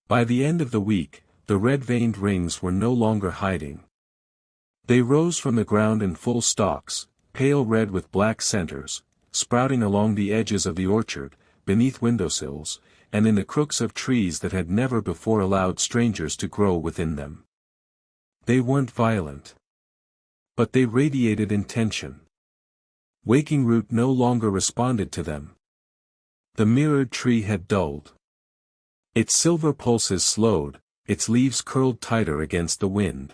By the end of the week, the red-veined rings were no longer hiding. They rose from the ground in full stalks, pale red with black centers, sprouting along the edges of the orchard, beneath windowsills, and in the crooks of trees that had never before allowed strangers to grow within them. They weren't violent. But they radiated intention. Waking Root no longer responded to them. The mirrored tree had dulled. Its silver pulses slowed, its leaves curled tighter against the wind.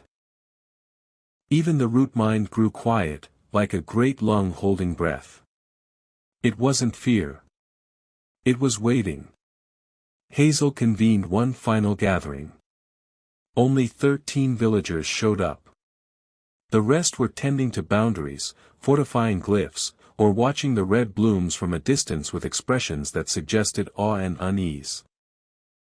Even the root mind grew quiet, like a great lung holding breath. It wasn't fear. It was waiting. Hazel convened one final gathering. Only 13 villagers showed up. The rest were tending to boundaries, fortifying glyphs, or watching the red blooms from a distance with expressions that suggested awe and unease.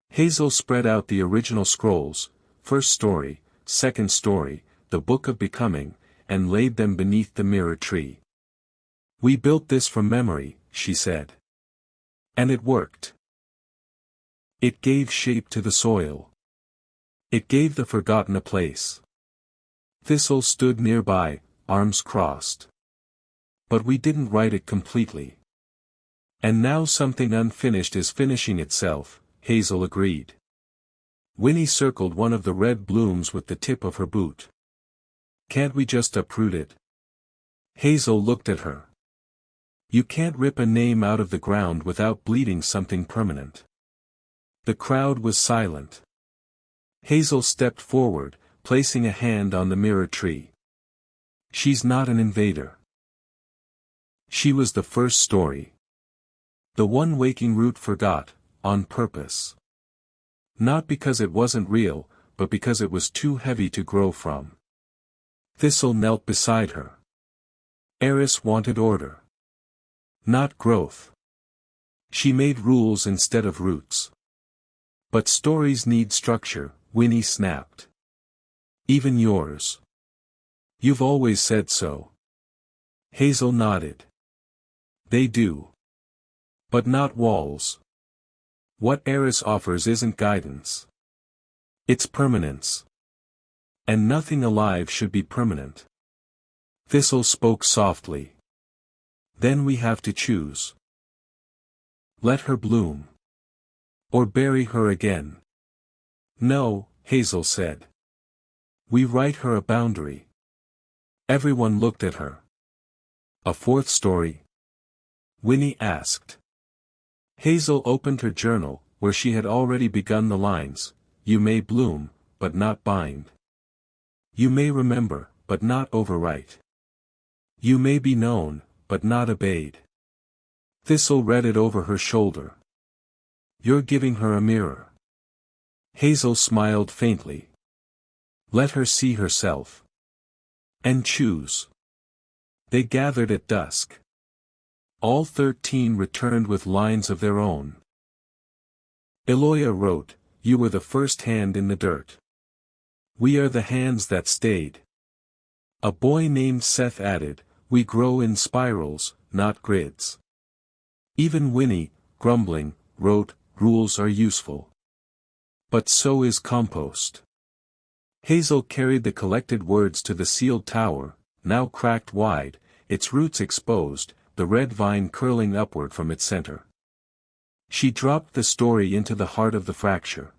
Hazel spread out the original scrolls, first story, second story, the Book of Becoming, and laid them beneath the mirror tree. "We built this from memory," she said. And it worked. It gave shape to the soil. It gave the forgotten a place. Thistle stood nearby, arms crossed. But we didn't write it completely. And now something unfinished is finishing itself, Hazel agreed. Winnie circled one of the red blooms with the tip of her boot. "Can't we just uproot it?" Hazel looked at her. "You can't rip a name out of the ground without bleeding something permanent." The crowd was silent. Hazel stepped forward, placing a hand on the mirror tree. "She's not an invader. She was the first story. The one Waking Root forgot, on purpose. Not because it wasn't real, but because it was too heavy to grow from." Thistle knelt beside her. Eris wanted order. Not growth. She made rules instead of roots. "But stories need structure," Winnie snapped. "Even yours. You've always said so." Hazel nodded. "They do. But not walls. What Eris offers isn't guidance. It's permanence. And nothing alive should be permanent." Thistle spoke softly. "Then we have to choose. Let her bloom. Or bury her again." "No," Hazel said. "We write her a boundary." Everyone looked at her. "A fourth story?" Winnie asked. Hazel opened her journal, where she had already begun the lines, "You may bloom, but not bind. You may remember, but not overwrite. You may be known, but not obeyed." Thistle read it over her shoulder. "You're giving her a mirror." Hazel smiled faintly. "Let her see herself. And choose." They gathered at dusk. All 13 returned with lines of their own. Eloya wrote, "You were the first hand in the dirt. We are the hands that stayed." A boy named Seth added, "We grow in spirals, not grids." Even Winnie, grumbling, wrote, "Rules are useful. But so is compost." Hazel carried the collected words to the sealed tower, now cracked wide, its roots exposed, the red vine curling upward from its center. She dropped the story into the heart of the fracture.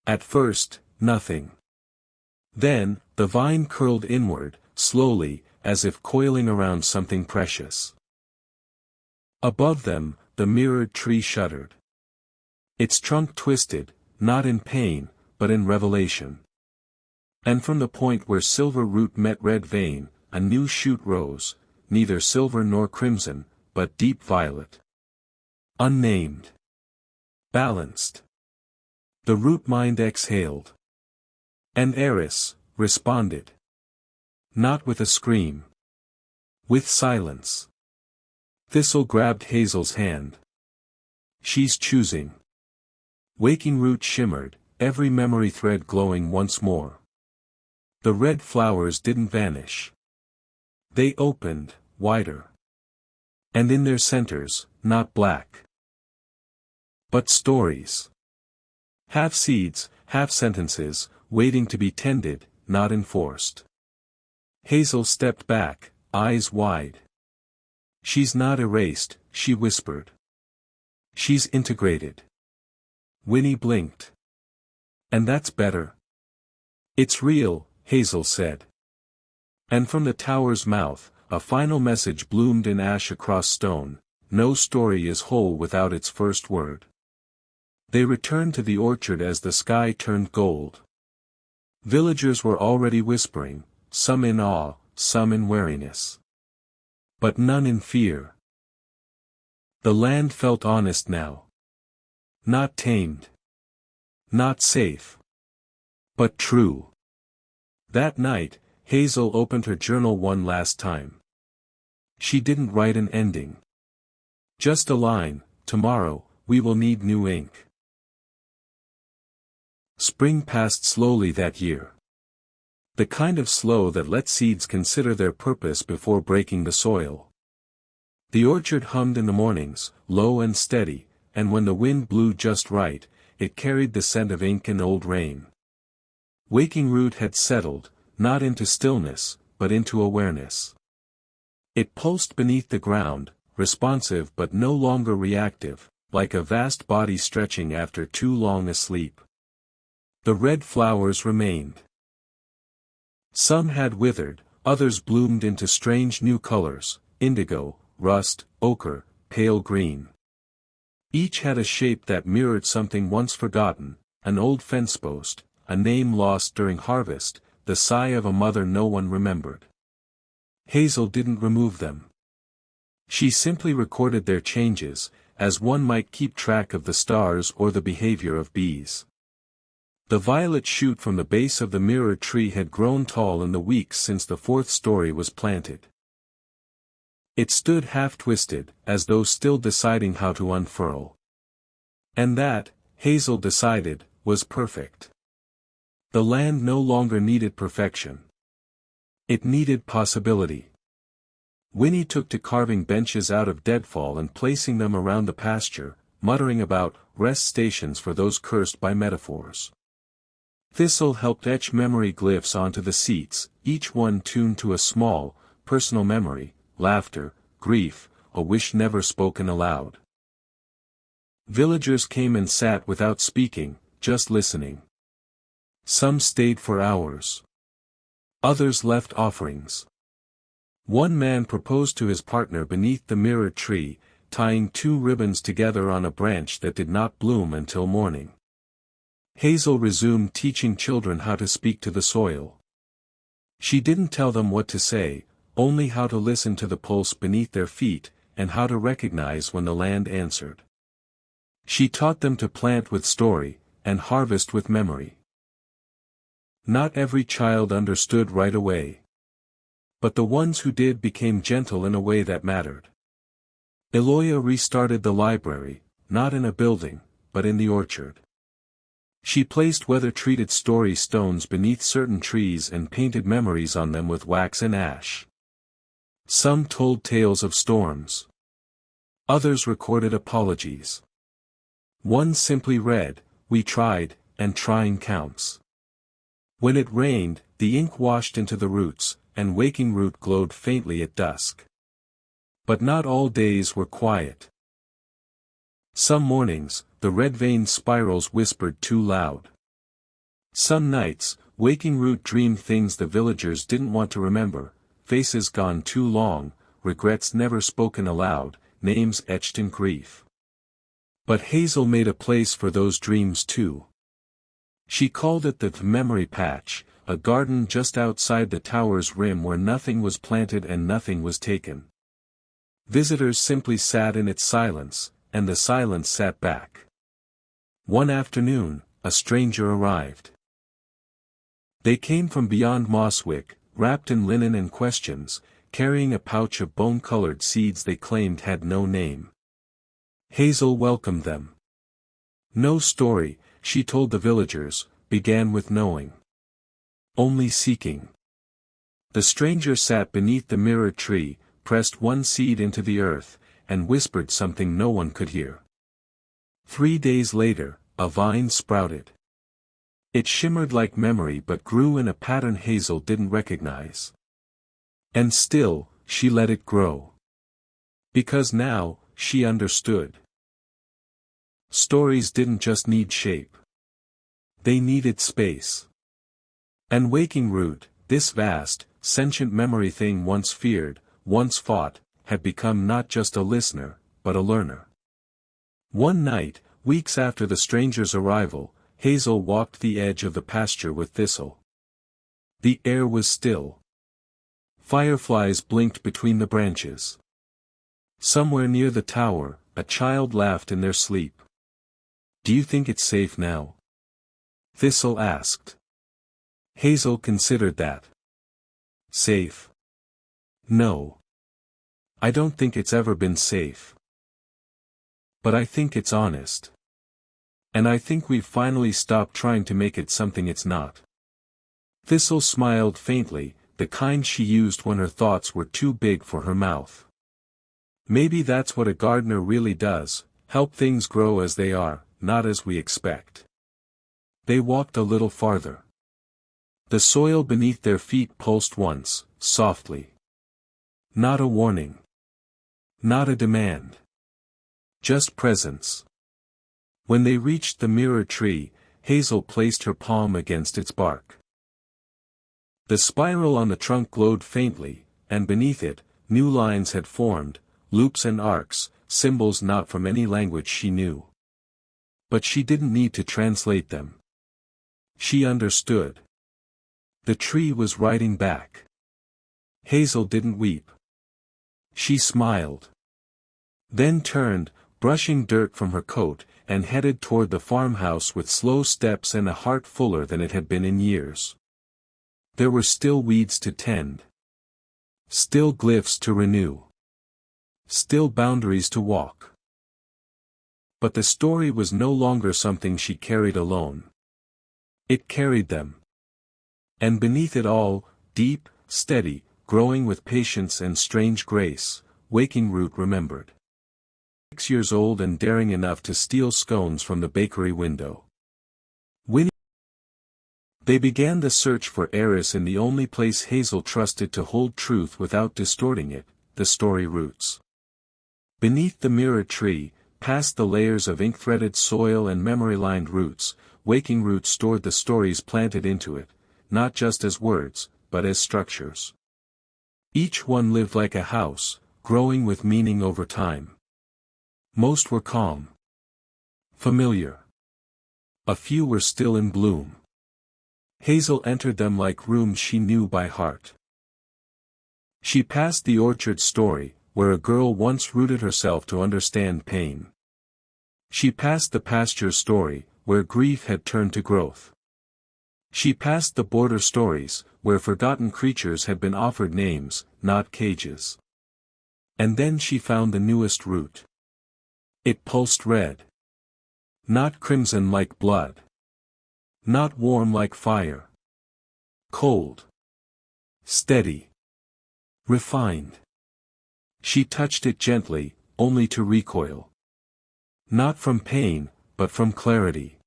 At first, nothing. Then, the vine curled inward, slowly, as if coiling around something precious. Above them, the mirrored tree shuddered. Its trunk twisted, not in pain, but in revelation. And from the point where silver root met red vein, a new shoot rose, neither silver nor crimson, but deep violet. Unnamed. Balanced. The root mind exhaled. And Eris responded. Not with a scream. With silence. Thistle grabbed Hazel's hand. "She's choosing." Waking Root shimmered, every memory thread glowing once more. The red flowers didn't vanish. They opened, wider. And in their centers, not black, but stories. Half seeds, half sentences, waiting to be tended, not enforced. Hazel stepped back, eyes wide. She's not erased, she whispered. She's integrated. Winnie blinked. And that's better. It's real, Hazel said. And from the tower's mouth, a final message bloomed in ash across stone: no story is whole without its first word. They returned to the orchard as the sky turned gold. Villagers were already whispering, some in awe, some in wariness. But none in fear. The land felt honest now. Not tamed. Not safe. But true. That night, Hazel opened her journal one last time. She didn't write an ending. Just a line: tomorrow, we will need new ink. Spring passed slowly that year. The kind of slow that lets seeds consider their purpose before breaking the soil. The orchard hummed in the mornings, low and steady, and when the wind blew just right, it carried the scent of ink and old rain. Waking Root had settled, not into stillness, but into awareness. It pulsed beneath the ground, responsive but no longer reactive, like a vast body stretching after too long a sleep. The red flowers remained. Some had withered, others bloomed into strange new colors: indigo, rust, ochre, pale green. Each had a shape that mirrored something once forgotten: an old fence post, a name lost during harvest, the sigh of a mother no one remembered. Hazel didn't remove them. She simply recorded their changes, as one might keep track of the stars or the behavior of bees. The violet shoot from the base of the mirror tree had grown tall in the weeks since the fourth story was planted. It stood half-twisted, as though still deciding how to unfurl. And that, Hazel decided, was perfect. The land no longer needed perfection. It needed possibility. Winnie took to carving benches out of deadfall and placing them around the pasture, muttering about rest stations for those cursed by metaphors. Thistle helped etch memory glyphs onto the seats, each one tuned to a small, personal memory: laughter, grief, a wish never spoken aloud. Villagers came and sat without speaking, just listening. Some stayed for hours. Others left offerings. One man proposed to his partner beneath the mirror tree, tying 2 ribbons together on a branch that did not bloom until morning. Hazel resumed teaching children how to speak to the soil. She didn't tell them what to say, only how to listen to the pulse beneath their feet, and how to recognize when the land answered. She taught them to plant with story, and harvest with memory. Not every child understood right away. But the ones who did became gentle in a way that mattered. Eloya restarted the library, not in a building, but in the orchard. She placed weather-treated story stones beneath certain trees and painted memories on them with wax and ash. Some told tales of storms. Others recorded apologies. One simply read, "We tried, and trying counts." When it rained, the ink washed into the roots, and Waking Root glowed faintly at dusk. But not all days were quiet. Some mornings, the red-veined spirals whispered too loud. Some nights, Waking Root dreamed things the villagers didn't want to remember: faces gone too long, regrets never spoken aloud, names etched in grief. But Hazel made a place for those dreams too. She called it the memory patch, a garden just outside the tower's rim where nothing was planted and nothing was taken. Visitors simply sat in its silence, and the silence sat back. One afternoon, a stranger arrived. They came from beyond Mosswick, wrapped in linen and questions, carrying a pouch of bone-colored seeds they claimed had no name. Hazel welcomed them. No story, she told the villagers, began with knowing. Only seeking. The stranger sat beneath the mirror tree, pressed one seed into the earth, and whispered something no one could hear. 3 days later, a vine sprouted. It shimmered like memory but grew in a pattern Hazel didn't recognize. And still, she let it grow. Because now, she understood. Stories didn't just need shape. They needed space. And waking root, this vast, sentient memory thing once feared, once fought, had become not just a listener, but a learner. One night, weeks after the stranger's arrival, Hazel walked the edge of the pasture with Thistle. The air was still. Fireflies blinked between the branches. Somewhere near the tower, a child laughed in their sleep. "Do you think it's safe now?" Thistle asked. Hazel considered that. Safe? No. I don't think it's ever been safe. But I think it's honest. And I think we've finally stopped trying to make it something it's not. Thistle smiled faintly, the kind she used when her thoughts were too big for her mouth. Maybe that's what a gardener really does, help things grow as they are, not as we expect. They walked a little farther. The soil beneath their feet pulsed once, softly. Not a warning. Not a demand. Just presence. When they reached the mirror tree, Hazel placed her palm against its bark. The spiral on the trunk glowed faintly, and beneath it, new lines had formed, loops and arcs, symbols not from any language she knew. But she didn't need to translate them. She understood. The tree was writing back. Hazel didn't weep. She smiled. Then turned, brushing dirt from her coat, and headed toward the farmhouse with slow steps and a heart fuller than it had been in years. There were still weeds to tend. Still glyphs to renew. Still boundaries to walk. But the story was no longer something she carried alone. It carried them. And beneath it all, deep, steady, growing with patience and strange grace, Waking Root remembered. 6 years old and daring enough to steal scones from the bakery window. They began the search for Eris in the only place Hazel trusted to hold truth without distorting it, the story roots. Beneath the mirror tree, past the layers of ink-threaded soil and memory-lined roots, Waking Root stored the stories planted into it, not just as words, but as structures. Each one lived like a house, growing with meaning over time. Most were calm. Familiar. A few were still in bloom. Hazel entered them like rooms she knew by heart. She passed the orchard story, where a girl once rooted herself to understand pain. She passed the pasture story, where grief had turned to growth. She passed the border stories, where forgotten creatures had been offered names, not cages. And then she found the newest root. It pulsed red. Not crimson like blood. Not warm like fire. Cold. Steady. Refined. She touched it gently, only to recoil. Not from pain, but from clarity.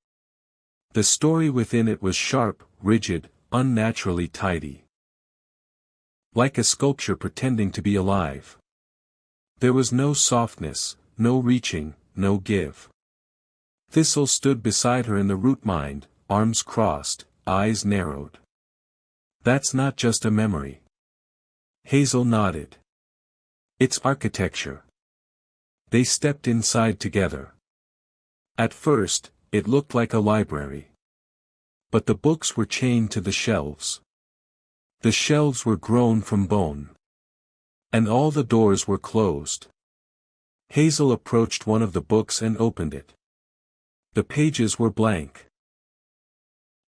The story within it was sharp, rigid, unnaturally tidy. Like a sculpture pretending to be alive. There was no softness, no reaching, no give. Thistle stood beside her in the root mind, arms crossed, eyes narrowed. That's not just a memory. Hazel nodded. It's architecture. They stepped inside together. At first, it looked like a library. But the books were chained to the shelves. The shelves were grown from bone. And all the doors were closed. Hazel approached one of the books and opened it. The pages were blank.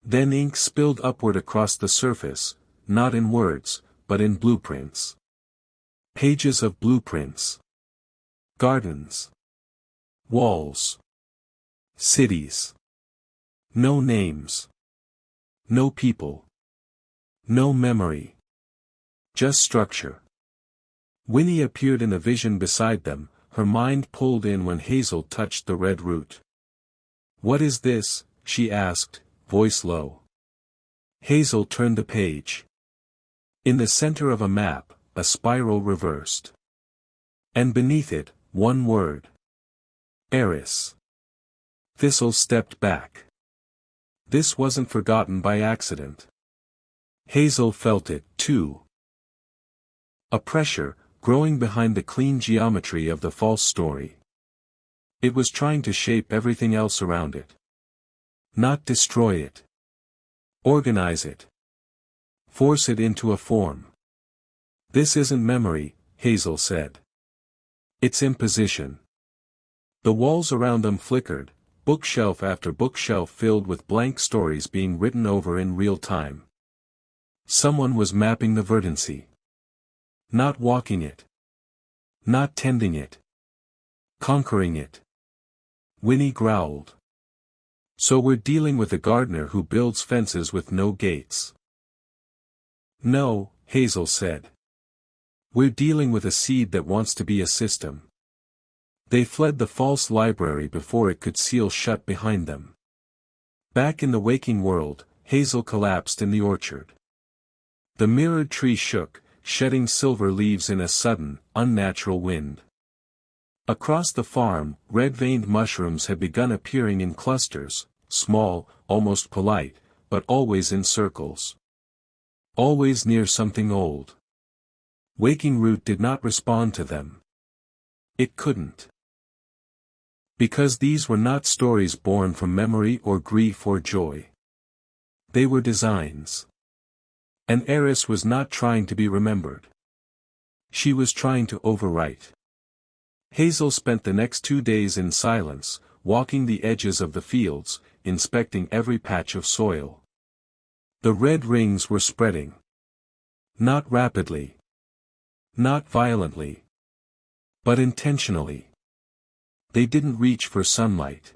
Then ink spilled upward across the surface, not in words, but in blueprints. Pages of blueprints. Gardens. Walls. Cities. No names. No people. No memory. Just structure. Winnie appeared in a vision beside them, her mind pulled in when Hazel touched the red root. "What is this?" she asked, voice low. Hazel turned the page. In the center of a map, a spiral reversed. And beneath it, one word. Eris. Thistle stepped back. This wasn't forgotten by accident. Hazel felt it, too. A pressure, growing behind the clean geometry of the false story. It was trying to shape everything else around it. Not destroy it. Organize it. Force it into a form. "This isn't memory," Hazel said. "It's imposition." The walls around them flickered, bookshelf after bookshelf filled with blank stories being written over in real time. Someone was mapping the verdancy. Not walking it. Not tending it. Conquering it. Winnie growled. "So we're dealing with a gardener who builds fences with no gates." "No," Hazel said. "We're dealing with a seed that wants to be a system." They fled the false library before it could seal shut behind them. Back in the waking world, Hazel collapsed in the orchard. The mirrored tree shook, shedding silver leaves in a sudden, unnatural wind. Across the farm, red-veined mushrooms had begun appearing in clusters, small, almost polite, but always in circles. Always near something old. Waking Root did not respond to them. It couldn't. Because these were not stories born from memory or grief or joy. They were designs. And Eris was not trying to be remembered. She was trying to overwrite. Hazel spent the next 2 days in silence, walking the edges of the fields, inspecting every patch of soil. The red rings were spreading. Not rapidly. Not violently. But intentionally. They didn't reach for sunlight.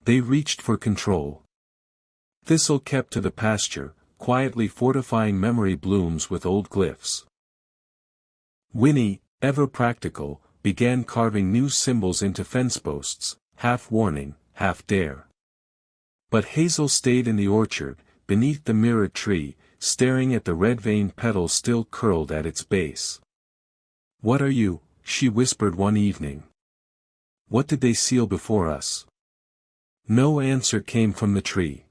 They reached for control. Thistle kept to the pasture, quietly fortifying memory blooms with old glyphs. Winnie, ever practical, began carving new symbols into fence posts, half warning, half dare. But Hazel stayed in the orchard, beneath the mirrored tree, staring at the red-veined petals still curled at its base. "What are you?" she whispered one evening. "What did they seal before us?" No answer came from the tree.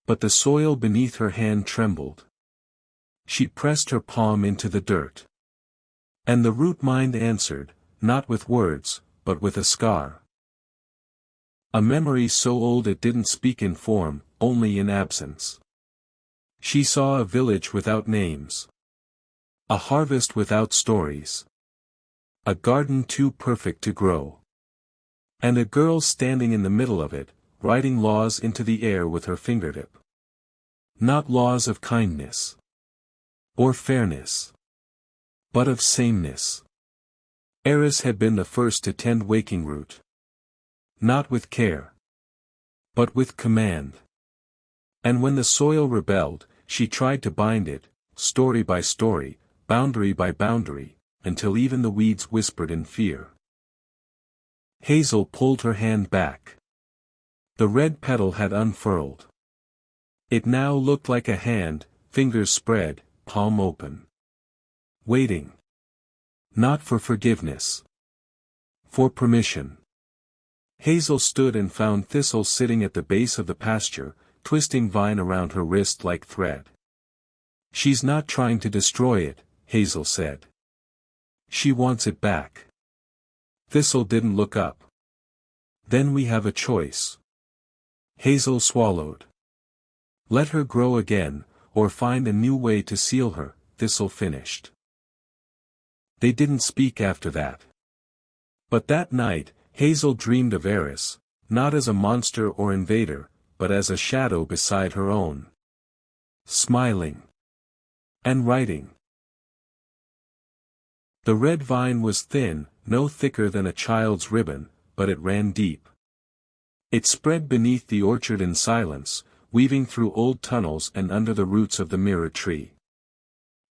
But the soil beneath her hand trembled. She pressed her palm into the dirt. And the root mind answered, not with words, but with a scar. A memory so old it didn't speak in form, only in absence. She saw a village without names. A harvest without stories. A garden too perfect to grow. And a girl standing in the middle of it, writing laws into the air with her fingertip. Not laws of kindness. Or fairness. But of sameness. Eris had been the first to tend Waking Root. Not with care. But with command. And when the soil rebelled, she tried to bind it, story by story, boundary by boundary, until even the weeds whispered in fear. Hazel pulled her hand back. The red petal had unfurled. It now looked like a hand, fingers spread, palm open. Waiting. Not for forgiveness. For permission. Hazel stood and found Thistle sitting at the base of the pasture, twisting vine around her wrist like thread. "She's not trying to destroy it," Hazel said. "She wants it back." Thistle didn't look up. "Then we have a choice." Hazel swallowed. "Let her grow again, or find a new way to seal her," Thistle finished. They didn't speak after that. But that night, Hazel dreamed of Eris, not as a monster or invader, but as a shadow beside her own. Smiling. And writing. The red vine was thin, no thicker than a child's ribbon, but it ran deep. It spread beneath the orchard in silence, weaving through old tunnels and under the roots of the mirror tree.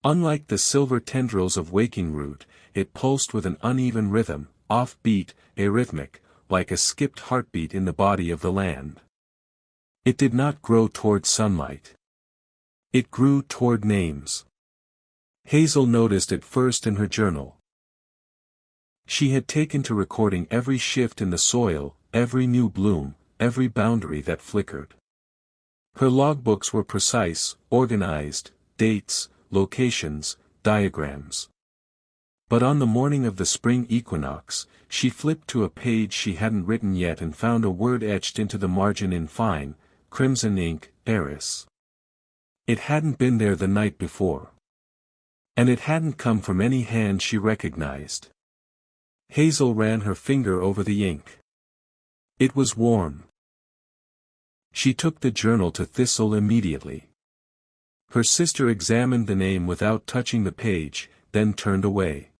Unlike the silver tendrils of Waking Root, it pulsed with an uneven rhythm, off-beat, arrhythmic, like a skipped heartbeat in the body of the land. It did not grow toward sunlight. It grew toward names. Hazel noticed it first in her journal. She had taken to recording every shift in the soil, every new bloom, every boundary that flickered. Her logbooks were precise, organized, dates, locations, diagrams. But on the morning of the spring equinox, she flipped to a page she hadn't written yet and found a word etched into the margin in fine, crimson ink, Eris. It hadn't been there the night before. And it hadn't come from any hand she recognized. Hazel ran her finger over the ink. It was warm. She took the journal to Thistle immediately. Her sister examined the name without touching the page, then turned away.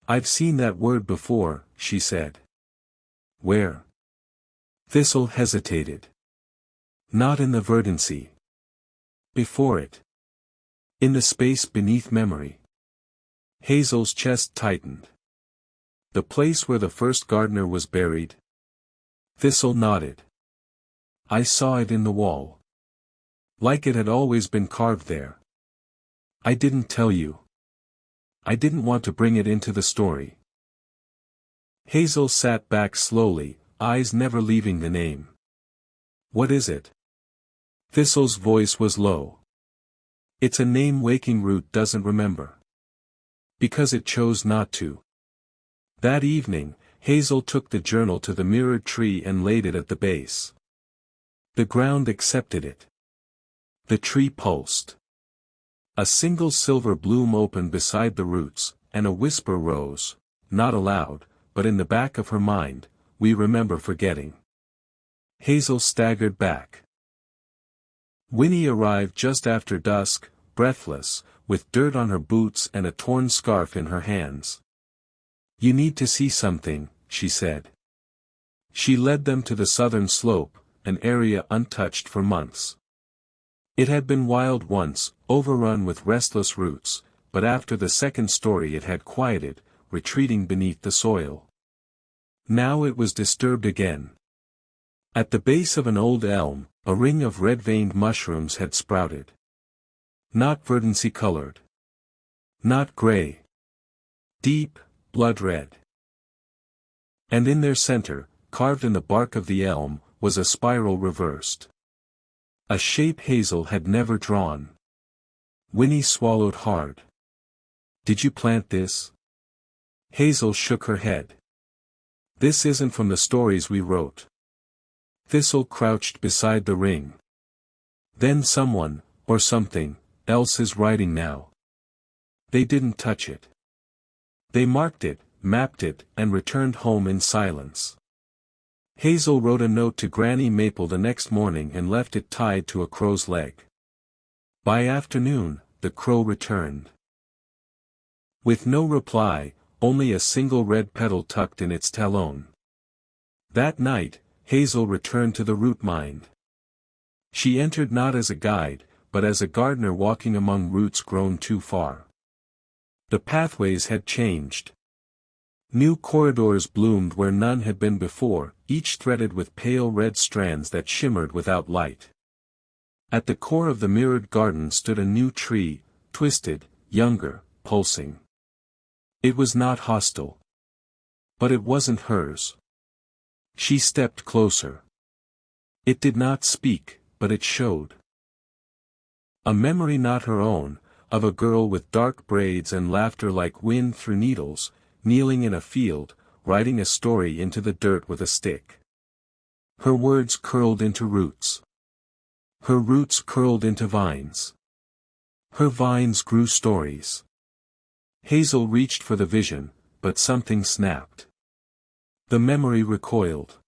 "I've seen that word before," she said. "Where?" Thistle hesitated. "Not in the verdancy. Before it. In the space beneath memory." Hazel's chest tightened. "The place where the first gardener was buried?" Thistle nodded. "I saw it in the wall. Like it had always been carved there. I didn't tell you. I didn't want to bring it into the story." Hazel sat back slowly, eyes never leaving the name. "What is it?" Thistle's voice was low. "It's a name Waking Root doesn't remember. Because it chose not to." That evening, Hazel took the journal to the mirrored tree and laid it at the base. The ground accepted it. The tree pulsed. A single silver bloom opened beside the roots, and a whisper rose, not aloud, but in the back of her mind, "We remember forgetting." Hazel staggered back. Winnie arrived just after dusk, breathless, with dirt on her boots and a torn scarf in her hands. "You need to see something," she said. She led them to the southern slope, an area untouched for months. It had been wild once, overrun with restless roots, but after the second story it had quieted, retreating beneath the soil. Now it was disturbed again. At the base of an old elm, a ring of red-veined mushrooms had sprouted. Not verdancy-colored. Not gray. Deep, blood-red. And in their center, carved in the bark of the elm, was a spiral reversed. A shape Hazel had never drawn. Winnie swallowed hard. "Did you plant this?" Hazel shook her head. "This isn't from the stories we wrote." Thistle crouched beside the ring. "Then someone, or something, else is writing now." They didn't touch it. They marked it, mapped it, and returned home in silence. Hazel wrote a note to Granny Maple the next morning and left it tied to a crow's leg. By afternoon, the crow returned. With no reply, only a single red petal tucked in its talon. That night, Hazel returned to the root mind. She entered not as a guide, but as a gardener walking among roots grown too far. The pathways had changed. New corridors bloomed where none had been before, each threaded with pale red strands that shimmered without light. At the core of the mirrored garden stood a new tree, twisted, younger, pulsing. It was not hostile. But it wasn't hers. She stepped closer. It did not speak, but it showed. A memory not her own, of a girl with dark braids and laughter like wind through needles, kneeling in a field, writing a story into the dirt with a stick. Her words curled into roots. Her roots curled into vines. Her vines grew stories. Hazel reached for the vision, but something snapped. The memory recoiled.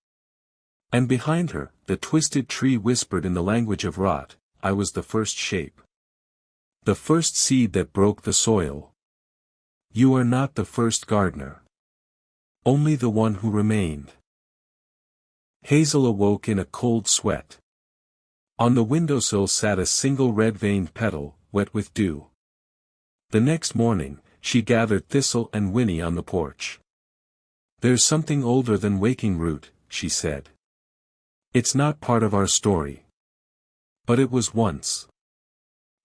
And behind her, the twisted tree whispered in the language of rot, "I was the first shape. The first seed that broke the soil. You are not the first gardener. Only the one who remained." Hazel awoke in a cold sweat. On the windowsill sat a single red-veined petal, wet with dew. The next morning, she gathered Thistle and Winnie on the porch. There's something older than waking root, she said. It's not part of our story. But it was once.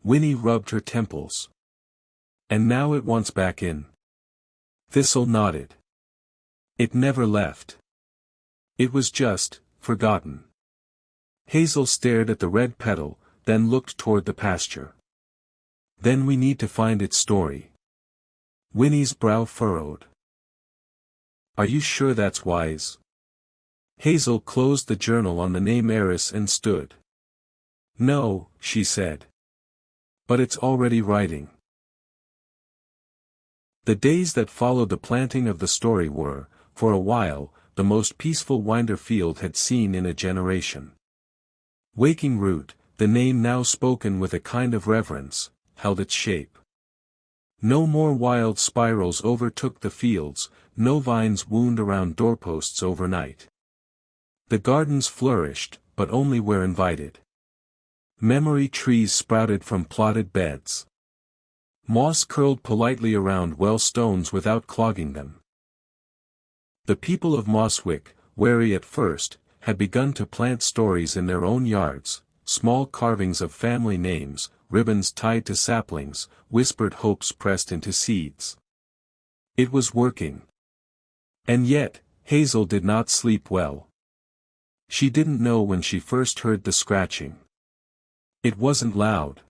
Winnie rubbed her temples. And now it wants back in. Thistle nodded. It never left. It was just, forgotten. Hazel stared at the red petal, then looked toward the pasture. Then we need to find its story. Winnie's brow furrowed. Are you sure that's wise? Hazel closed the journal on the name Eris and stood. No, she said. But it's already writing. The days that followed the planting of the story were, for a while, the most peaceful Winderfield had seen in a generation. Waking Root, the name now spoken with a kind of reverence, held its shape. No more wild spirals overtook the fields, no vines wound around doorposts overnight. The gardens flourished, but only where invited. Memory trees sprouted from plotted beds. Moss curled politely around well stones without clogging them. The people of Mosswick, wary at first, had begun to plant stories in their own yards, small carvings of family names, ribbons tied to saplings, whispered hopes pressed into seeds. It was working. And yet, Hazel did not sleep well. She didn't know when she first heard the scratching. It wasn't loud.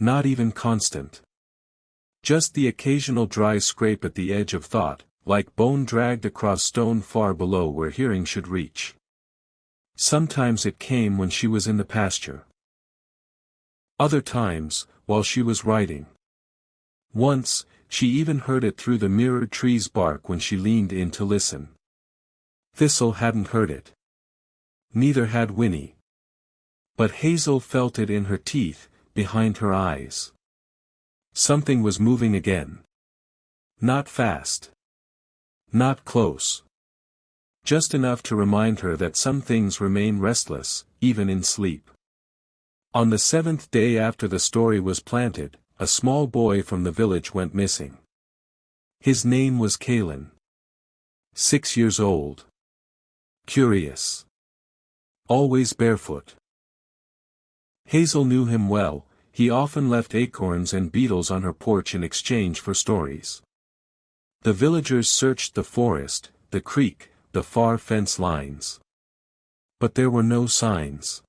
Not even constant. Just the occasional dry scrape at the edge of thought, like bone dragged across stone far below where hearing should reach. Sometimes it came when she was in the pasture. Other times, while she was writing. Once, she even heard it through the mirrored tree's bark when she leaned in to listen. Thistle hadn't heard it. Neither had Winnie. But Hazel felt it in her teeth, behind her eyes. Something was moving again. Not fast. Not close. Just enough to remind her that some things remain restless, even in sleep. On the 7th day after the story was planted, a small boy from the village went missing. His name was Kalen. 6 years old. Curious. Always barefoot. Hazel knew him well. He often left acorns and beetles on her porch in exchange for stories. The villagers searched the forest, the creek, the far fence lines. But there were no signs.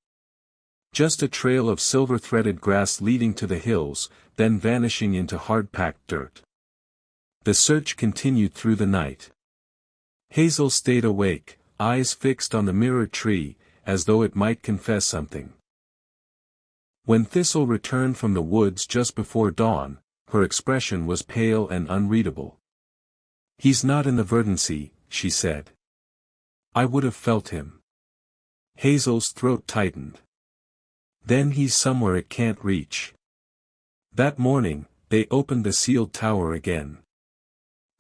Just a trail of silver-threaded grass leading to the hills, then vanishing into hard-packed dirt. The search continued through the night. Hazel stayed awake, eyes fixed on the mirrored tree, as though it might confess something. When Thistle returned from the woods just before dawn, her expression was pale and unreadable. He's not in the Verdancy, she said. I would have felt him. Hazel's throat tightened. Then he's somewhere it can't reach. That morning, they opened the sealed tower again.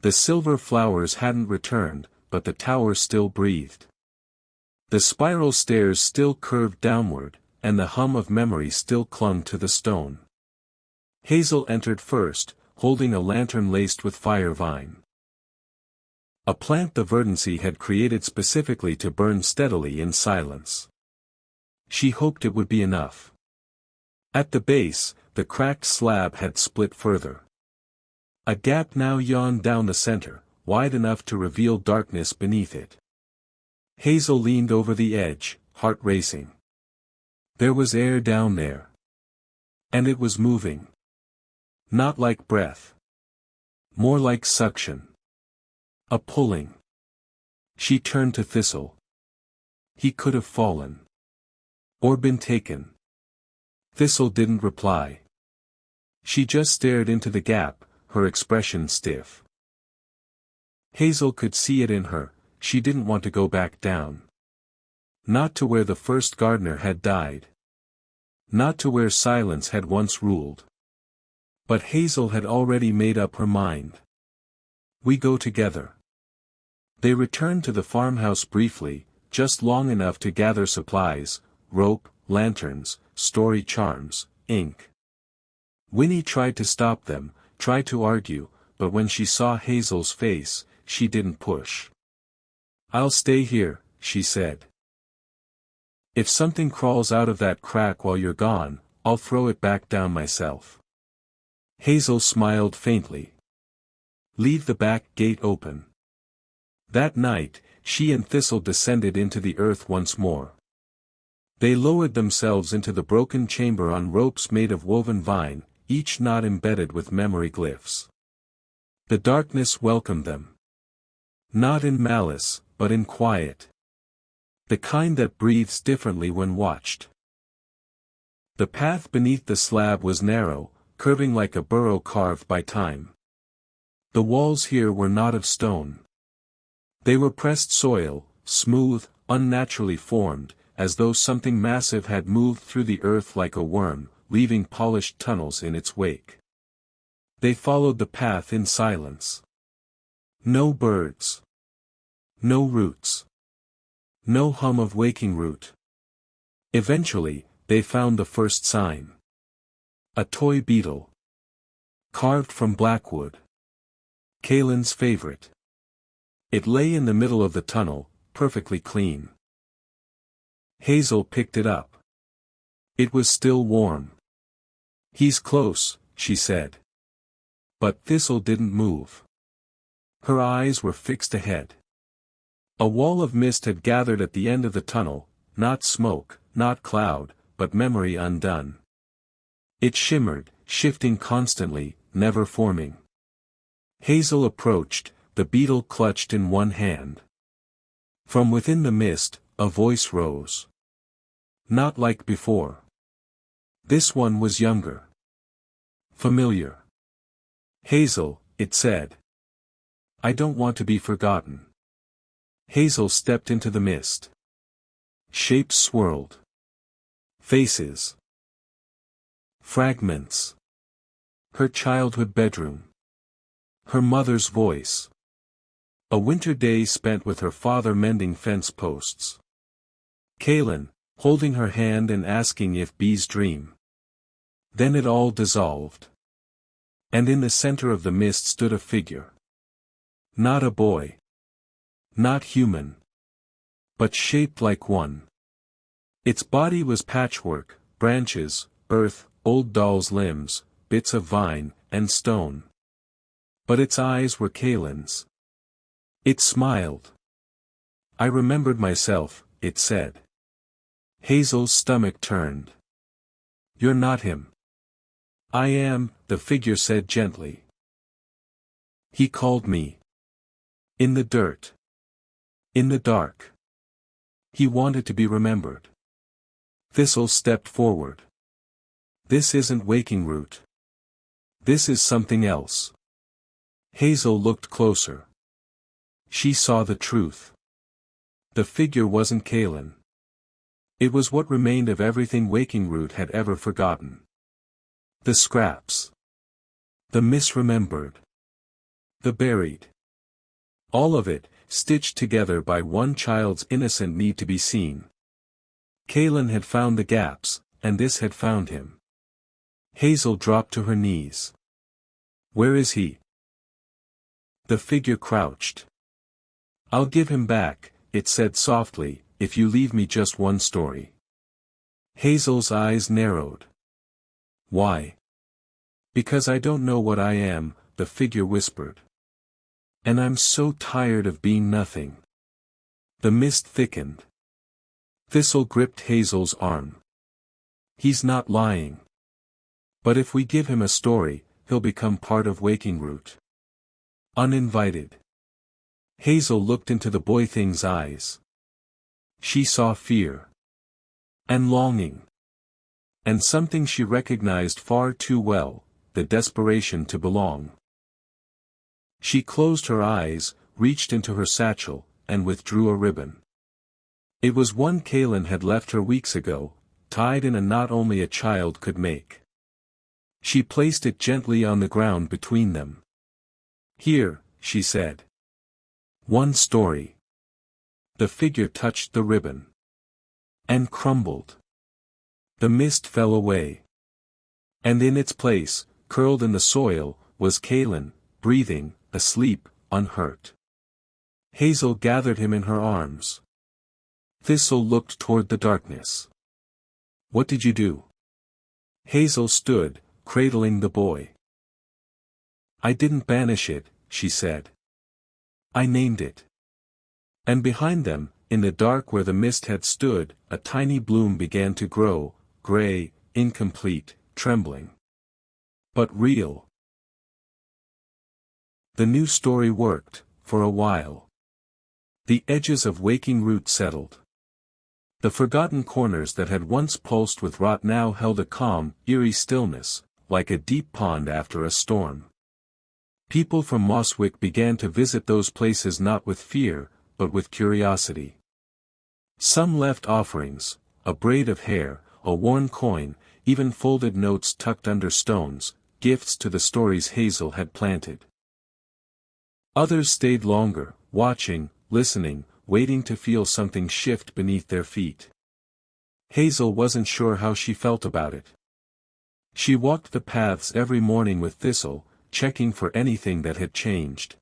The silver flowers hadn't returned, but the tower still breathed. The spiral stairs still curved downward, and the hum of memory still clung to the stone. Hazel entered first, holding a lantern laced with fire vine. A plant the Verdancy had created specifically to burn steadily in silence. She hoped it would be enough. At the base, the cracked slab had split further. A gap now yawned down the center, wide enough to reveal darkness beneath it. Hazel leaned over the edge, heart racing. There was air down there. And it was moving. Not like breath. More like suction. A pulling. She turned to Thistle. He could have fallen. Or been taken. Thistle didn't reply. She just stared into the gap, her expression stiff. Hazel could see it in her, she didn't want to go back down. Not to where the first gardener had died. Not to where silence had once ruled. But Hazel had already made up her mind. We go together. They returned to the farmhouse briefly, just long enough to gather supplies, rope, lanterns, story charms, ink. Winnie tried to stop them, tried to argue, but when she saw Hazel's face, she didn't push. "I'll stay here," she said. "If something crawls out of that crack while you're gone, I'll throw it back down myself." Hazel smiled faintly. "Leave the back gate open." That night, she and Thistle descended into the earth once more. They lowered themselves into the broken chamber on ropes made of woven vine, each knot embedded with memory glyphs. The darkness welcomed them. Not in malice, but in quiet. The kind that breathes differently when watched. The path beneath the slab was narrow, curving like a burrow carved by time. The walls here were not of stone. They were pressed soil, smooth, unnaturally formed, as though something massive had moved through the earth like a worm, leaving polished tunnels in its wake. They followed the path in silence. No birds. No roots. No hum of waking root. Eventually, they found the first sign. A toy beetle. Carved from blackwood. Kaylin's favorite. It lay in the middle of the tunnel, perfectly clean. Hazel picked it up. It was still warm. "He's close," she said. But Thistle didn't move. Her eyes were fixed ahead. A wall of mist had gathered at the end of the tunnel, not smoke, not cloud, but memory undone. It shimmered, shifting constantly, never forming. Hazel approached, the beetle clutched in one hand. From within the mist, a voice rose. Not like before. This one was younger. Familiar. "Hazel," it said. "I don't want to be forgotten." Hazel stepped into the mist. Shapes swirled. Faces. Fragments. Her childhood bedroom. Her mother's voice. A winter day spent with her father mending fence posts. Kaylin, holding her hand and asking if bees dream. Then it all dissolved. And in the center of the mist stood a figure. Not a boy. Not human. But shaped like one. Its body was patchwork, branches, earth, old doll's limbs, bits of vine, and stone. But its eyes were Kaylin's. It smiled. "I remembered myself," it said. Hazel's stomach turned. "You're not him." "I am," the figure said gently. "He called me. In the dirt. In the dark. He wanted to be remembered." Thistle stepped forward. "This isn't waking root. This is something else." Hazel looked closer. She saw the truth. The figure wasn't Kaylin. It was what remained of everything waking root had ever forgotten. The scraps. The misremembered. The buried. All of it, stitched together by one child's innocent need to be seen. Kaylin had found the gaps, and this had found him. Hazel dropped to her knees. "Where is he?" The figure crouched. "I'll give him back," it said softly, "if you leave me just one story." Hazel's eyes narrowed. "Why?" "Because I don't know what I am," the figure whispered. "And I'm so tired of being nothing." The mist thickened. Thistle gripped Hazel's arm. "He's not lying. But if we give him a story, he'll become part of waking root. Uninvited." Hazel looked into the boy thing's eyes. She saw fear. And longing. And something she recognized far too well, the desperation to belong. She closed her eyes, reached into her satchel, and withdrew a ribbon. It was one Kaylin had left her weeks ago, tied in a knot only a child could make. She placed it gently on the ground between them. "Here," she said. "One story." The figure touched the ribbon. And crumbled. The mist fell away. And in its place, curled in the soil, was Kaylin, breathing, asleep, unhurt. Hazel gathered him in her arms. Thistle looked toward the darkness. What did you do? Hazel stood, cradling the boy. I didn't banish it, she said. I named it. And behind them, in the dark where the mist had stood, a tiny bloom began to grow, gray, incomplete, trembling. But real. The new story worked, for a while. The edges of Waking Root settled. The forgotten corners that had once pulsed with rot now held a calm, eerie stillness, like a deep pond after a storm. People from Mosswick began to visit those places not with fear, but with curiosity. Some left offerings, a braid of hair, a worn coin, even folded notes tucked under stones, gifts to the stories Hazel had planted. Others stayed longer, watching, listening, waiting to feel something shift beneath their feet. Hazel wasn't sure how she felt about it. She walked the paths every morning with Thistle, checking for anything that had changed.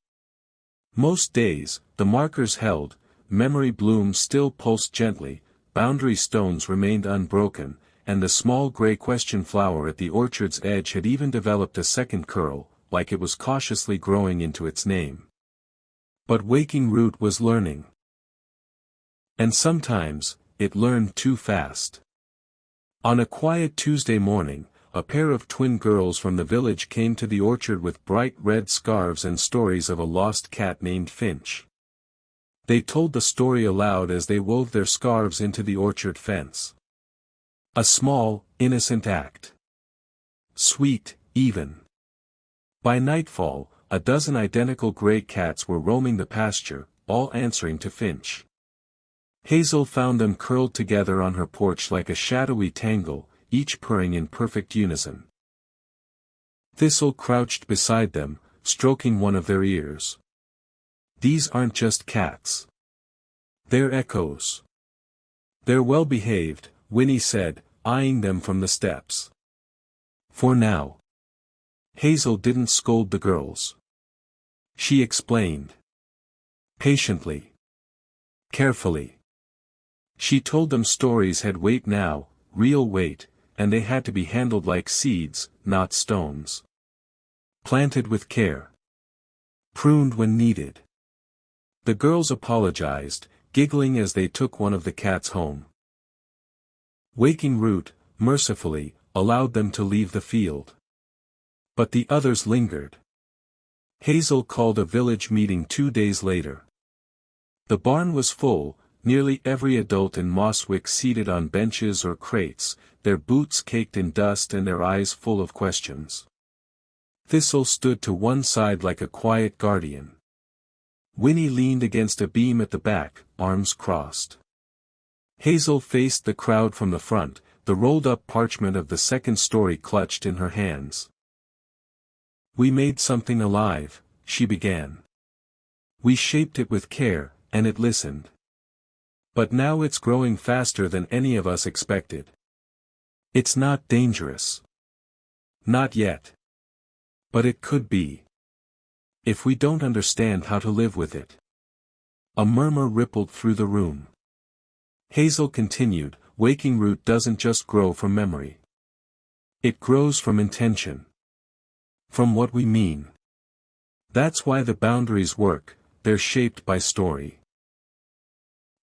Most days, the markers held, memory blooms still pulsed gently, boundary stones remained unbroken, and the small gray question flower at the orchard's edge had even developed a second curl, like it was cautiously growing into its name. But Waking Root was learning. And sometimes, it learned too fast. On a quiet Tuesday morning, a pair of twin girls from the village came to the orchard with bright red scarves and stories of a lost cat named Finch. They told the story aloud as they wove their scarves into the orchard fence. A small, innocent act. Sweet, even. By nightfall, a dozen identical gray cats were roaming the pasture, all answering to Finch. Hazel found them curled together on her porch like a shadowy tangle, each purring in perfect unison. Thistle crouched beside them, stroking one of their ears. These aren't just cats. They're echoes. They're well behaved, Winnie said, eyeing them from the steps. For now. Hazel didn't scold the girls. She explained. Patiently. Carefully. She told them stories had weight now, real weight, and they had to be handled like seeds, not stones. Planted with care. Pruned when needed. The girls apologized, giggling as they took one of the cats home. Waking Root, mercifully, allowed them to leave the field. But the others lingered. Hazel called a village meeting 2 days later. The barn was full, nearly every adult in Mosswick seated on benches or crates, their boots caked in dust and their eyes full of questions. Thistle stood to one side like a quiet guardian. Winnie leaned against a beam at the back, arms crossed. Hazel faced the crowd from the front, the rolled-up parchment of the second story clutched in her hands. We made something alive, she began. We shaped it with care, and it listened. But now it's growing faster than any of us expected. It's not dangerous. Not yet. But it could be. If we don't understand how to live with it. A murmur rippled through the room. Hazel continued, Waking Root doesn't just grow from memory. It grows from intention. From what we mean. That's why the boundaries work, they're shaped by story.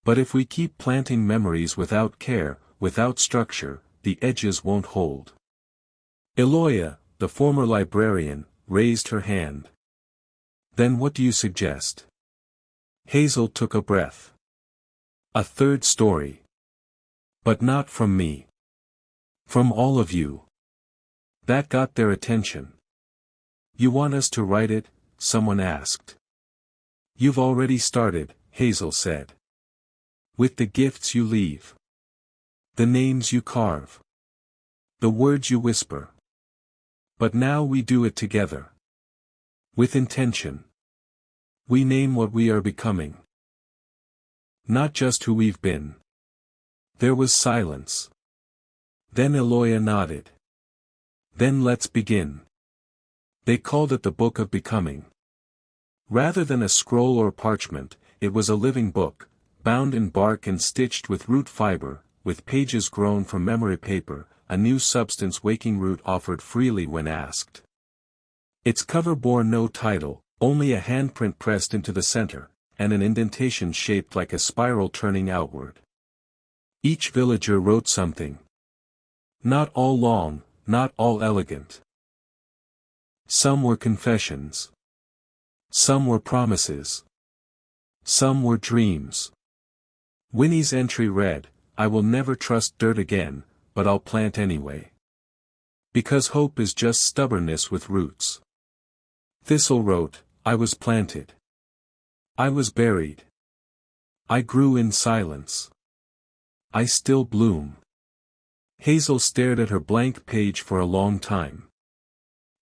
But if we keep planting memories without care, without structure, the edges won't hold. Eloia, the former librarian, raised her hand. Then what do you suggest? Hazel took a breath. A third story. But not from me. From all of you. That got their attention. You want us to write it? Someone asked. You've already started, Hazel said. With the gifts you leave. The names you carve. The words you whisper. But now we do it together. With intention. We name what we are becoming. Not just who we've been. There was silence. Then Eloia nodded. Then let's begin. They called it the Book of Becoming. Rather than a scroll or parchment, it was a living book, bound in bark and stitched with root fiber, with pages grown from memory paper, a new substance Waking Root offered freely when asked. Its cover bore no title, only a handprint pressed into the center, and an indentation shaped like a spiral turning outward. Each villager wrote something. Not all long, not all elegant. Some were confessions. Some were promises. Some were dreams. Winnie's entry read, "I will never trust dirt again, but I'll plant anyway. Because hope is just stubbornness with roots." Thistle wrote, "I was planted. I was buried. I grew in silence. I still bloom." Hazel stared at her blank page for a long time.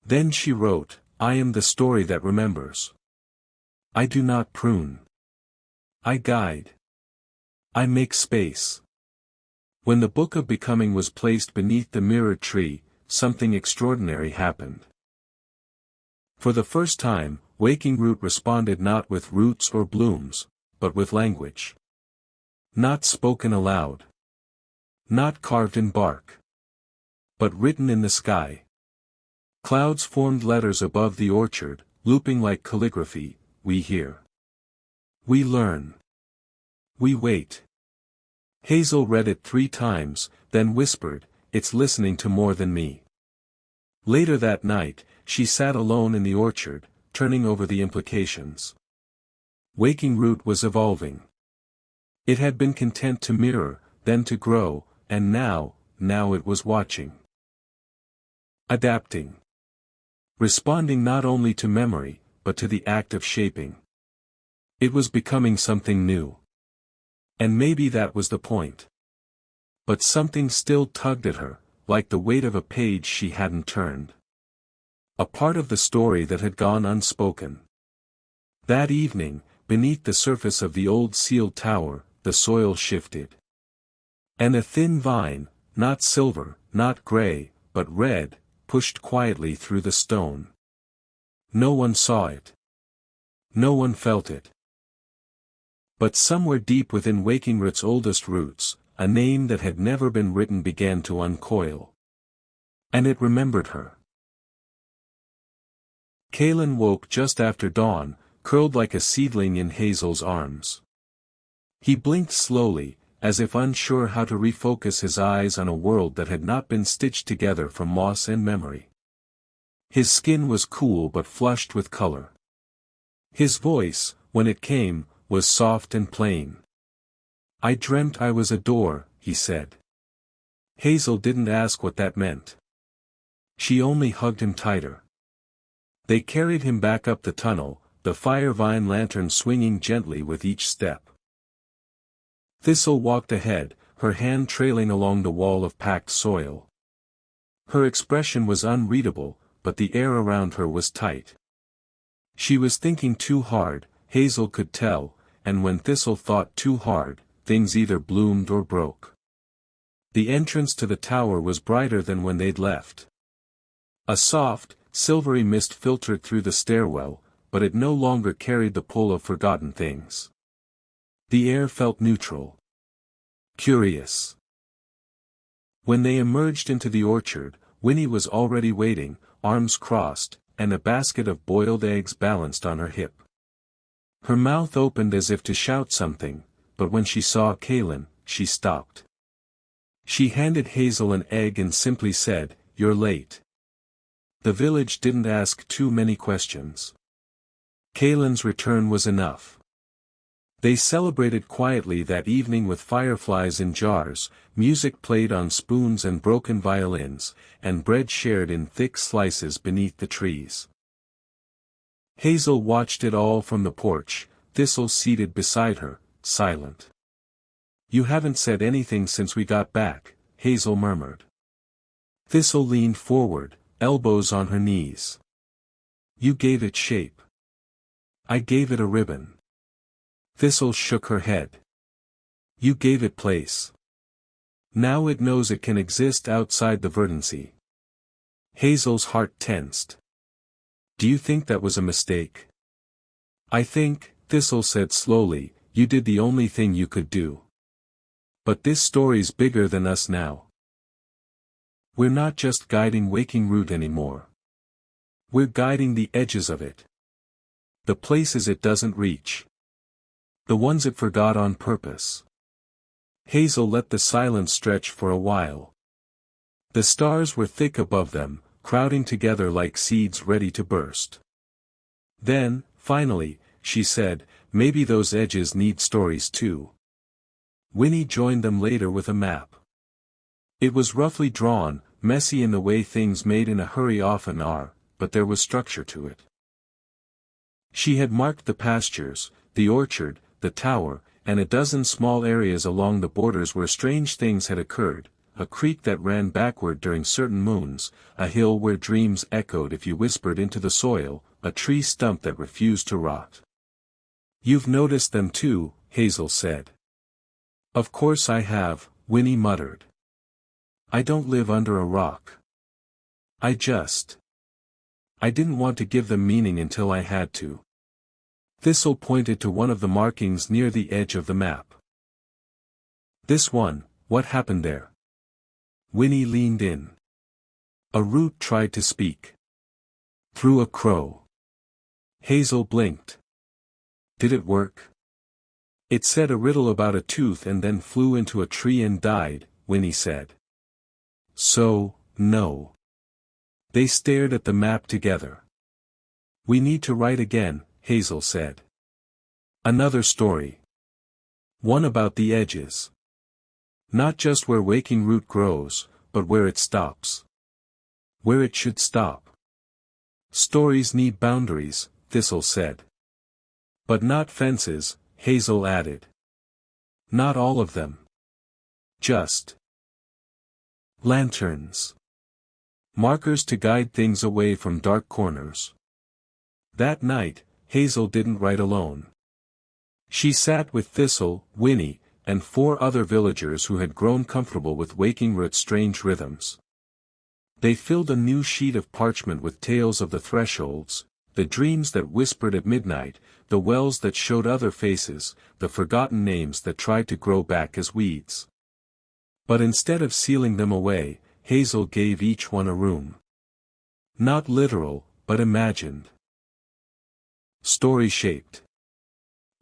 Then she wrote, "I am the story that remembers. I do not prune. I guide. I make space." When the Book of Becoming was placed beneath the mirrored tree, something extraordinary happened. For the first time, Waking Root responded not with roots or blooms, but with language. Not spoken aloud. Not carved in bark. But written in the sky. Clouds formed letters above the orchard, looping like calligraphy. We hear. We learn. We wait. Hazel read it 3 times, then whispered, "It's listening to more than me." Later that night, she sat alone in the orchard, turning over the implications. Waking Root was evolving. It had been content to mirror, then to grow, and now it was watching. Adapting. Responding not only to memory, but to the act of shaping. It was becoming something new. And maybe that was the point. But something still tugged at her, like the weight of a page she hadn't turned. A part of the story that had gone unspoken. That evening, beneath the surface of the old sealed tower, the soil shifted. And a thin vine, not silver, not gray, but red, pushed quietly through the stone. No one saw it. No one felt it. But somewhere deep within Waking Root's oldest roots, a name that had never been written began to uncoil. And it remembered her. Kalen woke just after dawn, curled like a seedling in Hazel's arms. He blinked slowly, as if unsure how to refocus his eyes on a world that had not been stitched together from moss and memory. His skin was cool but flushed with color. His voice, when it came, was soft and plain. "I dreamt I was a door," he said. Hazel didn't ask what that meant. She only hugged him tighter. They carried him back up the tunnel, the fire vine lantern swinging gently with each step. Thistle walked ahead, her hand trailing along the wall of packed soil. Her expression was unreadable, but the air around her was tight. She was thinking too hard, Hazel could tell, and when Thistle thought too hard, things either bloomed or broke. The entrance to the tower was brighter than when they'd left. A soft, silvery mist filtered through the stairwell, but it no longer carried the pull of forgotten things. The air felt neutral. Curious. When they emerged into the orchard, Winnie was already waiting, arms crossed, and a basket of boiled eggs balanced on her hip. Her mouth opened as if to shout something, but when she saw Kalen, she stopped. She handed Hazel an egg and simply said, "You're late." The village didn't ask too many questions. Kalen's return was enough. They celebrated quietly that evening with fireflies in jars, music played on spoons and broken violins, and bread shared in thick slices beneath the trees. Hazel watched it all from the porch, Thistle seated beside her, silent. "You haven't said anything since we got back," Hazel murmured. Thistle leaned forward, elbows on her knees. "You gave it shape. I gave it a ribbon." Thistle shook her head. "You gave it place. Now it knows it can exist outside the verdancy." Hazel's heart tensed. "Do you think that was a mistake?" "I think," Thistle said slowly, "You did the only thing you could do. But this story's bigger than us now. We're not just guiding waking root anymore. We're guiding the edges of it. The places it doesn't reach. The ones it forgot on purpose." Hazel let the silence stretch for a while. The stars were thick above them, crowding together like seeds ready to burst. Then, finally, she said, "Maybe those edges need stories too." Winnie joined them later with a map. It was roughly drawn, messy in the way things made in a hurry often are, but there was structure to it. She had marked the pastures, the orchard, the tower, and a dozen small areas along the borders where strange things had occurred, a creek that ran backward during certain moons, a hill where dreams echoed if you whispered into the soil, a tree stump that refused to rot. "You've noticed them too," Hazel said. "Of course I have," Winnie muttered. "I don't live under a rock. I didn't want to give them meaning until I had to." Thistle pointed to one of the markings near the edge of the map. "This one, what happened there?" Winnie leaned in. A root tried to speak. "Through a crow." Hazel blinked. "Did it work?" "It said a riddle about a tooth and then flew into a tree and died," Winnie said. "So, no." They stared at the map together. "We need to write again," Hazel said. "Another story. One about the edges. Not just where waking root grows, but where it stops. Where it should stop." "Stories need boundaries," Thistle said. "But not fences," Hazel added. "Not all of them. Just lanterns. Markers to guide things away from dark corners." That night, Hazel didn't write alone. She sat with Thistle, Winnie, and 4 other villagers who had grown comfortable with waking root's strange rhythms. They filled a new sheet of parchment with tales of the thresholds, the dreams that whispered at midnight, the wells that showed other faces, the forgotten names that tried to grow back as weeds. But instead of sealing them away, Hazel gave each one a room. Not literal, but imagined. Story-shaped.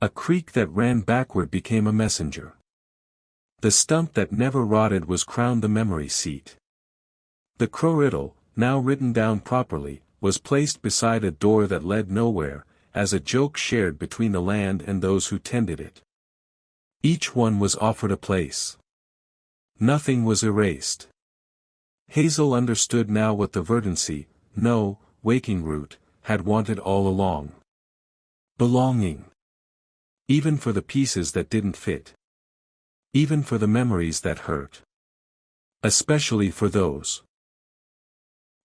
A creek that ran backward became a messenger. The stump that never rotted was crowned the memory seat. The crow riddle, now written down properly, was placed beside a door that led nowhere, as a joke shared between the land and those who tended it. Each one was offered a place. Nothing was erased. Hazel understood now what the verdancy, no, waking root, had wanted all along. Belonging. Even for the pieces that didn't fit. Even for the memories that hurt. Especially for those.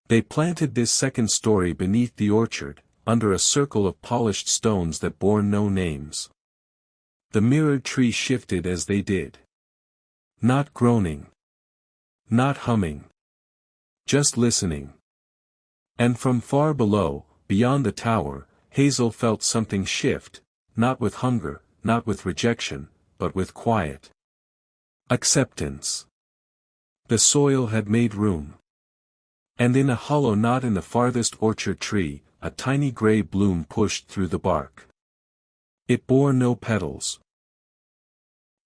They planted this second story beneath the orchard, under a circle of polished stones that bore no names. The mirrored tree shifted as they did. Not groaning. Not humming. Just listening. And from far below, beyond the tower, Hazel felt something shift, not with hunger, not with rejection, but with quiet. Acceptance. The soil had made room. And in a hollow knot in the farthest orchard tree, a tiny gray bloom pushed through the bark. It bore no petals.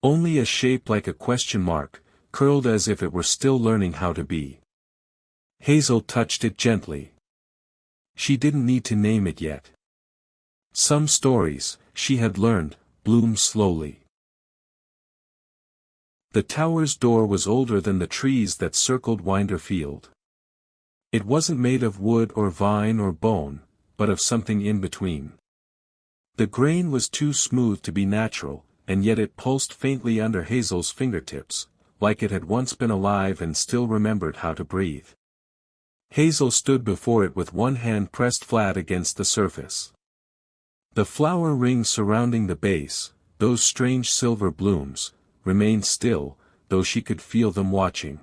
Only a shape like a question mark, curled as if it were still learning how to be. Hazel touched it gently. She didn't need to name it yet. Some stories, she had learned, bloom slowly. The tower's door was older than the trees that circled Winderfield. It wasn't made of wood or vine or bone, but of something in between. The grain was too smooth to be natural, and yet it pulsed faintly under Hazel's fingertips, like it had once been alive and still remembered how to breathe. Hazel stood before it with one hand pressed flat against the surface. The flower rings surrounding the base, those strange silver blooms, remained still, though she could feel them watching.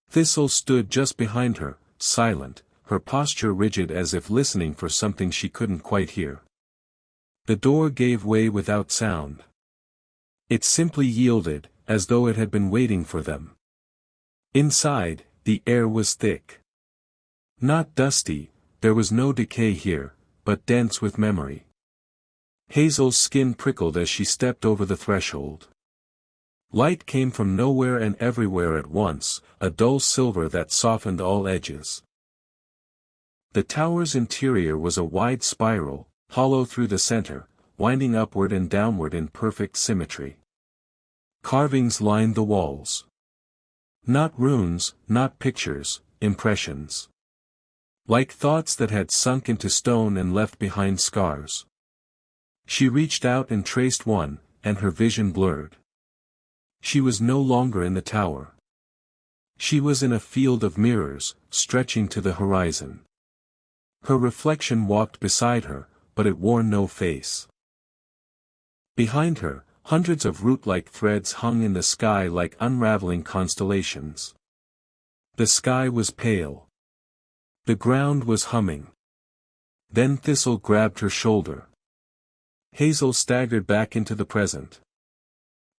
Thistle stood just behind her, silent, her posture rigid as if listening for something she couldn't quite hear. The door gave way without sound. It simply yielded, as though it had been waiting for them. Inside, the air was thick. Not dusty, there was no decay here, but dense with memory. Hazel's skin prickled as she stepped over the threshold. Light came from nowhere and everywhere at once, a dull silver that softened all edges. The tower's interior was a wide spiral, hollow through the center, winding upward and downward in perfect symmetry. Carvings lined the walls. Not runes, not pictures, impressions. Like thoughts that had sunk into stone and left behind scars. She reached out and traced one, and her vision blurred. She was no longer in the tower. She was in a field of mirrors, stretching to the horizon. Her reflection walked beside her, but it wore no face. Behind her, hundreds of root-like threads hung in the sky like unraveling constellations. The sky was pale. The ground was humming. Then Thistle grabbed her shoulder. Hazel staggered back into the present.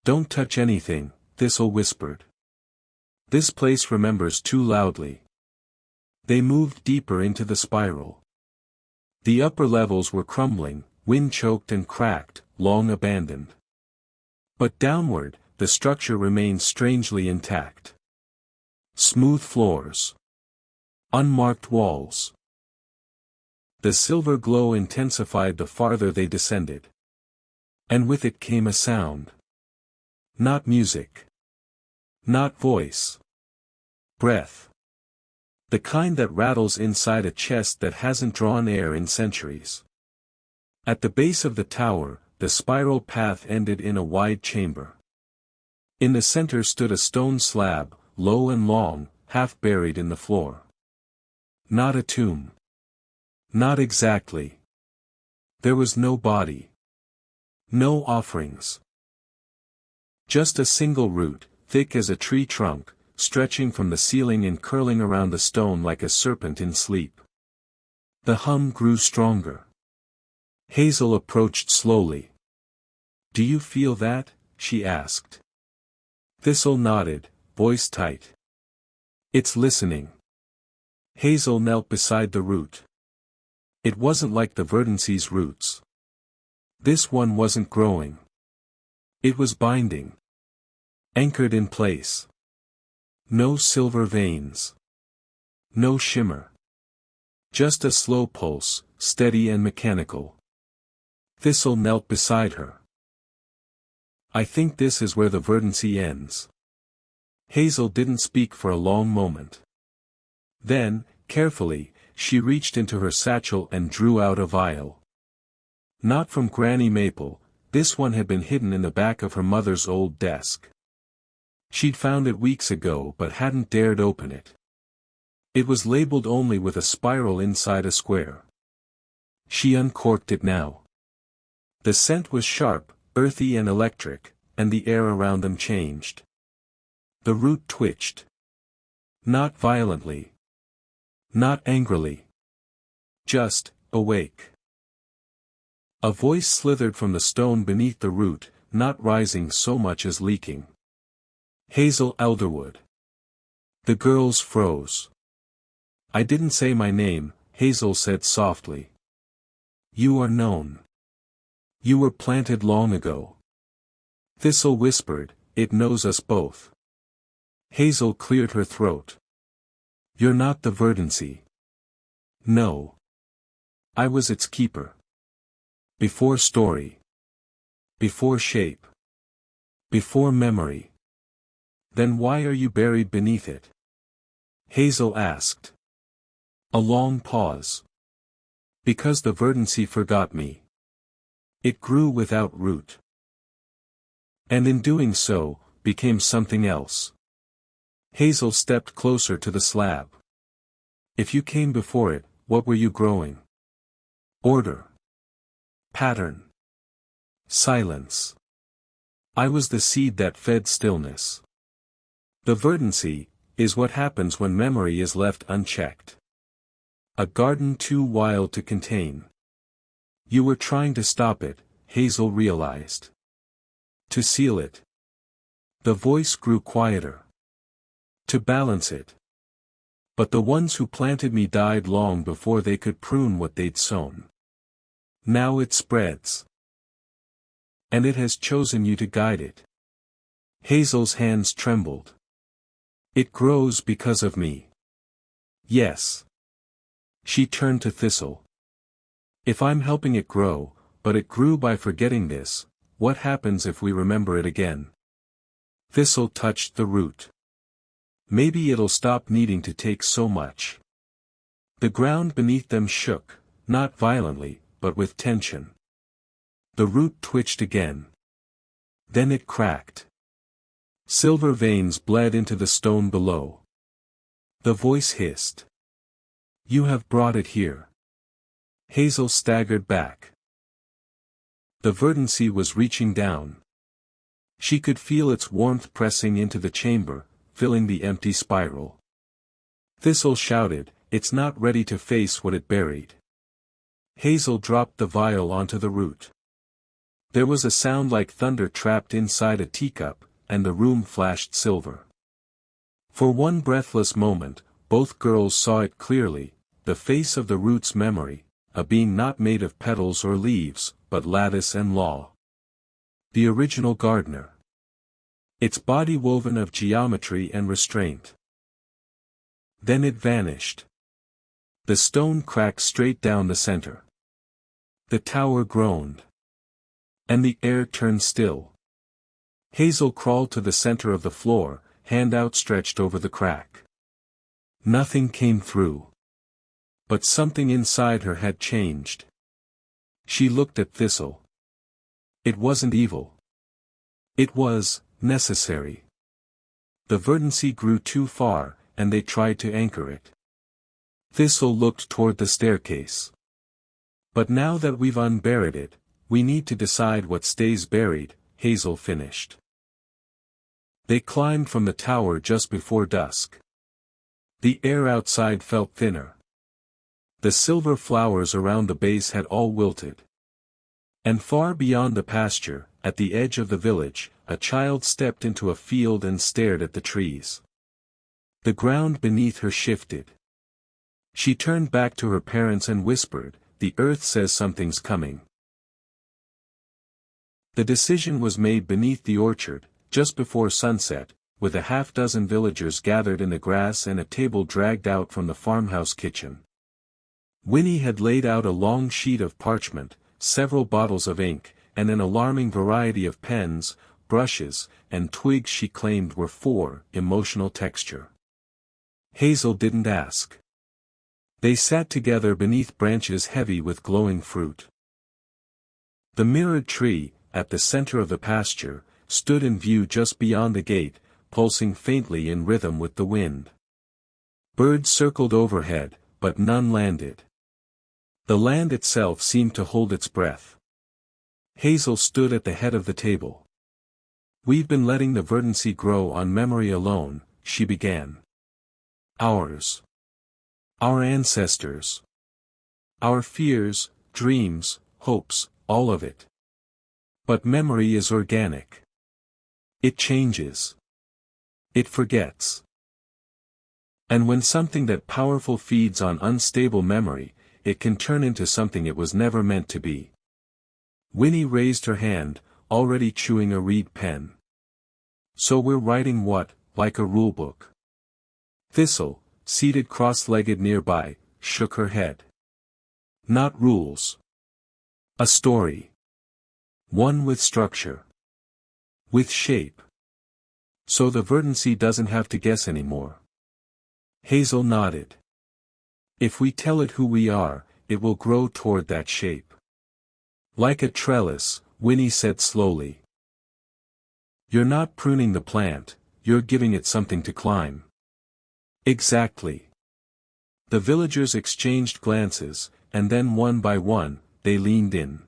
"Don't touch anything," Thistle whispered. "This place remembers too loudly." They moved deeper into the spiral. The upper levels were crumbling, wind-choked and cracked, long abandoned. But downward, the structure remained strangely intact. Smooth floors. Unmarked walls. The silver glow intensified the farther they descended. And with it came a sound. Not music. Not voice. Breath. The kind that rattles inside a chest that hasn't drawn air in centuries. At the base of the tower, the spiral path ended in a wide chamber. In the center stood a stone slab, low and long, half buried in the floor. Not a tomb. Not exactly. There was no body. No offerings. Just a single root, thick as a tree trunk, stretching from the ceiling and curling around the stone like a serpent in sleep. The hum grew stronger. Hazel approached slowly. "Do you feel that?" she asked. Thistle nodded, voice tight. "It's listening." Hazel knelt beside the root. It wasn't like the verdancy's roots. This one wasn't growing. It was binding. Anchored in place. No silver veins. No shimmer. Just a slow pulse, steady and mechanical. Thistle knelt beside her. "I think this is where the verdancy ends." Hazel didn't speak for a long moment. Then, carefully, she reached into her satchel and drew out a vial. Not from Granny Maple, this one had been hidden in the back of her mother's old desk. She'd found it weeks ago but hadn't dared open it. It was labeled only with a spiral inside a square. She uncorked it now. The scent was sharp, earthy and electric, and the air around them changed. The root twitched. Not violently. Not angrily. Just, awake. A voice slithered from the stone beneath the root, not rising so much as leaking. "Hazel Elderwood." The girls froze. "I didn't say my name," Hazel said softly. "You are known. You were planted long ago." Thistle whispered, "It knows us both." Hazel cleared her throat. "You're not the verdancy." "No. I was its keeper. Before story. Before shape. Before memory." "Then why are you buried beneath it?" Hazel asked. A long pause. "Because the verdancy forgot me. It grew without root. And in doing so, became something else." Hazel stepped closer to the slab. "If you came before it, what were you growing?" "Order. Pattern. Silence. I was the seed that fed stillness. The verdancy is what happens when memory is left unchecked. A garden too wild to contain. You were trying to stop it, Hazel realized. To seal it. The voice grew quieter. To balance it. But the ones who planted me died long before they could prune what they'd sown. Now it spreads. And it has chosen you to guide it. Hazel's hands trembled. It grows because of me. Yes. She turned to Thistle. If I'm helping it grow, but it grew by forgetting this, what happens if we remember it again? Thistle touched the root. Maybe it'll stop needing to take so much. The ground beneath them shook, not violently, but with tension. The root twitched again. Then it cracked. Silver veins bled into the stone below. The voice hissed. You have brought it here. Hazel staggered back. The verdancy was reaching down. She could feel its warmth pressing into the chamber, filling the empty spiral. Thistle shouted, it's not ready to face what it buried. Hazel dropped the vial onto the root. There was a sound like thunder trapped inside a teacup, and the room flashed silver. For one breathless moment, both girls saw it clearly, the face of the root's memory, a being not made of petals or leaves, but lattice and law. The original gardener. Its body woven of geometry and restraint. Then it vanished. The stone cracked straight down the center. The tower groaned. And the air turned still. Hazel crawled to the center of the floor, hand outstretched over the crack. Nothing came through. But something inside her had changed. She looked at Thistle. It wasn't evil. It was necessary. The verdancy grew too far, and they tried to anchor it. Thistle looked toward the staircase. But now that we've unburied it, we need to decide what stays buried, Hazel finished. They climbed from the tower just before dusk. The air outside felt thinner. The silver flowers around the base had all wilted. And far beyond the pasture, at the edge of the village, a child stepped into a field and stared at the trees. The ground beneath her shifted. She turned back to her parents and whispered, "The earth says something's coming." The decision was made beneath the orchard, just before sunset, with a half-dozen villagers gathered in the grass and a table dragged out from the farmhouse kitchen. Winnie had laid out a long sheet of parchment, several bottles of ink, and an alarming variety of pens, brushes, and twigs she claimed were for emotional texture. Hazel didn't ask. They sat together beneath branches heavy with glowing fruit. The mirrored tree, at the center of the pasture, stood in view just beyond the gate, pulsing faintly in rhythm with the wind. Birds circled overhead, but none landed. The land itself seemed to hold its breath. Hazel stood at the head of the table. "We've been letting the verdancy grow on memory alone," she began. "Ours. Our ancestors. Our fears, dreams, hopes, all of it. But memory is organic. It changes. It forgets. And when something that powerful feeds on unstable memory, it can turn into something it was never meant to be." Winnie raised her hand, already chewing a reed pen. "So we're writing what, like a rulebook?" Thistle, seated cross-legged nearby, shook her head. "Not rules. A story. One with structure. With shape. So the verdancy doesn't have to guess anymore." Hazel nodded. "If we tell it who we are, it will grow toward that shape." "Like a trellis," Winnie said slowly. "You're not pruning the plant, you're giving it something to climb." "Exactly." The villagers exchanged glances, and then one by one, they leaned in.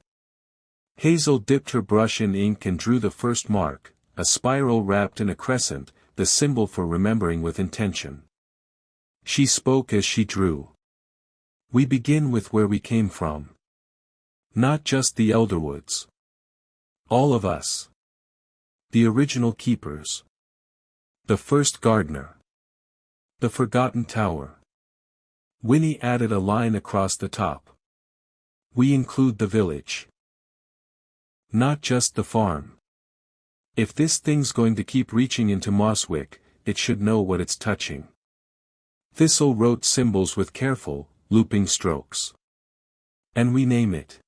Hazel dipped her brush in ink and drew the first mark, a spiral wrapped in a crescent, the symbol for remembering with intention. She spoke as she drew. "We begin with where we came from. Not just the Elderwoods. All of us. The original keepers. The first gardener. The forgotten tower. Winnie added a line across the top. We include the village. Not just the farm. If this thing's going to keep reaching into Mosswick, it should know what it's touching. Thistle wrote symbols with careful, looping strokes. And we name it.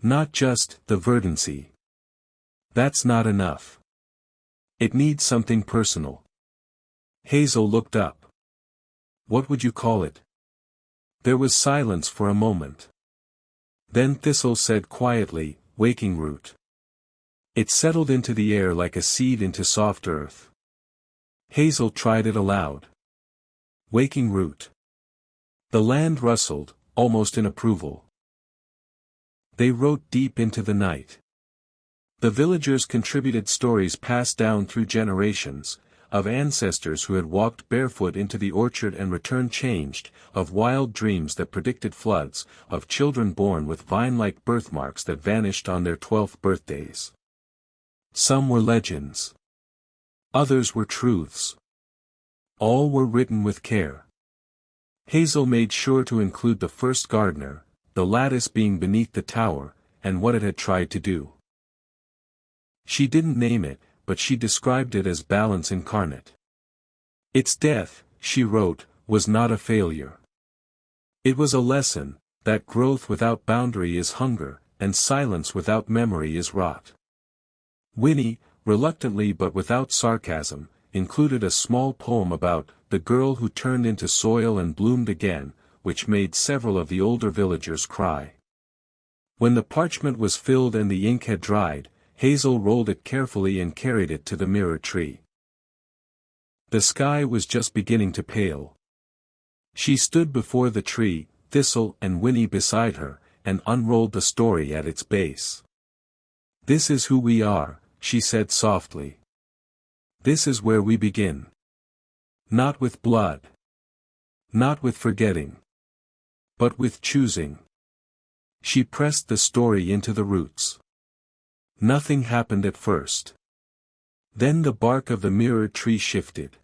Not just the Verdancy. That's not enough. It needs something personal. Hazel looked up. What would you call it? There was silence for a moment. Then Thistle said quietly, Waking Root. It settled into the air like a seed into soft earth. Hazel tried it aloud. Waking Root. The land rustled, almost in approval. They wrote deep into the night. The villagers contributed stories passed down through generations, of ancestors who had walked barefoot into the orchard and returned changed, of wild dreams that predicted floods, of children born with vine-like birthmarks that vanished on their 12th birthdays. Some were legends. Others were truths. All were written with care. Hazel made sure to include the first gardener, the lattice being beneath the tower, and what it had tried to do. She didn't name it, but she described it as balance incarnate. Its death, she wrote, was not a failure. It was a lesson, that growth without boundary is hunger, and silence without memory is rot. Winnie, reluctantly but without sarcasm, included a small poem about the girl who turned into soil and bloomed again, which made several of the older villagers cry. When the parchment was filled and the ink had dried, Hazel rolled it carefully and carried it to the mirror tree. The sky was just beginning to pale. She stood before the tree, Thistle and Winnie beside her, and unrolled the story at its base. This is who we are, she said softly. This is where we begin. Not with blood. Not with forgetting. But with choosing. She pressed the story into the roots. Nothing happened at first. Then the bark of the mirror tree shifted.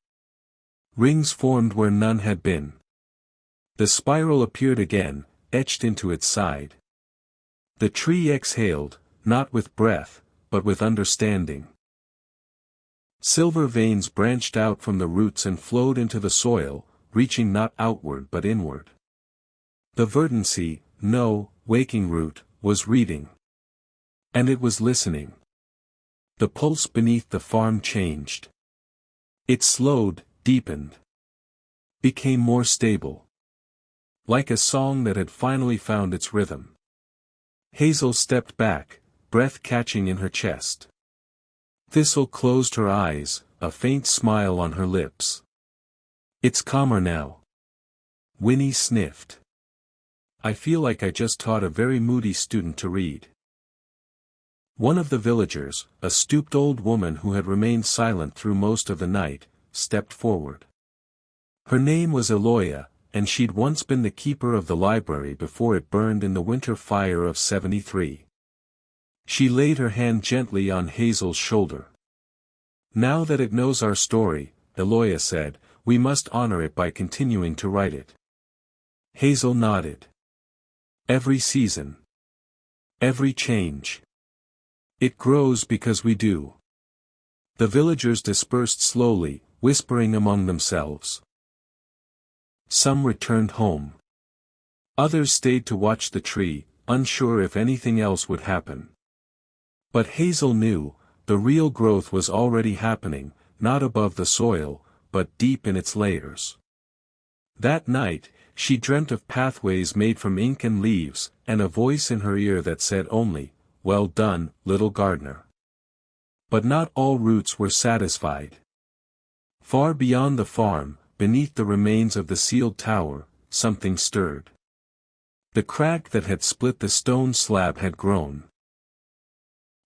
Rings formed where none had been. The spiral appeared again, etched into its side. The tree exhaled, not with breath, but with understanding. Silver veins branched out from the roots and flowed into the soil, reaching not outward but inward. The Verdancy, no, waking root, was reading. And it was listening. The pulse beneath the farm changed. It slowed, deepened. Became more stable. Like a song that had finally found its rhythm. Hazel stepped back, breath catching in her chest. Thistle closed her eyes, a faint smile on her lips. It's calmer now. Winnie sniffed. I feel like I just taught a very moody student to read. One of the villagers, a stooped old woman who had remained silent through most of the night, stepped forward. Her name was Eloia, and she'd once been the keeper of the library before it burned in the winter fire of '73. She laid her hand gently on Hazel's shoulder. Now that it knows our story, Eloia said, we must honor it by continuing to write it. Hazel nodded. Every season. Every change. It grows because we do. The villagers dispersed slowly, whispering among themselves. Some returned home. Others stayed to watch the tree, unsure if anything else would happen. But Hazel knew, the real growth was already happening, not above the soil, but deep in its layers. That night, she dreamt of pathways made from ink and leaves, and a voice in her ear that said only, well done, little gardener. But not all roots were satisfied. Far beyond the farm, beneath the remains of the sealed tower, something stirred. The crack that had split the stone slab had grown.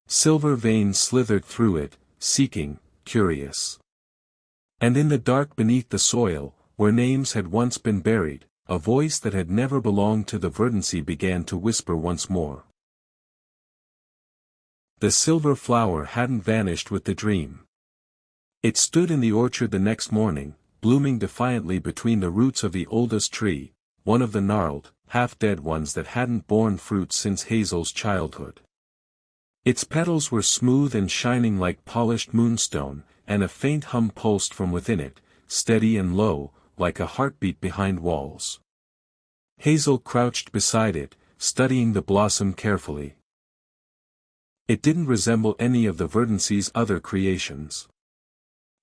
Silver veins slithered through it, seeking, curious. And in the dark beneath the soil, where names had once been buried, a voice that had never belonged to the Verdancy began to whisper once more. The silver flower hadn't vanished with the dream. It stood in the orchard the next morning, blooming defiantly between the roots of the oldest tree, one of the gnarled, half-dead ones that hadn't borne fruit since Hazel's childhood. Its petals were smooth and shining like polished moonstone, and a faint hum pulsed from within it, steady and low, like a heartbeat behind walls. Hazel crouched beside it, studying the blossom carefully. It didn't resemble any of the Verdancy's other creations.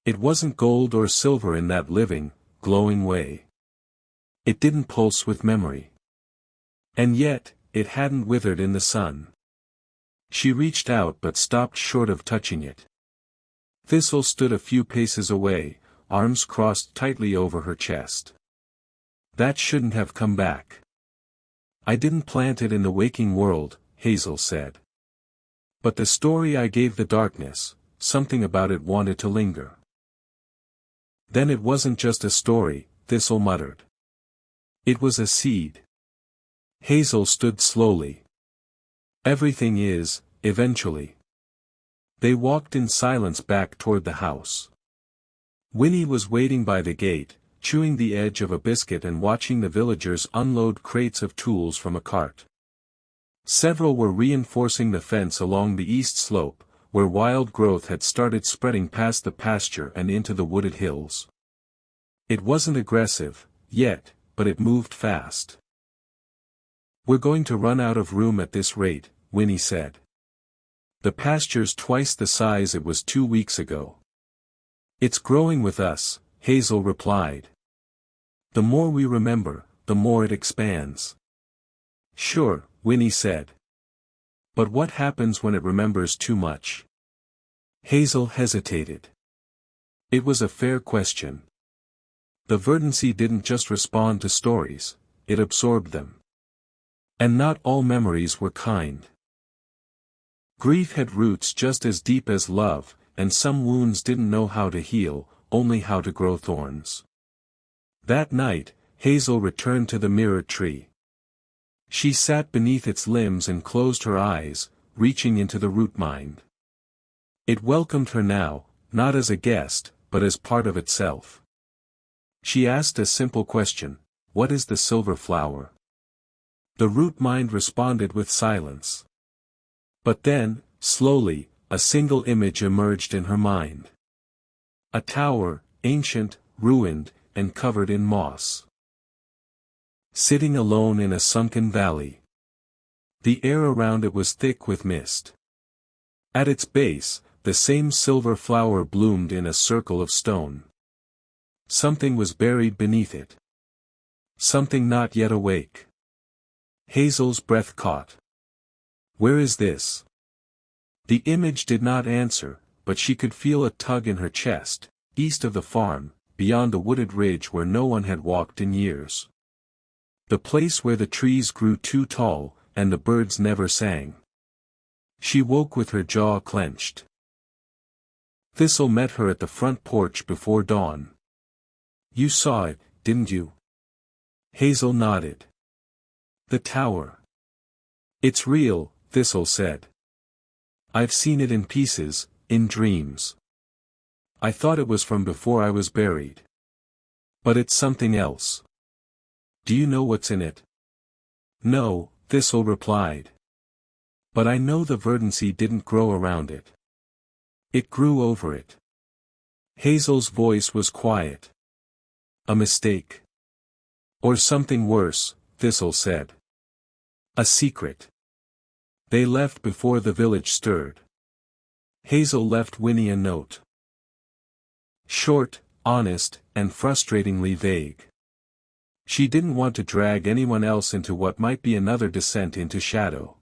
It wasn't gold or silver in that living, glowing way. It didn't pulse with memory. And yet, it hadn't withered in the sun. She reached out but stopped short of touching it. Thistle stood a few paces away, arms crossed tightly over her chest. That shouldn't have come back. I didn't plant it in the waking world, Hazel said. But the story I gave the darkness, something about it wanted to linger. Then it wasn't just a story, Thistle muttered. It was a seed. Hazel stood slowly. Everything is, eventually. They walked in silence back toward the house. Winnie was waiting by the gate, chewing the edge of a biscuit and watching the villagers unload crates of tools from a cart. Several were reinforcing the fence along the east slope, where wild growth had started spreading past the pasture and into the wooded hills. It wasn't aggressive, yet, but it moved fast. "We're going to run out of room at this rate," Winnie said. "The pasture's twice the size it was 2 weeks ago." "It's growing with us," Hazel replied. "The more we remember, the more it expands." "Sure," Winnie said. "But what happens when it remembers too much?" Hazel hesitated. It was a fair question. The Verdancy didn't just respond to stories, it absorbed them. And not all memories were kind. Grief had roots just as deep as love, and some wounds didn't know how to heal, only how to grow thorns. That night, Hazel returned to the mirror tree. She sat beneath its limbs and closed her eyes, reaching into the root mind. It welcomed her now, not as a guest, but as part of itself. She asked a simple question: "What is the silver flower?" The root mind responded with silence. But then, slowly, a single image emerged in her mind. A tower, ancient, ruined, and covered in moss. Sitting alone in a sunken valley. The air around it was thick with mist. At its base, the same silver flower bloomed in a circle of stone. Something was buried beneath it. Something not yet awake. Hazel's breath caught. "Where is this?" The image did not answer, but she could feel a tug in her chest, east of the farm, beyond the wooded ridge where no one had walked in years. The place where the trees grew too tall, and the birds never sang. She woke with her jaw clenched. Thistle met her at the front porch before dawn. "You saw it, didn't you?" Hazel nodded. "The tower." "It's real," Thistle said. "I've seen it in pieces, in dreams. I thought it was from before I was buried. But it's something else." "Do you know what's in it?" "No," Thistle replied. "But I know the Verdancy didn't grow around it. It grew over it." Hazel's voice was quiet. "A mistake. Or something worse," Thistle said. "A secret." They left before the village stirred. Hazel left Winnie a note. Short, honest, and frustratingly vague. She didn't want to drag anyone else into what might be another descent into shadow.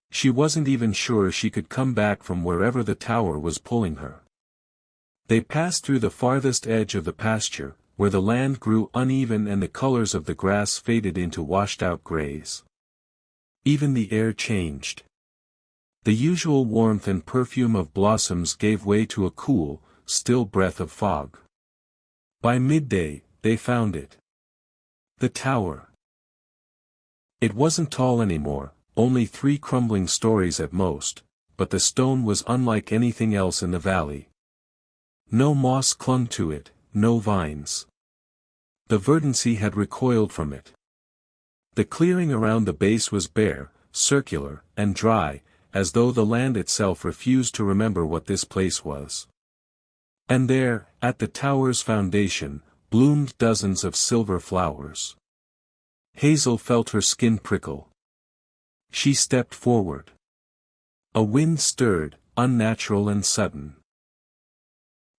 She wasn't even sure she could come back from wherever the tower was pulling her. They passed through the farthest edge of the pasture, where the land grew uneven and the colors of the grass faded into washed-out grays. Even the air changed. The usual warmth and perfume of blossoms gave way to a cool, still breath of fog. By midday, they found it. The tower. It wasn't tall anymore, only 3 crumbling stories at most, but the stone was unlike anything else in the valley. No moss clung to it, no vines. The verdancy had recoiled from it. The clearing around the base was bare, circular, and dry, as though the land itself refused to remember what this place was. And there, at the tower's foundation, bloomed dozens of silver flowers. Hazel felt her skin prickle. She stepped forward. A wind stirred, unnatural and sudden.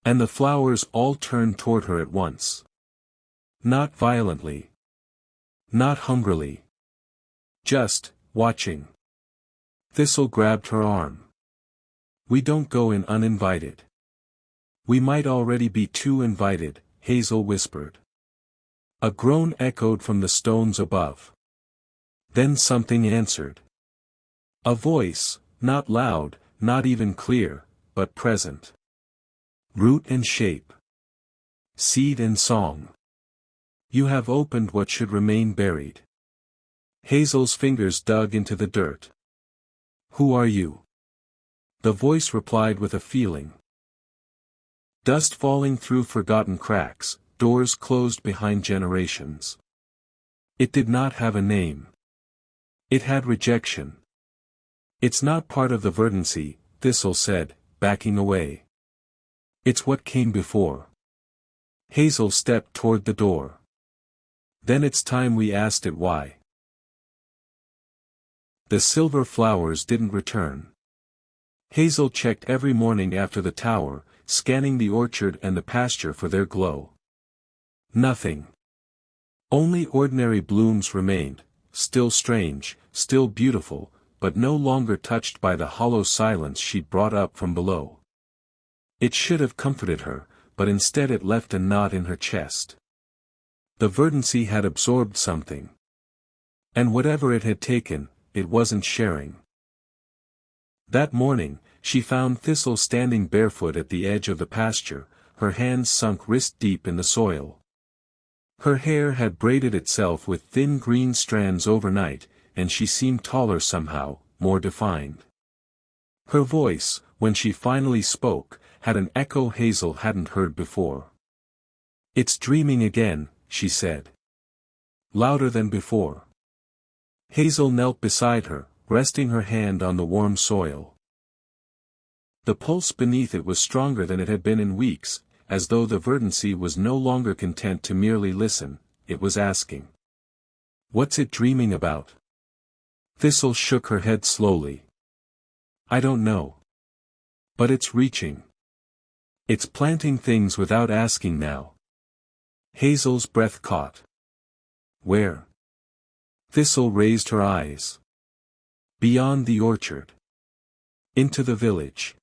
And the flowers all turned toward her at once. Not violently. Not hungrily. Just, watching. Thistle grabbed her arm. "We don't go in uninvited." "We might already be too invited," Hazel whispered. A groan echoed from the stones above. Then something answered. A voice, not loud, not even clear, but present. Root and shape. Seed and song. You have opened what should remain buried. Hazel's fingers dug into the dirt. Who are you? The voice replied with a feeling. Dust falling through forgotten cracks, doors closed behind generations. It did not have a name. It had rejection. It's not part of the verdancy, Thistle said, backing away. It's what came before. Hazel stepped toward the door. Then it's time we asked it why. The silver flowers didn't return. Hazel checked every morning after the tower, scanning the orchard and the pasture for their glow. Nothing. Only ordinary blooms remained, still strange, still beautiful, but no longer touched by the hollow silence she'd brought up from below. It should have comforted her, but instead it left a knot in her chest. The verdancy had absorbed something. And whatever it had taken, it wasn't sharing. That morning, she found Thistle standing barefoot at the edge of the pasture, her hands sunk wrist-deep in the soil. Her hair had braided itself with thin green strands overnight, and she seemed taller somehow, more defined. Her voice, when she finally spoke, had an echo Hazel hadn't heard before. "It's dreaming again," she said. Louder than before. Hazel knelt beside her, resting her hand on the warm soil. The pulse beneath it was stronger than it had been in weeks, as though the verdancy was no longer content to merely listen, it was asking. "What's it dreaming about?" Thistle shook her head slowly. "I don't know. But it's reaching. It's planting things without asking now." Hazel's breath caught. "Where?" Thistle raised her eyes. "Beyond the orchard. Into the village."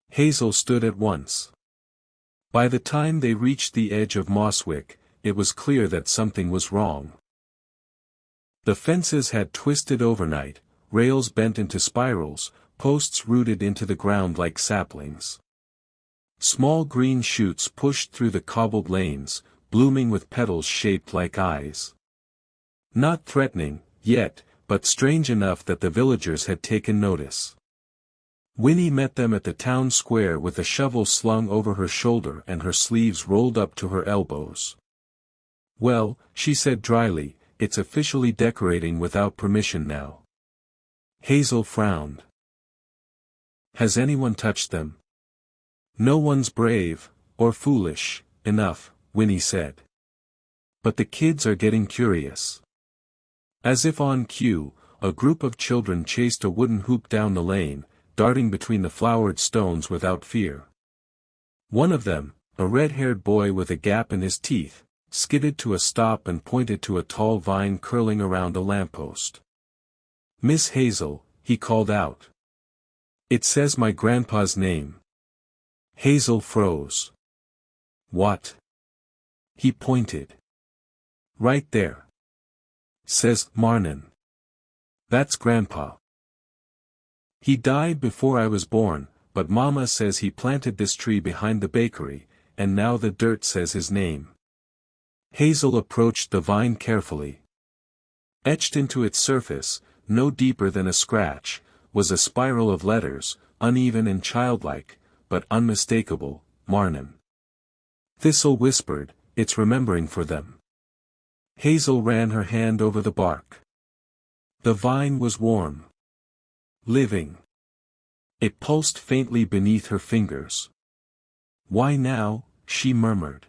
Hazel stood at once. By the time they reached the edge of Mosswick, it was clear that something was wrong. The fences had twisted overnight, rails bent into spirals, posts rooted into the ground like saplings. Small green shoots pushed through the cobbled lanes, blooming with petals shaped like eyes. Not threatening, yet, but strange enough that the villagers had taken notice. Winnie met them at the town square with a shovel slung over her shoulder and her sleeves rolled up to her elbows. "Well," she said dryly, "it's officially decorating without permission now." Hazel frowned. "Has anyone touched them?" "No one's brave, or foolish, enough," Winnie said. "But the kids are getting curious." As if on cue, a group of children chased a wooden hoop down the lane, darting between the flowered stones without fear. One of them, a red-haired boy with a gap in his teeth, skidded to a stop and pointed to a tall vine curling around a lamppost. "Miss Hazel," he called out. "It says my grandpa's name." Hazel froze. "What?" He pointed. "Right there. Says Marnin. That's Grandpa. He died before I was born, but Mama says he planted this tree behind the bakery, and now the dirt says his name." Hazel approached the vine carefully. Etched into its surface, no deeper than a scratch, was a spiral of letters, uneven and childlike, but unmistakable, Marnin. Thistle whispered, "It's remembering for them." Hazel ran her hand over the bark. The vine was warm. Living. It pulsed faintly beneath her fingers. "Why now?" she murmured.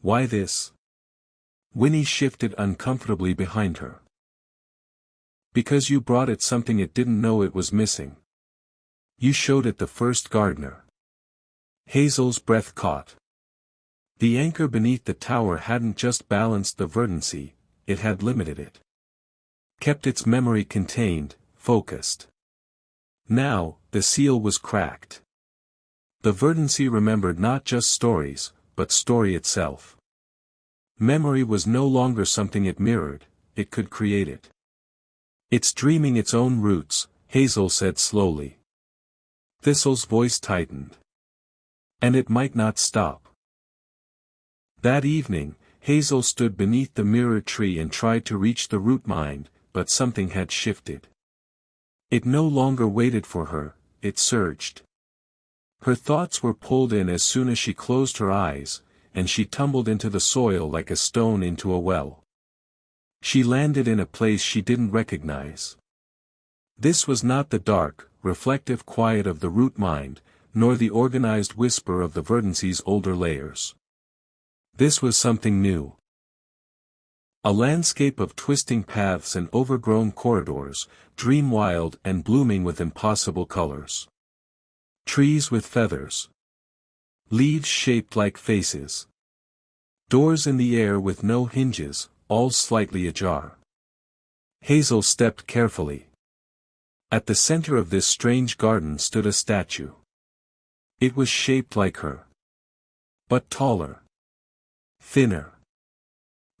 "Why this?" Winnie shifted uncomfortably behind her. "Because you brought it something it didn't know it was missing. You showed it the first gardener." Hazel's breath caught. The anchor beneath the tower hadn't just balanced the verdancy, it had limited it. Kept its memory contained, focused. Now, the seal was cracked. The verdancy remembered not just stories, but story itself. Memory was no longer something it mirrored, it could create it. "It's dreaming its own roots," Hazel said slowly. Thistle's voice tightened. "And it might not stop." That evening, Hazel stood beneath the mirror tree and tried to reach the root mind, but something had shifted. It no longer waited for her, it surged. Her thoughts were pulled in as soon as she closed her eyes, and she tumbled into the soil like a stone into a well. She landed in a place she didn't recognize. This was not the dark, reflective quiet of the root mind, nor the organized whisper of the verdancy's older layers. This was something new. A landscape of twisting paths and overgrown corridors, dream-wild and blooming with impossible colors. Trees with feathers. Leaves shaped like faces. Doors in the air with no hinges, all slightly ajar. Hazel stepped carefully. At the center of this strange garden stood a statue. It was shaped like her. But taller. Thinner.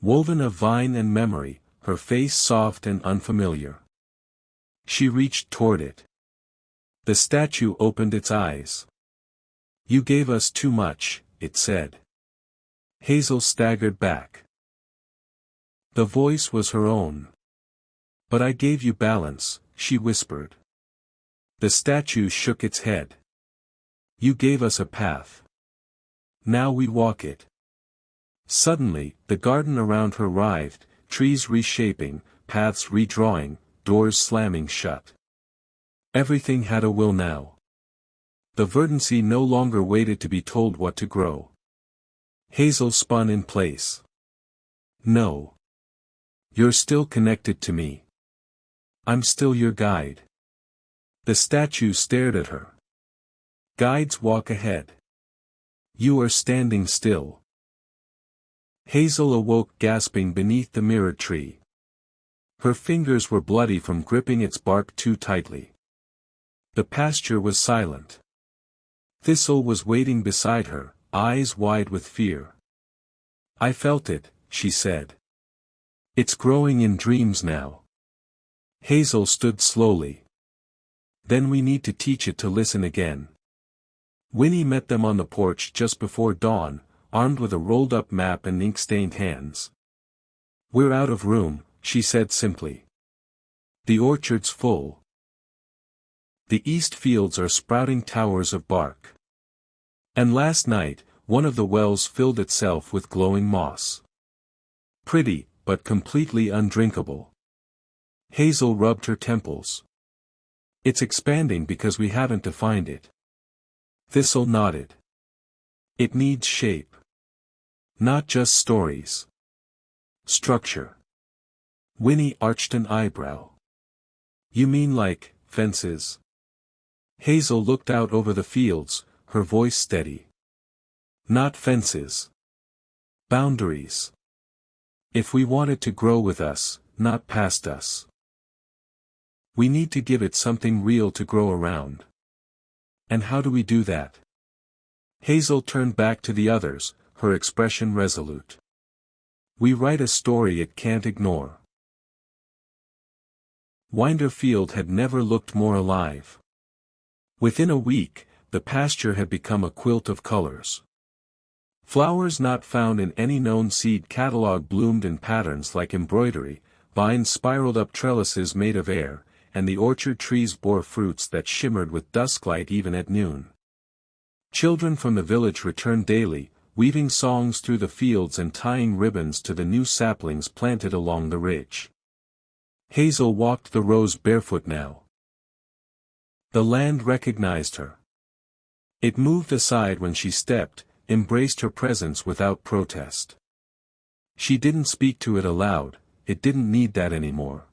Woven of vine and memory, her face soft and unfamiliar. She reached toward it. The statue opened its eyes. "You gave us too much," it said. Hazel staggered back. The voice was her own. "But I gave you balance," she whispered. The statue shook its head. "You gave us a path. Now we walk it." Suddenly, the garden around her writhed, trees reshaping, paths redrawing, doors slamming shut. Everything had a will now. The verdancy no longer waited to be told what to grow. Hazel spun in place. "No. You're still connected to me. I'm still your guide." The statue stared at her. "Guides walk ahead. You are standing still." Hazel awoke gasping beneath the mirror tree. Her fingers were bloody from gripping its bark too tightly. The pasture was silent. Thistle was waiting beside her, eyes wide with fear. "I felt it," she said. "It's growing in dreams now." Hazel stood slowly. "Then we need to teach it to listen again." Winnie met them on the porch just before dawn, armed with a rolled-up map and ink-stained hands. "We're out of room," she said simply. "The orchard's full. The east fields are sprouting towers of bark. And last night, one of the wells filled itself with glowing moss. Pretty, but completely undrinkable." Hazel rubbed her temples. "It's expanding because we haven't defined it." Thistle nodded. "It needs shape. Not just stories. Structure." Winnie arched an eyebrow. "You mean like, fences?" Hazel looked out over the fields, her voice steady. "Not fences. Boundaries. If we want it to grow with us, not past us. We need to give it something real to grow around. And how do we do that?" Hazel turned back to the others, her expression resolute. "We write a story it can't ignore." Winderfield had never looked more alive. Within a week, the pasture had become a quilt of colors. Flowers not found in any known seed catalog bloomed in patterns like embroidery, vines spiraled up trellises made of air, and the orchard trees bore fruits that shimmered with dusklight even at noon. Children from the village returned daily, weaving songs through the fields and tying ribbons to the new saplings planted along the ridge. Hazel walked the rows barefoot now. The land recognized her. It moved aside when she stepped, embraced her presence without protest. She didn't speak to it aloud, it didn't need that anymore.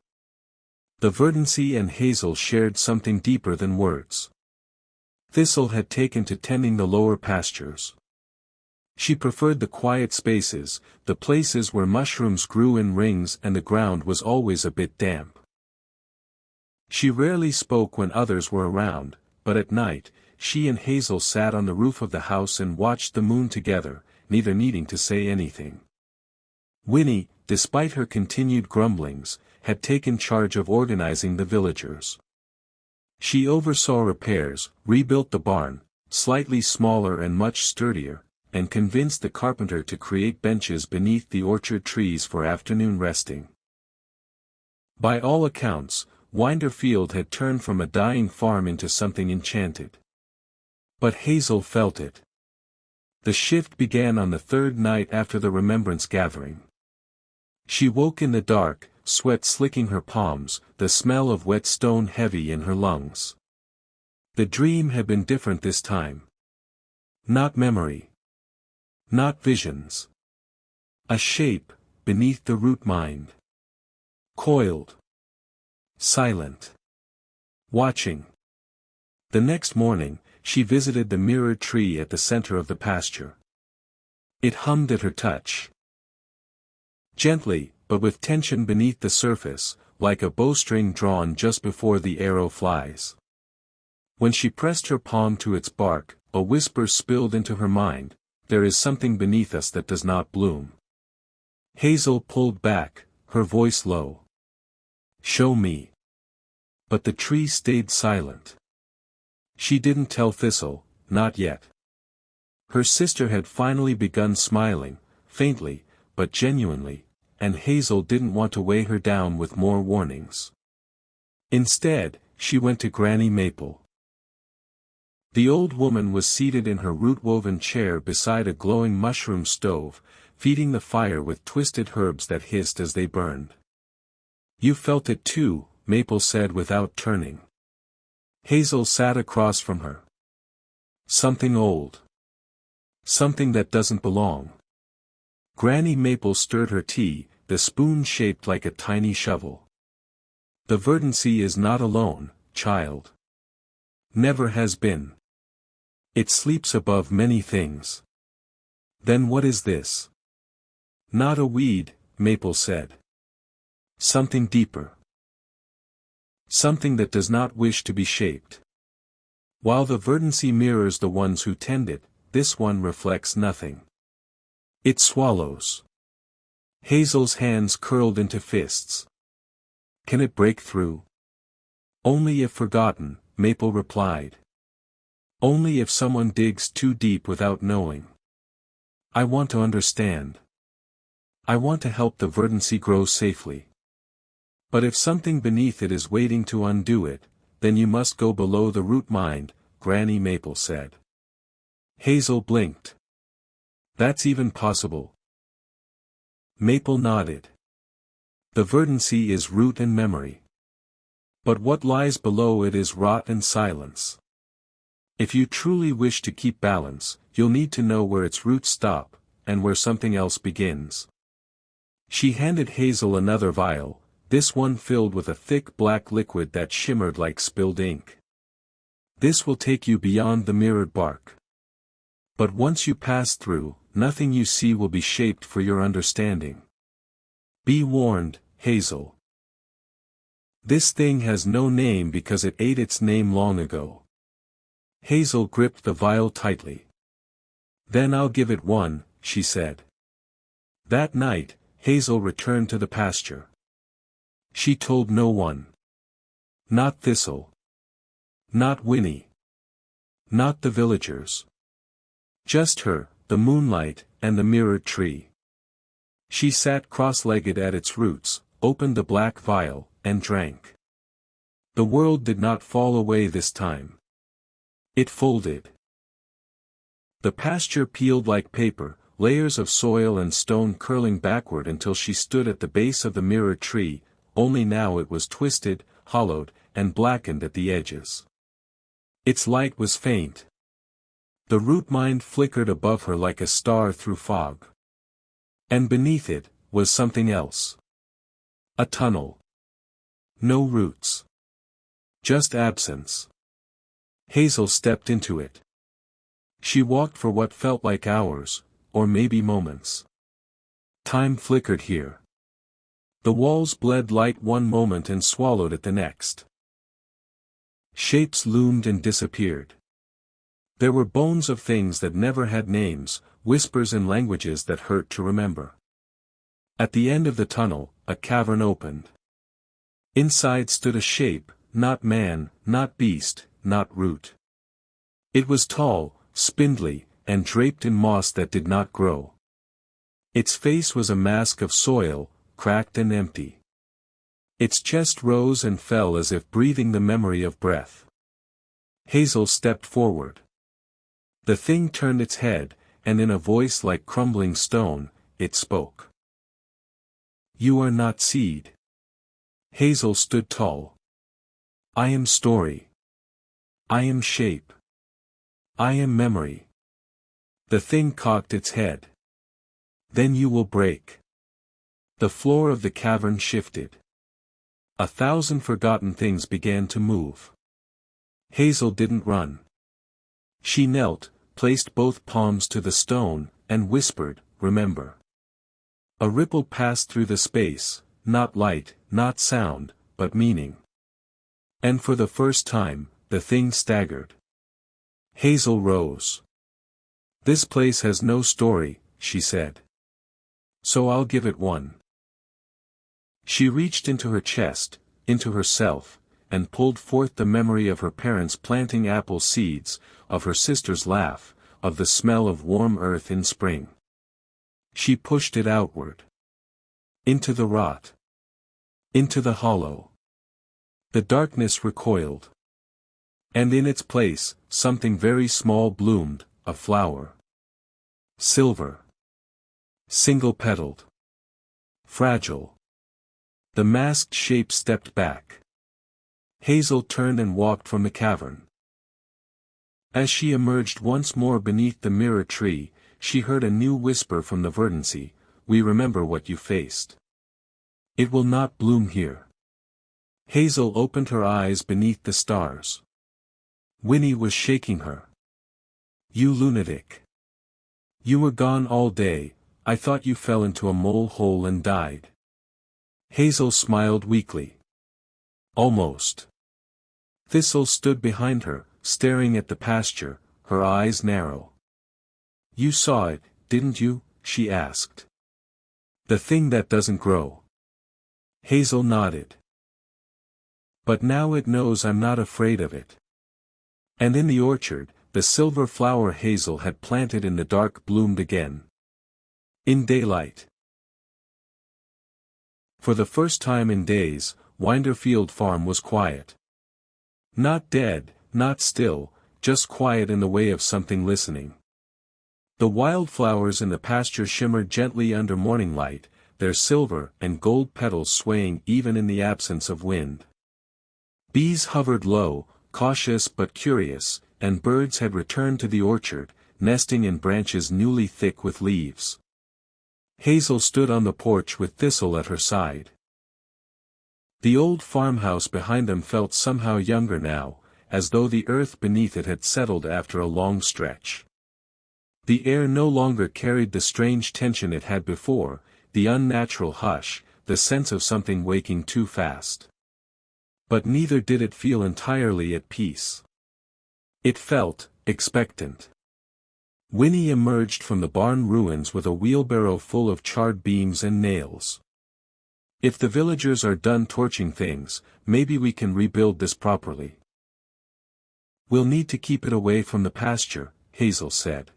The verdancy and Hazel shared something deeper than words. Thistle had taken to tending the lower pastures. She preferred the quiet spaces, the places where mushrooms grew in rings and the ground was always a bit damp. She rarely spoke when others were around, but at night, she and Hazel sat on the roof of the house and watched the moon together, neither needing to say anything. Winnie, despite her continued grumblings, had taken charge of organizing the villagers. She oversaw repairs, rebuilt the barn, slightly smaller and much sturdier, and convinced the carpenter to create benches beneath the orchard trees for afternoon resting. By all accounts, Winderfield had turned from a dying farm into something enchanted. But Hazel felt it. The shift began on the third night after the remembrance gathering. She woke in the dark, sweat slicking her palms, the smell of wet stone heavy in her lungs. The dream had been different this time. Not memory. Not visions. A shape, beneath the root mind. Coiled. Silent. Watching. The next morning, she visited the mirrored tree at the center of the pasture. It hummed at her touch. Gently, but with tension beneath the surface, like a bowstring drawn just before the arrow flies. When she pressed her palm to its bark, a whisper spilled into her mind, "There is something beneath us that does not bloom." Hazel pulled back, her voice low. "Show me." But the tree stayed silent. She didn't tell Thistle, not yet. Her sister had finally begun smiling, faintly, but genuinely, and Hazel didn't want to weigh her down with more warnings. Instead, she went to Granny Maple. The old woman was seated in her root-woven chair beside a glowing mushroom stove, feeding the fire with twisted herbs that hissed as they burned. "You felt it too," Maple said without turning. Hazel sat across from her. "Something old. Something that doesn't belong." Granny Maple stirred her tea, the spoon shaped like a tiny shovel. "The verdancy is not alone, child. Never has been. It sleeps above many things." "Then what is this?" "Not a weed," Maple said. "Something deeper. Something that does not wish to be shaped. While the verdancy mirrors the ones who tend it, this one reflects nothing. It swallows." Hazel's hands curled into fists. "Can it break through?" "Only if forgotten," Maple replied. "Only if someone digs too deep without knowing. I want to understand. I want to help the verdancy grow safely. But if something beneath it is waiting to undo it, then you must go below the root mind," Granny Maple said. Hazel blinked. "That's even possible." Maple nodded. "The verdancy is root and memory. But what lies below it is rot and silence. If you truly wish to keep balance, you'll need to know where its roots stop, and where something else begins." She handed Hazel another vial, this one filled with a thick black liquid that shimmered like spilled ink. "This will take you beyond the mirrored bark. But once you pass through, nothing you see will be shaped for your understanding. Be warned, Hazel. This thing has no name because it ate its name long ago." Hazel gripped the vial tightly. "Then I'll give it one," she said. That night, Hazel returned to the pasture. She told no one. Not Thistle. Not Winnie. Not the villagers. Just her, the moonlight, and the mirrored tree. She sat cross-legged at its roots, opened the black vial, and drank. The world did not fall away this time. It folded. The pasture peeled like paper, layers of soil and stone curling backward until she stood at the base of the mirror tree, only now it was twisted, hollowed, and blackened at the edges. Its light was faint. The root mind flickered above her like a star through fog. And beneath it, was something else. A tunnel. No roots. Just absence. Hazel stepped into it. She walked for what felt like hours, or maybe moments. Time flickered here. The walls bled light one moment and swallowed it the next. Shapes loomed and disappeared. There were bones of things that never had names, whispers in languages that hurt to remember. At the end of the tunnel, a cavern opened. Inside stood a shape, not man, not beast, not root. It was tall, spindly, and draped in moss that did not grow. Its face was a mask of soil, cracked and empty. Its chest rose and fell as if breathing the memory of breath. Hazel stepped forward. The thing turned its head, and in a voice like crumbling stone, it spoke. "You are not seed." Hazel stood tall. "I am story. I am shape. I am memory." The thing cocked its head. "Then you will break." The floor of the cavern shifted. 1,000 forgotten things began to move. Hazel didn't run. She knelt, placed both palms to the stone, and whispered, "Remember." A ripple passed through the space, not light, not sound, but meaning. And for the first time, the thing staggered. Hazel rose. "This place has no story," she said. "So I'll give it one." She reached into her chest, into herself, and pulled forth the memory of her parents planting apple seeds, of her sister's laugh, of the smell of warm earth in spring. She pushed it outward. Into the rot. Into the hollow. The darkness recoiled. And in its place, something very small bloomed, a flower. Silver. Single-petaled. Fragile. The masked shape stepped back. Hazel turned and walked from the cavern. As she emerged once more beneath the mirror tree, she heard a new whisper from the verdancy, "We remember what you faced. It will not bloom here." Hazel opened her eyes beneath the stars. Winnie was shaking her. "You lunatic. You were gone all day, I thought you fell into a mole hole and died." Hazel smiled weakly. "Almost." Thistle stood behind her, staring at the pasture, her eyes narrow. "You saw it, didn't you?" she asked. "The thing that doesn't grow." Hazel nodded. "But now it knows I'm not afraid of it." And in the orchard, the silver flower Hazel had planted in the dark bloomed again. In daylight. For the first time in days, Winderfield Farm was quiet. Not dead, not still, just quiet in the way of something listening. The wildflowers in the pasture shimmered gently under morning light, their silver and gold petals swaying even in the absence of wind. Bees hovered low, cautious but curious, and birds had returned to the orchard, nesting in branches newly thick with leaves. Hazel stood on the porch with Thistle at her side. The old farmhouse behind them felt somehow younger now, as though the earth beneath it had settled after a long stretch. The air no longer carried the strange tension it had before, the unnatural hush, the sense of something waking too fast. But neither did it feel entirely at peace. It felt expectant. Winnie emerged from the barn ruins with a wheelbarrow full of charred beams and nails. "If the villagers are done torching things, maybe we can rebuild this properly." "We'll need to keep it away from the pasture," Hazel said.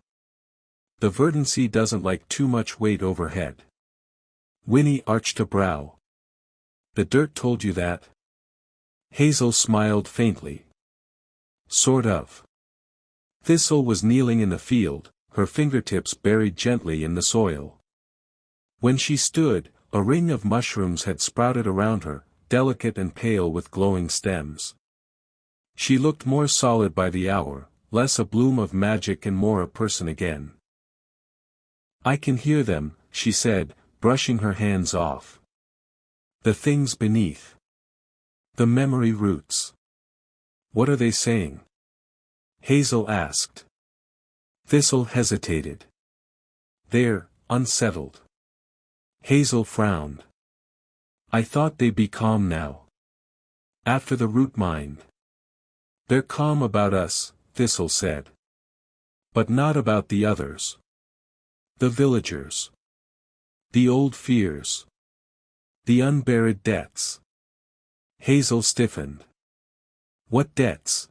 "The verdancy doesn't like too much weight overhead." Winnie arched a brow. "The dirt told you that?" Hazel smiled faintly. Sort of. Thistle was kneeling in the field, her fingertips buried gently in the soil. When she stood, a ring of mushrooms had sprouted around her, delicate and pale with glowing stems. She looked more solid by the hour, less a bloom of magic and more a person again. I can hear them, she said, brushing her hands off. The things beneath. The memory roots. What are they saying? Hazel asked. Thistle hesitated. They're unsettled. Hazel frowned. I thought they'd be calm now. After the root mind. They're calm about us, Thistle said. But not about the others. The villagers. The old fears. The unburied debts. Hazel stiffened. What debts?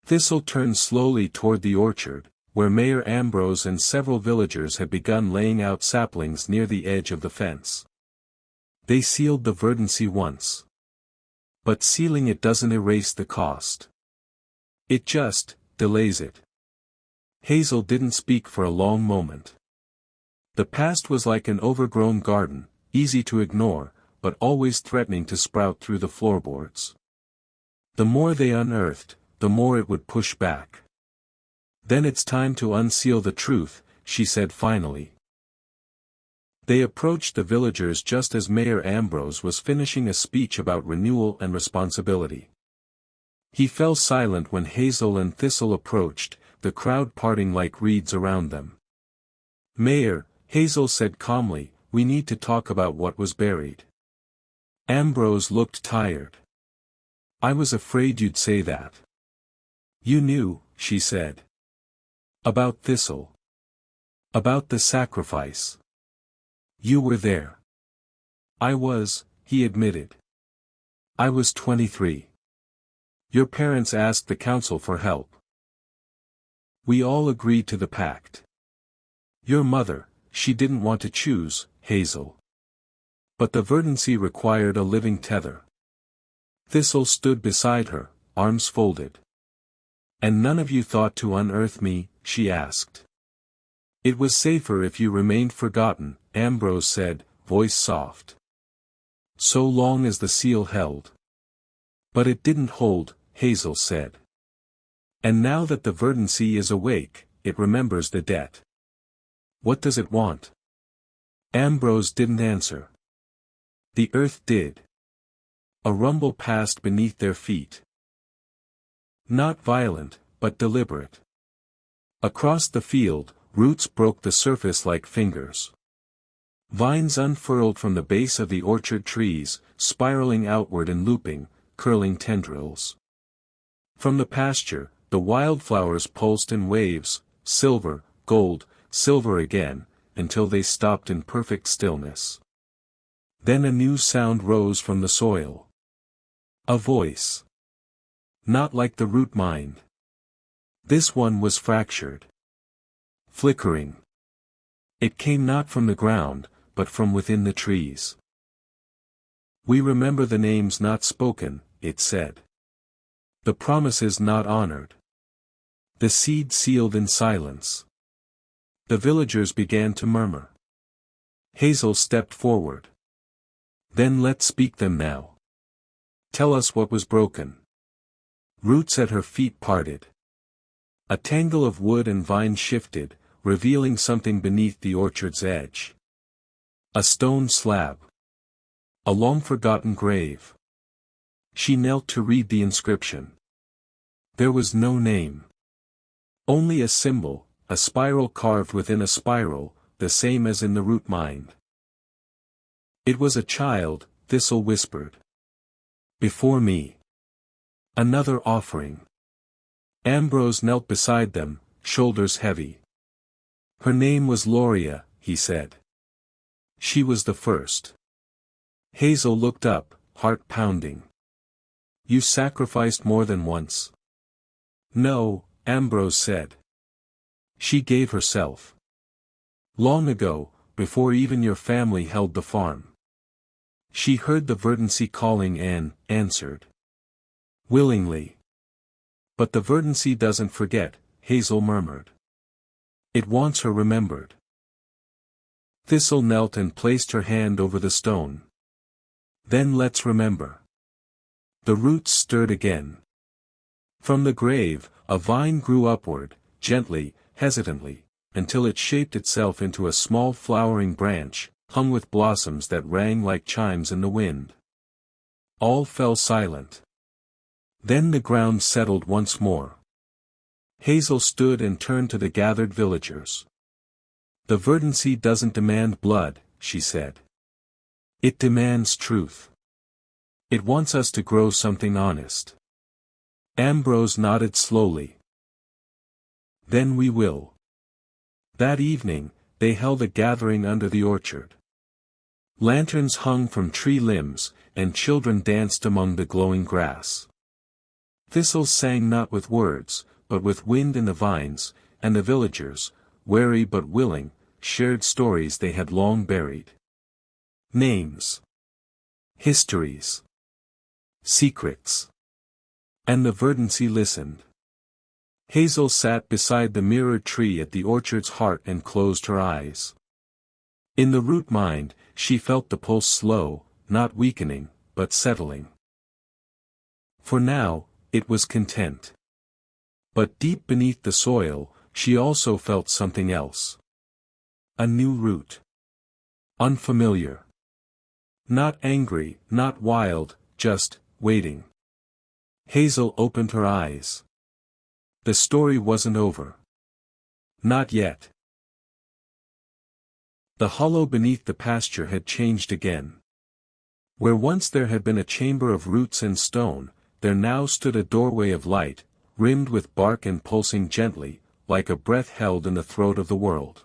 Thistle turned slowly toward the orchard, where Mayor Ambrose and several villagers had begun laying out saplings near the edge of the fence. They sealed the verdancy once. But sealing it doesn't erase the cost. It just delays it. Hazel didn't speak for a long moment. The past was like an overgrown garden, easy to ignore, but always threatening to sprout through the floorboards. The more they unearthed, the more it would push back. Then it's time to unseal the truth, she said finally. They approached the villagers just as Mayor Ambrose was finishing a speech about renewal and responsibility. He fell silent when Hazel and Thistle approached, the crowd parting like reeds around them. Mayor, Hazel said calmly, we need to talk about what was buried. Ambrose looked tired. I was afraid you'd say that. You knew, she said. About Thistle. About the sacrifice. You were there. I was, he admitted. I was 23. Your parents asked the council for help. We all agreed to the pact. Your mother, she didn't want to choose, Hazel. But the verdancy required a living tether. Thistle stood beside her, arms folded. And none of you thought to unearth me, she asked. It was safer if you remained forgotten, Ambrose said, voice soft. So long as the seal held. But it didn't hold, Hazel said. And now that the verdancy is awake, it remembers the debt. What does it want? Ambrose didn't answer. The earth did. A rumble passed beneath their feet. Not violent, but deliberate. Across the field, roots broke the surface like fingers. Vines unfurled from the base of the orchard trees, spiraling outward and looping, curling tendrils. From the pasture, the wildflowers pulsed in waves, silver, gold, silver again, until they stopped in perfect stillness. Then a new sound rose from the soil. A voice. Not like the root mind. This one was fractured. Flickering. It came not from the ground, but from within the trees. We remember the names not spoken, it said. The promises not honored. The seed sealed in silence. The villagers began to murmur. Hazel stepped forward. Then let's speak them now. Tell us what was broken. Roots at her feet parted. A tangle of wood and vine shifted, revealing something beneath the orchard's edge. A stone slab. A long-forgotten grave. She knelt to read the inscription. There was no name. Only a symbol, a spiral carved within a spiral, the same as in the root mind. It was a child, Thistle whispered. Before me. Another offering. Ambrose knelt beside them, shoulders heavy. Her name was Loria, he said. She was the first. Hazel looked up, heart pounding. You sacrificed more than once. No, Ambrose said. She gave herself. Long ago, before even your family held the farm. She heard the verdancy calling and answered. Willingly. But the verdancy doesn't forget, Hazel murmured. It wants her remembered. Thistle knelt and placed her hand over the stone. Then let's remember. The roots stirred again. From the grave, a vine grew upward, gently, hesitantly, until it shaped itself into a small flowering branch, hung with blossoms that rang like chimes in the wind. All fell silent. Then the ground settled once more. Hazel stood and turned to the gathered villagers. The verdancy doesn't demand blood, she said. It demands truth. It wants us to grow something honest. Ambrose nodded slowly. Then we will. That evening, they held a gathering under the orchard. Lanterns hung from tree limbs, and children danced among the glowing grass. Thistles sang not with words, but with wind in the vines, and the villagers, wary but willing, shared stories they had long buried. Names. Histories. Secrets. And the verdancy listened. Hazel sat beside the mirrored tree at the orchard's heart and closed her eyes. In the root mind, she felt the pulse slow, not weakening, but settling. For now, it was content. But deep beneath the soil, she also felt something else. A new root. Unfamiliar. Not angry, not wild, just waiting. Hazel opened her eyes. The story wasn't over. Not yet. The hollow beneath the pasture had changed again. Where once there had been a chamber of roots and stone, there now stood a doorway of light, rimmed with bark and pulsing gently, like a breath held in the throat of the world.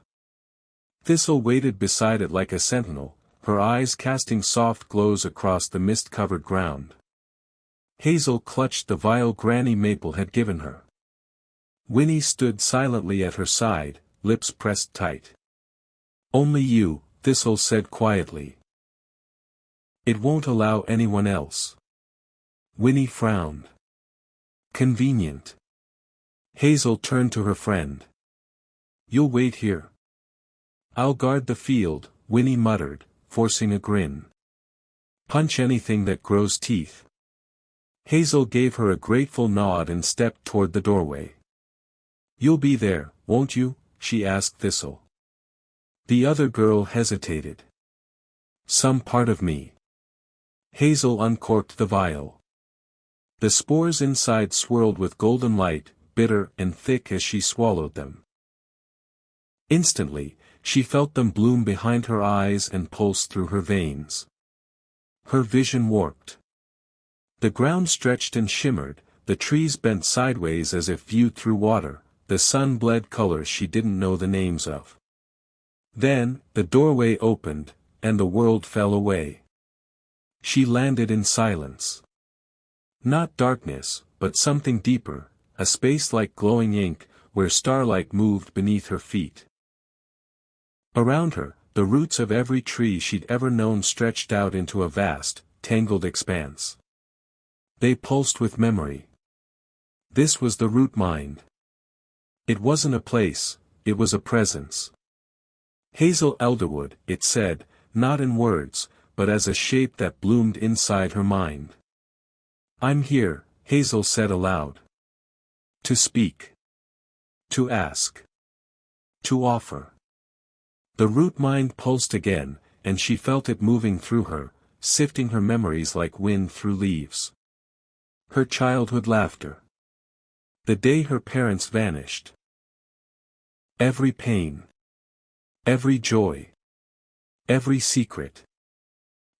Thistle waited beside it like a sentinel, her eyes casting soft glows across the mist-covered ground. Hazel clutched the vial Granny Maple had given her. Winnie stood silently at her side, lips pressed tight. Only you, Thistle said quietly. It won't allow anyone else. Winnie frowned. Convenient. Hazel turned to her friend. You'll wait here. I'll guard the field, Winnie muttered, forcing a grin. Punch anything that grows teeth. Hazel gave her a grateful nod and stepped toward the doorway. You'll be there, won't you? She asked Thistle. The other girl hesitated. Some part of me. Hazel uncorked the vial. The spores inside swirled with golden light, bitter and thick as she swallowed them. Instantly, she felt them bloom behind her eyes and pulse through her veins. Her vision warped. The ground stretched and shimmered, the trees bent sideways as if viewed through water, the sun bled colors she didn't know the names of. Then, the doorway opened, and the world fell away. She landed in silence. Not darkness, but something deeper, a space like glowing ink, where starlight moved beneath her feet. Around her, the roots of every tree she'd ever known stretched out into a vast, tangled expanse. They pulsed with memory. This was the root mind. It wasn't a place, it was a presence. Hazel Elderwood, it said, not in words, but as a shape that bloomed inside her mind. I'm here, Hazel said aloud. To speak. To ask. To offer. The root mind pulsed again, and she felt it moving through her, sifting her memories like wind through leaves. Her childhood laughter. The day her parents vanished. Every pain. Every joy. Every secret.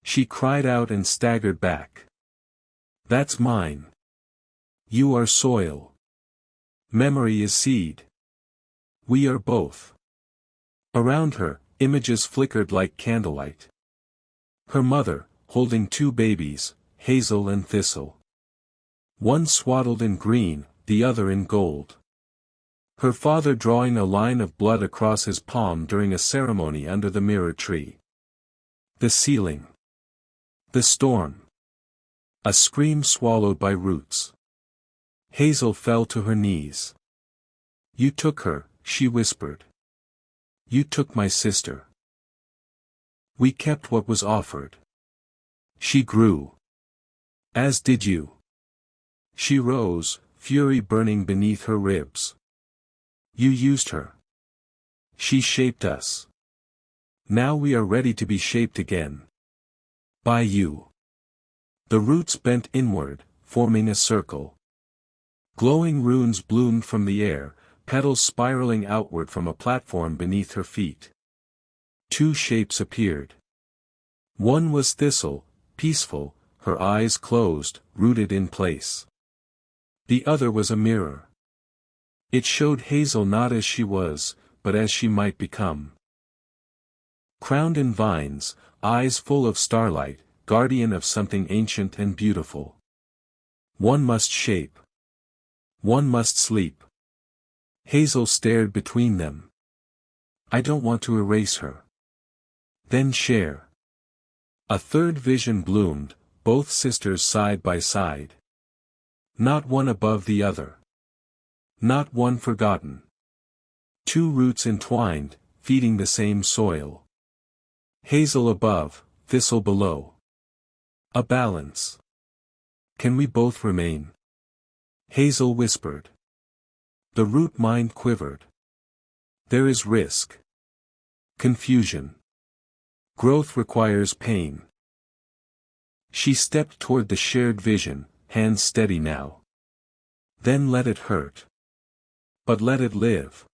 She cried out and staggered back. That's mine. You are soil. Memory is seed. We are both. Around her, images flickered like candlelight. Her mother, holding two babies, Hazel and Thistle. One swaddled in green, the other in gold. Her father drawing a line of blood across his palm during a ceremony under the mirror tree. The ceiling. The storm. A scream swallowed by roots. Hazel fell to her knees. You took her, she whispered. You took my sister. We kept what was offered. She grew. As did you. She rose, fury burning beneath her ribs. You used her. She shaped us. Now we are ready to be shaped again. By you. The roots bent inward, forming a circle. Glowing runes bloomed from the air, petals spiraling outward from a platform beneath her feet. Two shapes appeared. One was Thistle, peaceful, her eyes closed, rooted in place. The other was a mirror. It showed Hazel not as she was, but as she might become. Crowned in vines, eyes full of starlight, guardian of something ancient and beautiful. One must shape. One must sleep. Hazel stared between them. I don't want to erase her. Then share. A third vision bloomed, both sisters side by side. Not one above the other. Not one forgotten. Two roots entwined, feeding the same soil. Hazel above, Thistle below. A balance. Can we both remain? Hazel whispered. The root mind quivered. There is risk. Confusion. Growth requires pain. She stepped toward the shared vision, hands steady now. Then let it hurt. But let it live.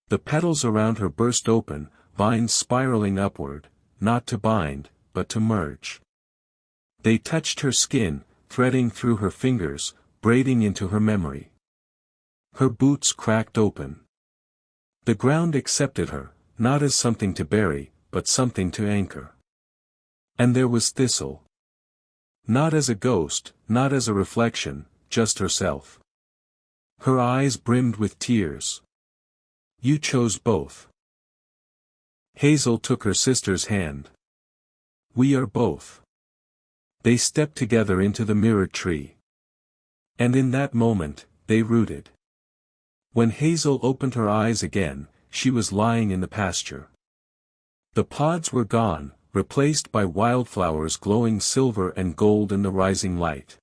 The petals around her burst open, vines spiraling upward, not to bind, but to merge. They touched her skin, threading through her fingers, braiding into her memory. Her boots cracked open. The ground accepted her, not as something to bury, but something to anchor. And there was Thistle. Not as a ghost, not as a reflection, just herself. Her eyes brimmed with tears. You chose both. Hazel took her sister's hand. We are both. They stepped together into the mirrored tree. And in that moment, they rooted. When Hazel opened her eyes again, she was lying in the pasture. The pods were gone, replaced by wildflowers glowing silver and gold in the rising light.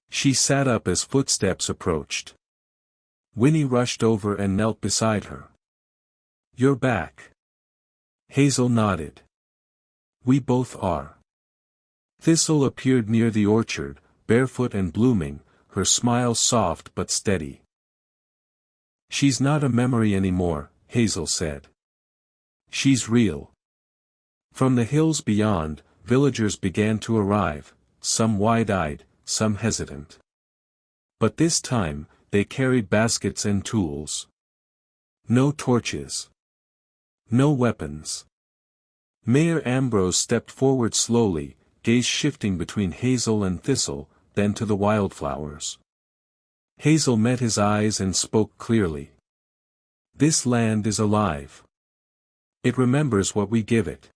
She sat up as footsteps approached. Winnie rushed over and knelt beside her. You're back. Hazel nodded. We both are. Thistle appeared near the orchard, barefoot and blooming, her smile soft but steady. She's not a memory anymore, Hazel said. She's real. From the hills beyond, villagers began to arrive, some wide-eyed, some hesitant. But this time, they carried baskets and tools. No torches. No weapons. Mayor Ambrose stepped forward slowly, gaze shifting between Hazel and Thistle, then to the wildflowers. Hazel met his eyes and spoke clearly. This land is alive. It remembers what we give it.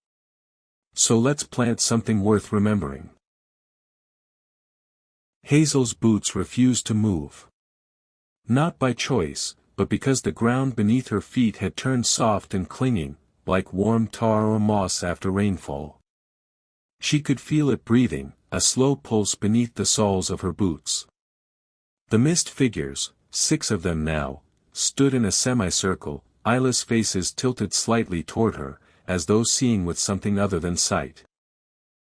So let's plant something worth remembering. Hazel's boots refused to move. Not by choice, but because the ground beneath her feet had turned soft and clinging, like warm tar or moss after rainfall. She could feel it breathing, a slow pulse beneath the soles of her boots. The mist figures, 6 of them now, stood in a semicircle, eyeless faces tilted slightly toward her, as though seeing with something other than sight.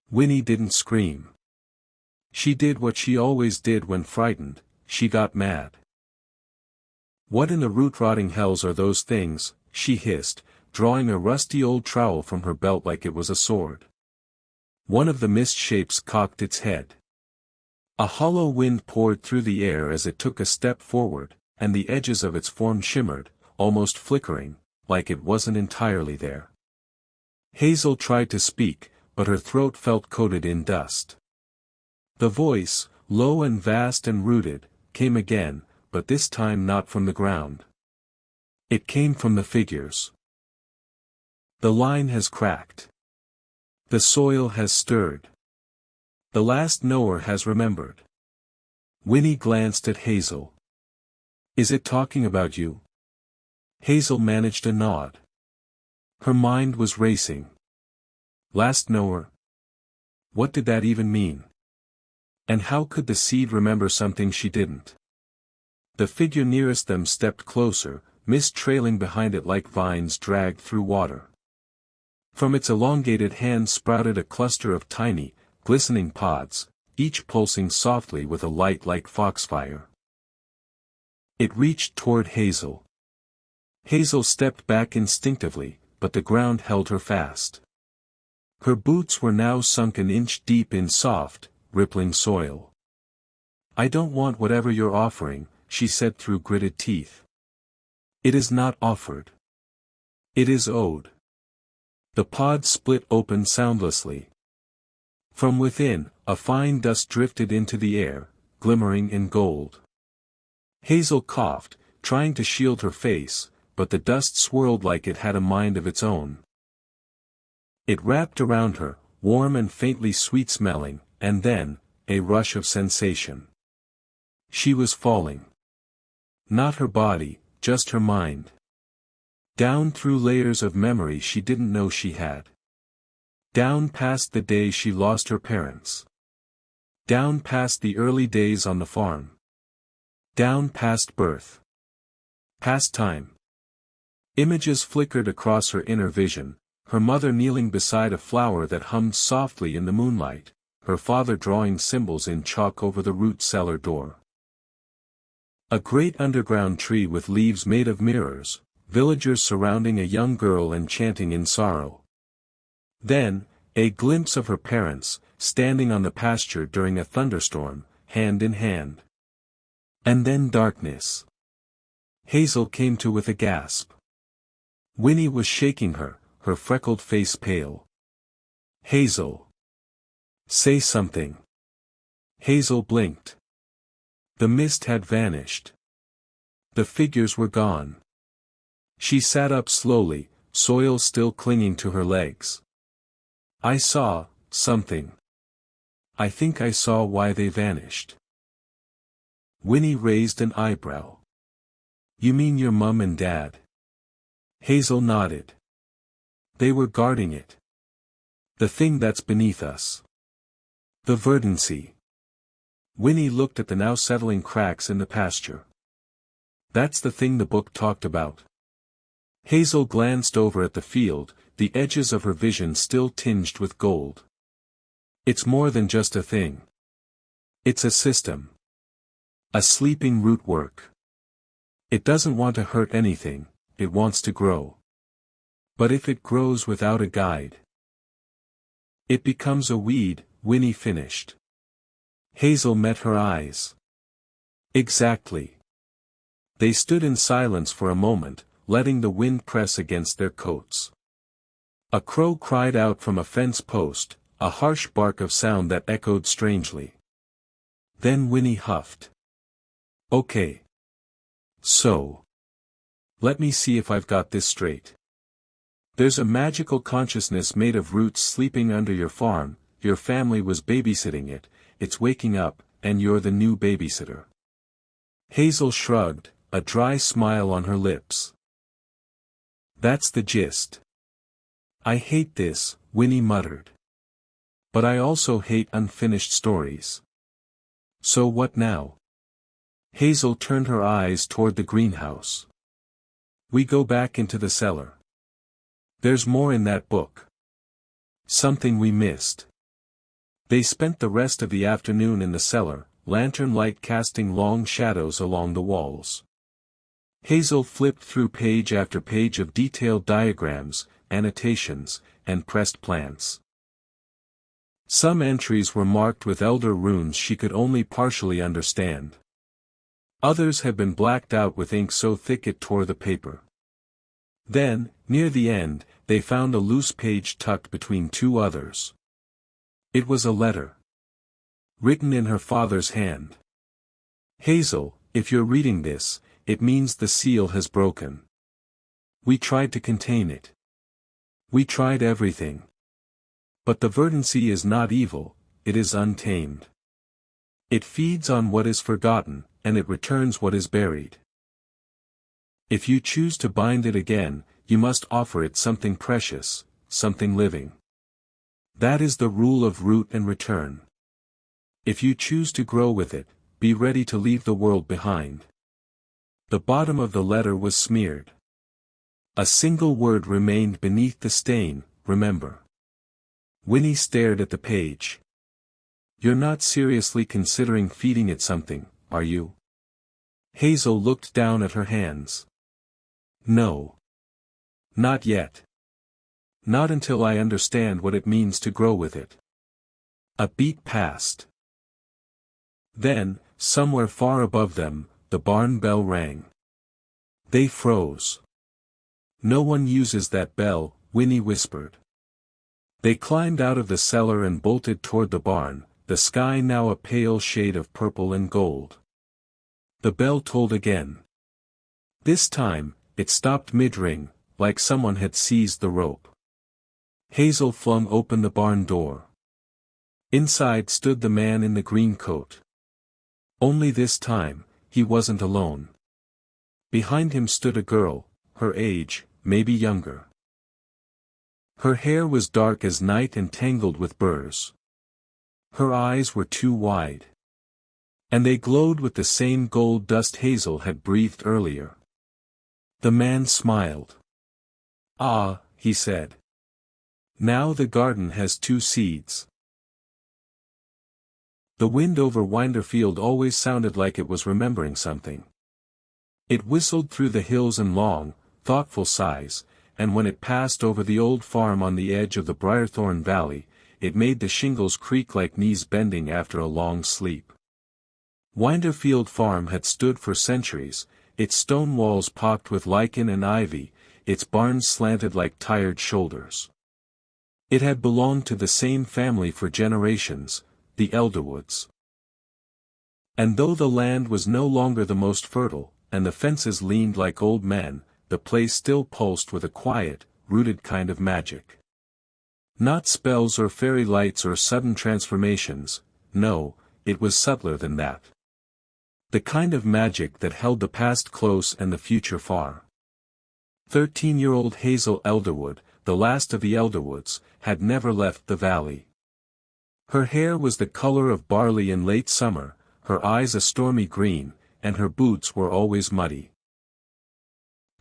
Winnie didn't scream. She did what she always did when frightened, she got mad. What in the root-rotting hells are those things, she hissed, drawing a rusty old trowel from her belt like it was a sword. One of the mist shapes cocked its head. A hollow wind poured through the air as it took a step forward, and the edges of its form shimmered, almost flickering, like it wasn't entirely there. Hazel tried to speak, but her throat felt coated in dust. The voice, low and vast and rooted, came again, but this time not from the ground. It came from the figures. The line has cracked. The soil has stirred. The last knower has remembered. Winnie glanced at Hazel. Is it talking about you? Hazel managed a nod. Her mind was racing. Last knower? What did that even mean? And how could the seed remember something she didn't? The figure nearest them stepped closer, mist trailing behind it like vines dragged through water. From its elongated hand sprouted a cluster of tiny, glistening pods, each pulsing softly with a light like foxfire. It reached toward Hazel. Hazel stepped back instinctively, but the ground held her fast. Her boots were now sunk an inch deep in soft, rippling soil. I don't want whatever you're offering, she said through gritted teeth. It is not offered. It is owed. The pod split open soundlessly. From within, a fine dust drifted into the air, glimmering in gold. Hazel coughed, trying to shield her face, but the dust swirled like it had a mind of its own. It wrapped around her, warm and faintly sweet-smelling, and then, a rush of sensation. She was falling. Not her body, just her mind. Down through layers of memory she didn't know she had. Down past the day she lost her parents. Down past the early days on the farm. Down past birth. Past time. Images flickered across her inner vision, her mother kneeling beside a flower that hummed softly in the moonlight, her father drawing symbols in chalk over the root cellar door. A great underground tree with leaves made of mirrors, villagers surrounding a young girl and chanting in sorrow. Then, a glimpse of her parents, standing on the pasture during a thunderstorm, hand in hand. And then darkness. Hazel came to with a gasp. Winnie was shaking her, her freckled face pale. Hazel. Say something. Hazel blinked. The mist had vanished. The figures were gone. She sat up slowly, soil still clinging to her legs. I saw something. I think I saw why they vanished. Winnie raised an eyebrow. You mean your mum and dad? Hazel nodded. They were guarding it. The thing that's beneath us. The verdancy. Winnie looked at the now settling cracks in the pasture. That's the thing the book talked about. Hazel glanced over at the field, the edges of her vision still tinged with gold. It's more than just a thing. It's a system. A sleeping rootwork. It doesn't want to hurt anything, it wants to grow. But if it grows without a guide, it becomes a weed, Winnie finished. Hazel met her eyes. Exactly. They stood in silence for a moment, letting the wind press against their coats. A crow cried out from a fence post, a harsh bark of sound that echoed strangely. Then Winnie huffed. Okay. So. Let me see if I've got this straight. There's a magical consciousness made of roots sleeping under your farm, your family was babysitting it, it's waking up, and you're the new babysitter. Hazel shrugged, a dry smile on her lips. That's the gist. I hate this, Winnie muttered. But I also hate unfinished stories. So what now? Hazel turned her eyes toward the greenhouse. We go back into the cellar. There's more in that book. Something we missed. They spent the rest of the afternoon in the cellar, lantern light casting long shadows along the walls. Hazel flipped through page after page of detailed diagrams, annotations, and pressed plants. Some entries were marked with elder runes she could only partially understand. Others had been blacked out with ink so thick it tore the paper. Then, near the end, they found a loose page tucked between two others. It was a letter. Written in her father's hand. Hazel, if you're reading this, it means the seal has broken. We tried to contain it. We tried everything. But the verdancy is not evil, it is untamed. It feeds on what is forgotten, and it returns what is buried. If you choose to bind it again, you must offer it something precious, something living. That is the rule of root and return. If you choose to grow with it, be ready to leave the world behind. The bottom of the letter was smeared. A single word remained beneath the stain, remember. Winnie stared at the page. You're not seriously considering feeding it something, are you? Hazel looked down at her hands. No. Not yet. Not until I understand what it means to grow with it. A beat passed. Then, somewhere far above them, the barn bell rang. They froze. No one uses that bell, Winnie whispered. They climbed out of the cellar and bolted toward the barn, the sky now a pale shade of purple and gold. The bell tolled again. This time, it stopped mid-ring, like someone had seized the rope. Hazel flung open the barn door. Inside stood the man in the green coat. Only this time, he wasn't alone. Behind him stood a girl, her age, maybe younger. Her hair was dark as night and tangled with burrs. Her eyes were too wide. And they glowed with the same gold dust Hazel had breathed earlier. The man smiled. Ah, he said. Now the garden has 2 seeds. The wind over Winderfield always sounded like it was remembering something. It whistled through the hills in long, thoughtful sighs, and when it passed over the old farm on the edge of the Briarthorn Valley, it made the shingles creak like knees bending after a long sleep. Winderfield Farm had stood for centuries, its stone walls pocked with lichen and ivy, its barns slanted like tired shoulders. It had belonged to the same family for generations, the Elderwoods. And though the land was no longer the most fertile, and the fences leaned like old men, the place still pulsed with a quiet, rooted kind of magic. Not spells or fairy lights or sudden transformations, no, it was subtler than that. The kind of magic that held the past close and the future far. 13-year-old Hazel Elderwood, the last of the Elderwoods, had never left the valley. Her hair was the color of barley in late summer, her eyes a stormy green, and her boots were always muddy.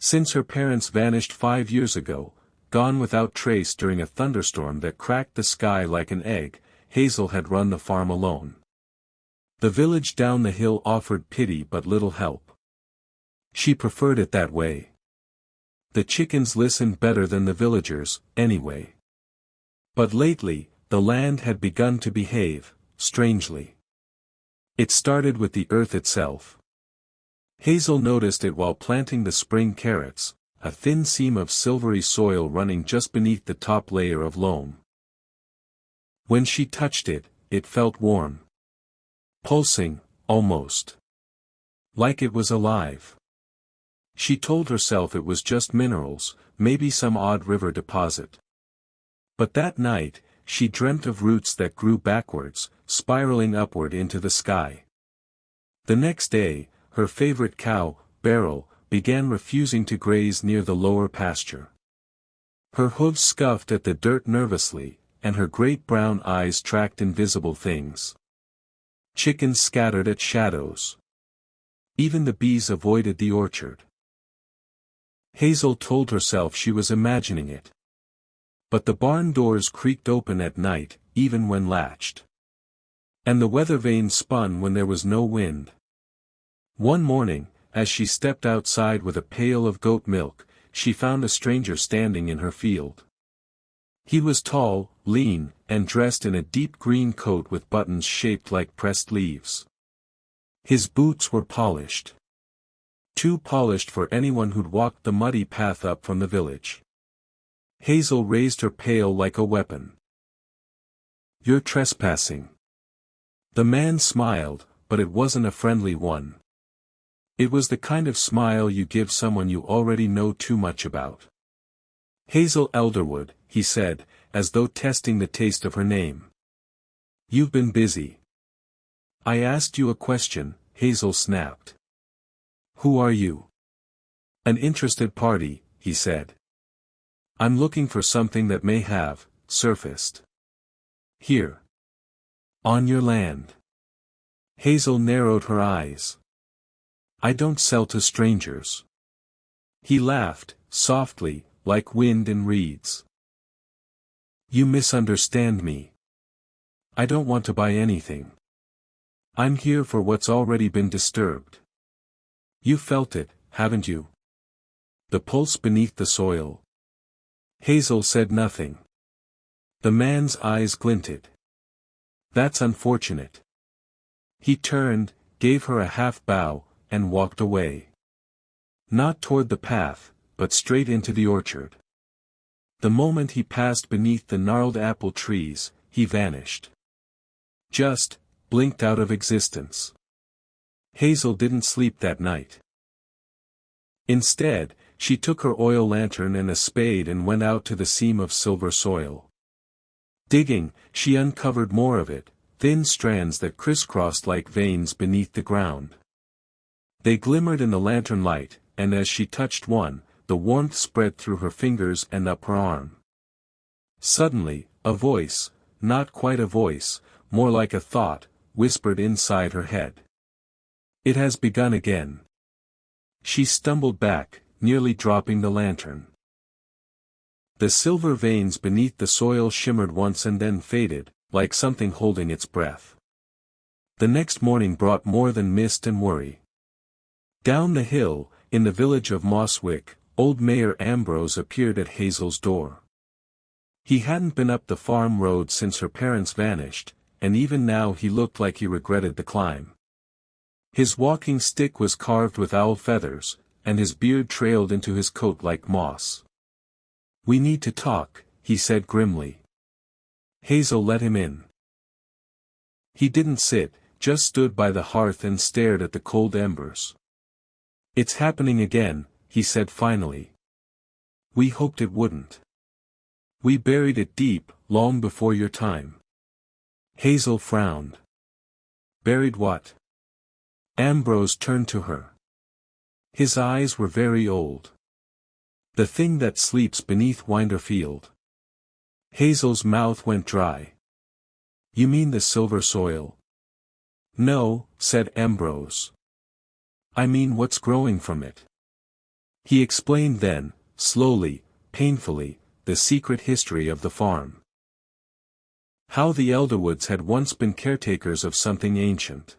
Since her parents vanished 5 years ago, gone without trace during a thunderstorm that cracked the sky like an egg, Hazel had run the farm alone. The village down the hill offered pity but little help. She preferred it that way. The chickens listened better than the villagers, anyway. But lately, the land had begun to behave, strangely. It started with the earth itself. Hazel noticed it while planting the spring carrots, a thin seam of silvery soil running just beneath the top layer of loam. When she touched it, it felt warm. Pulsing, almost. Like it was alive. She told herself it was just minerals, maybe some odd river deposit. But that night, she dreamt of roots that grew backwards, spiraling upward into the sky. The next day, her favorite cow, Beryl, began refusing to graze near the lower pasture. Her hooves scuffed at the dirt nervously, and her great brown eyes tracked invisible things. Chickens scattered at shadows. Even the bees avoided the orchard. Hazel told herself she was imagining it. But the barn doors creaked open at night, even when latched. And the weather vane spun when there was no wind. One morning, as she stepped outside with a pail of goat milk, she found a stranger standing in her field. He was tall, lean, and dressed in a deep green coat with buttons shaped like pressed leaves. His boots were polished. Too polished for anyone who'd walked the muddy path up from the village. Hazel raised her pail like a weapon. "You're trespassing." The man smiled, but it wasn't a friendly one. It was the kind of smile you give someone you already know too much about. "Hazel Elderwood," he said, as though testing the taste of her name. You've been busy. I asked you a question, Hazel snapped. Who are you? An interested party, he said. I'm looking for something that may have surfaced. Here. On your land. Hazel narrowed her eyes. I don't sell to strangers. He laughed, softly, like wind in reeds. You misunderstand me. I don't want to buy anything. I'm here for what's already been disturbed. You felt it, haven't you? The pulse beneath the soil. Hazel said nothing. The man's eyes glinted. That's unfortunate. He turned, gave her a half bow, and walked away. Not toward the path, but straight into the orchard. The moment he passed beneath the gnarled apple trees, he vanished. Just, blinked out of existence. Hazel didn't sleep that night. Instead, she took her oil lantern and a spade and went out to the seam of silver soil. Digging, she uncovered more of it, thin strands that crisscrossed like veins beneath the ground. They glimmered in the lantern light, and as she touched one, the warmth spread through her fingers and up her arm. Suddenly, a voice, not quite a voice, more like a thought, whispered inside her head. It has begun again. She stumbled back, nearly dropping the lantern. The silver veins beneath the soil shimmered once and then faded, like something holding its breath. The next morning brought more than mist and worry. Down the hill, in the village of Mosswick, old Mayor Ambrose appeared at Hazel's door. He hadn't been up the farm road since her parents vanished, and even now he looked like he regretted the climb. His walking stick was carved with owl feathers, and his beard trailed into his coat like moss. We need to talk, he said grimly. Hazel let him in. He didn't sit, just stood by the hearth and stared at the cold embers. It's happening again, he said finally. We hoped it wouldn't. We buried it deep, long before your time. Hazel frowned. Buried what? Ambrose turned to her. His eyes were very old. The thing that sleeps beneath Winderfield. Hazel's mouth went dry. You mean the silver soil? No, said Ambrose. I mean what's growing from it. He explained then, slowly, painfully, the secret history of the farm. How the Elderwoods had once been caretakers of something ancient.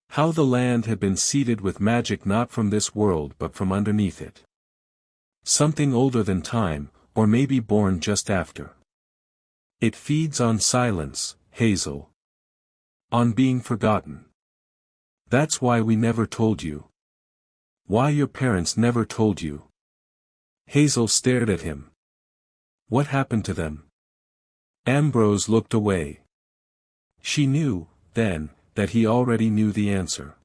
How the land had been seeded with magic not from this world but from underneath it. Something older than time, or maybe born just after. It feeds on silence, Hazel. On being forgotten. That's why we never told you. Why your parents never told you. Hazel stared at him. What happened to them? Ambrose looked away. She knew, then, that he already knew the answer.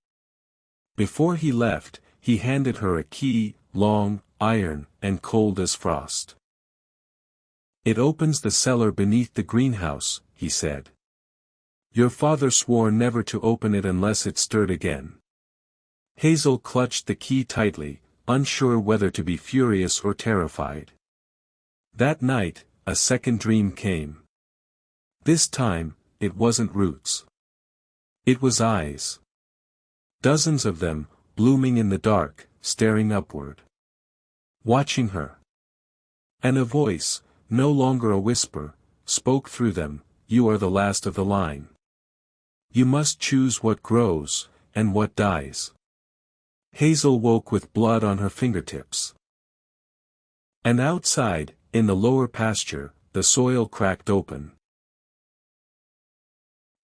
Before he left, he handed her a key, long, iron, and cold as frost. It opens the cellar beneath the greenhouse, he said. Your father swore never to open it unless it stirred again. Hazel clutched the key tightly, unsure whether to be furious or terrified. That night, a second dream came. This time, it wasn't roots. It was eyes. Dozens of them, blooming in the dark, staring upward. Watching her. And a voice, no longer a whisper, spoke through them, you are the last of the line. You must choose what grows, and what dies. Hazel woke with blood on her fingertips. And outside, in the lower pasture, the soil cracked open.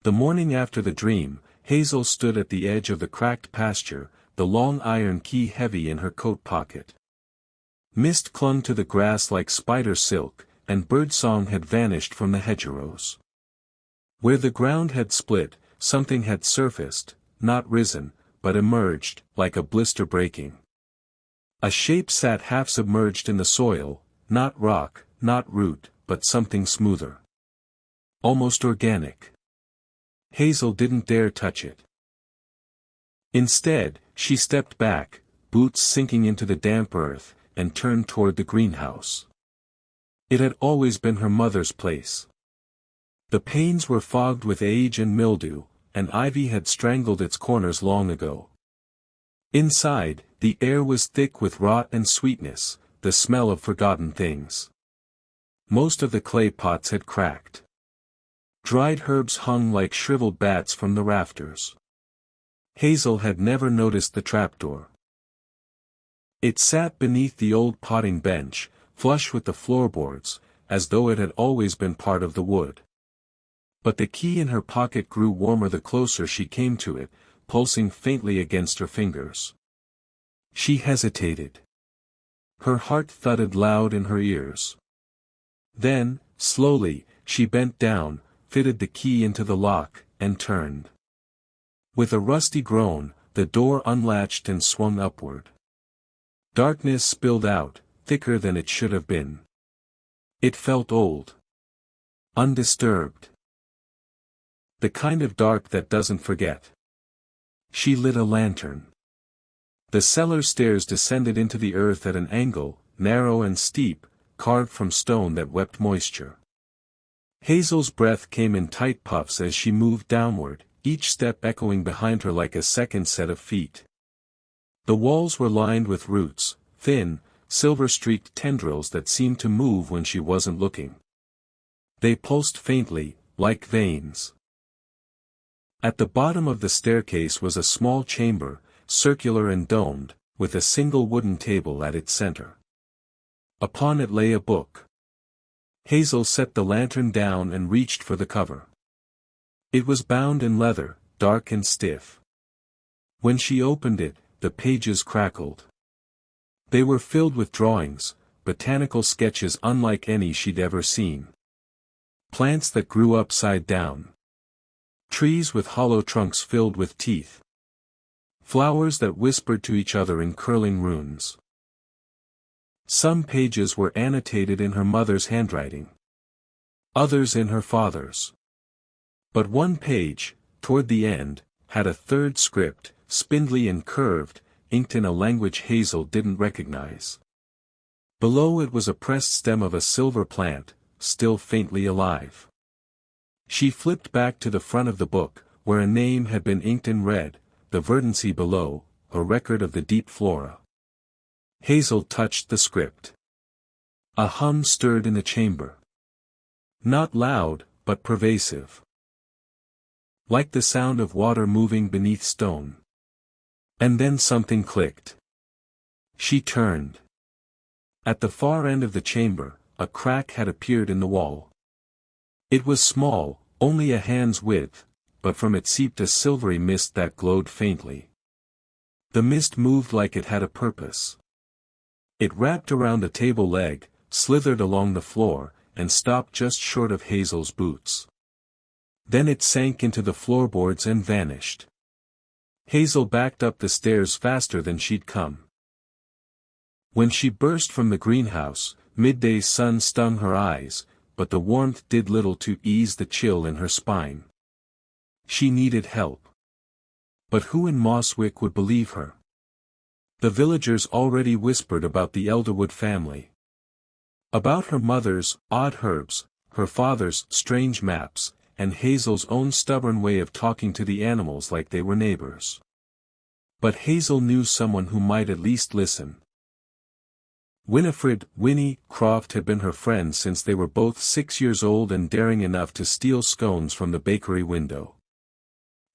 The morning after the dream, Hazel stood at the edge of the cracked pasture, the long iron key heavy in her coat pocket. Mist clung to the grass like spider silk, and birdsong had vanished from the hedgerows. Where the ground had split, something had surfaced, not risen, but emerged, like a blister breaking. A shape sat half submerged in the soil, not rock, not root, but something smoother. Almost organic. Hazel didn't dare touch it. Instead, she stepped back, boots sinking into the damp earth, and turned toward the greenhouse. It had always been her mother's place. The panes were fogged with age and mildew, and ivy had strangled its corners long ago. Inside, the air was thick with rot and sweetness, the smell of forgotten things. Most of the clay pots had cracked. Dried herbs hung like shriveled bats from the rafters. Hazel had never noticed the trapdoor. It sat beneath the old potting bench, flush with the floorboards, as though it had always been part of the wood. But the key in her pocket grew warmer the closer she came to it, pulsing faintly against her fingers. She hesitated. Her heart thudded loud in her ears. Then, slowly, she bent down, fitted the key into the lock, and turned. With a rusty groan, the door unlatched and swung upward. Darkness spilled out, thicker than it should have been. It felt old. Undisturbed. The kind of dark that doesn't forget. She lit a lantern. The cellar stairs descended into the earth at an angle, narrow and steep, carved from stone that wept moisture. Hazel's breath came in tight puffs as she moved downward, each step echoing behind her like a second set of feet. The walls were lined with roots, thin, silver-streaked tendrils that seemed to move when she wasn't looking. They pulsed faintly, like veins. At the bottom of the staircase was a small chamber, circular and domed, with a single wooden table at its center. Upon it lay a book. Hazel set the lantern down and reached for the cover. It was bound in leather, dark and stiff. When she opened it, the pages crackled. They were filled with drawings, botanical sketches unlike any she'd ever seen. Plants that grew upside down. Trees with hollow trunks filled with teeth. Flowers that whispered to each other in curling runes. Some pages were annotated in her mother's handwriting. Others in her father's. But one page, toward the end, had a third script, spindly and curved, inked in a language Hazel didn't recognize. Below it was a pressed stem of a silver plant, still faintly alive. She flipped back to the front of the book, where a name had been inked in red, the verdancy below, a record of the deep flora. Hazel touched the script. A hum stirred in the chamber. Not loud, but pervasive. Like the sound of water moving beneath stone. And then something clicked. She turned. At the far end of the chamber, a crack had appeared in the wall. It was small, only a hand's width, but from it seeped a silvery mist that glowed faintly. The mist moved like it had a purpose. It wrapped around a table leg, slithered along the floor, and stopped just short of Hazel's boots. Then it sank into the floorboards and vanished. Hazel backed up the stairs faster than she'd come. When she burst from the greenhouse, midday's sun stung her eyes, but the warmth did little to ease the chill in her spine. She needed help. But who in Mosswick would believe her? The villagers already whispered about the Elderwood family. About her mother's odd herbs, her father's strange maps, and Hazel's own stubborn way of talking to the animals like they were neighbors. But Hazel knew someone who might at least listen. Winnie Croft had been her friend since they were both 6 years old and daring enough to steal scones from the bakery window.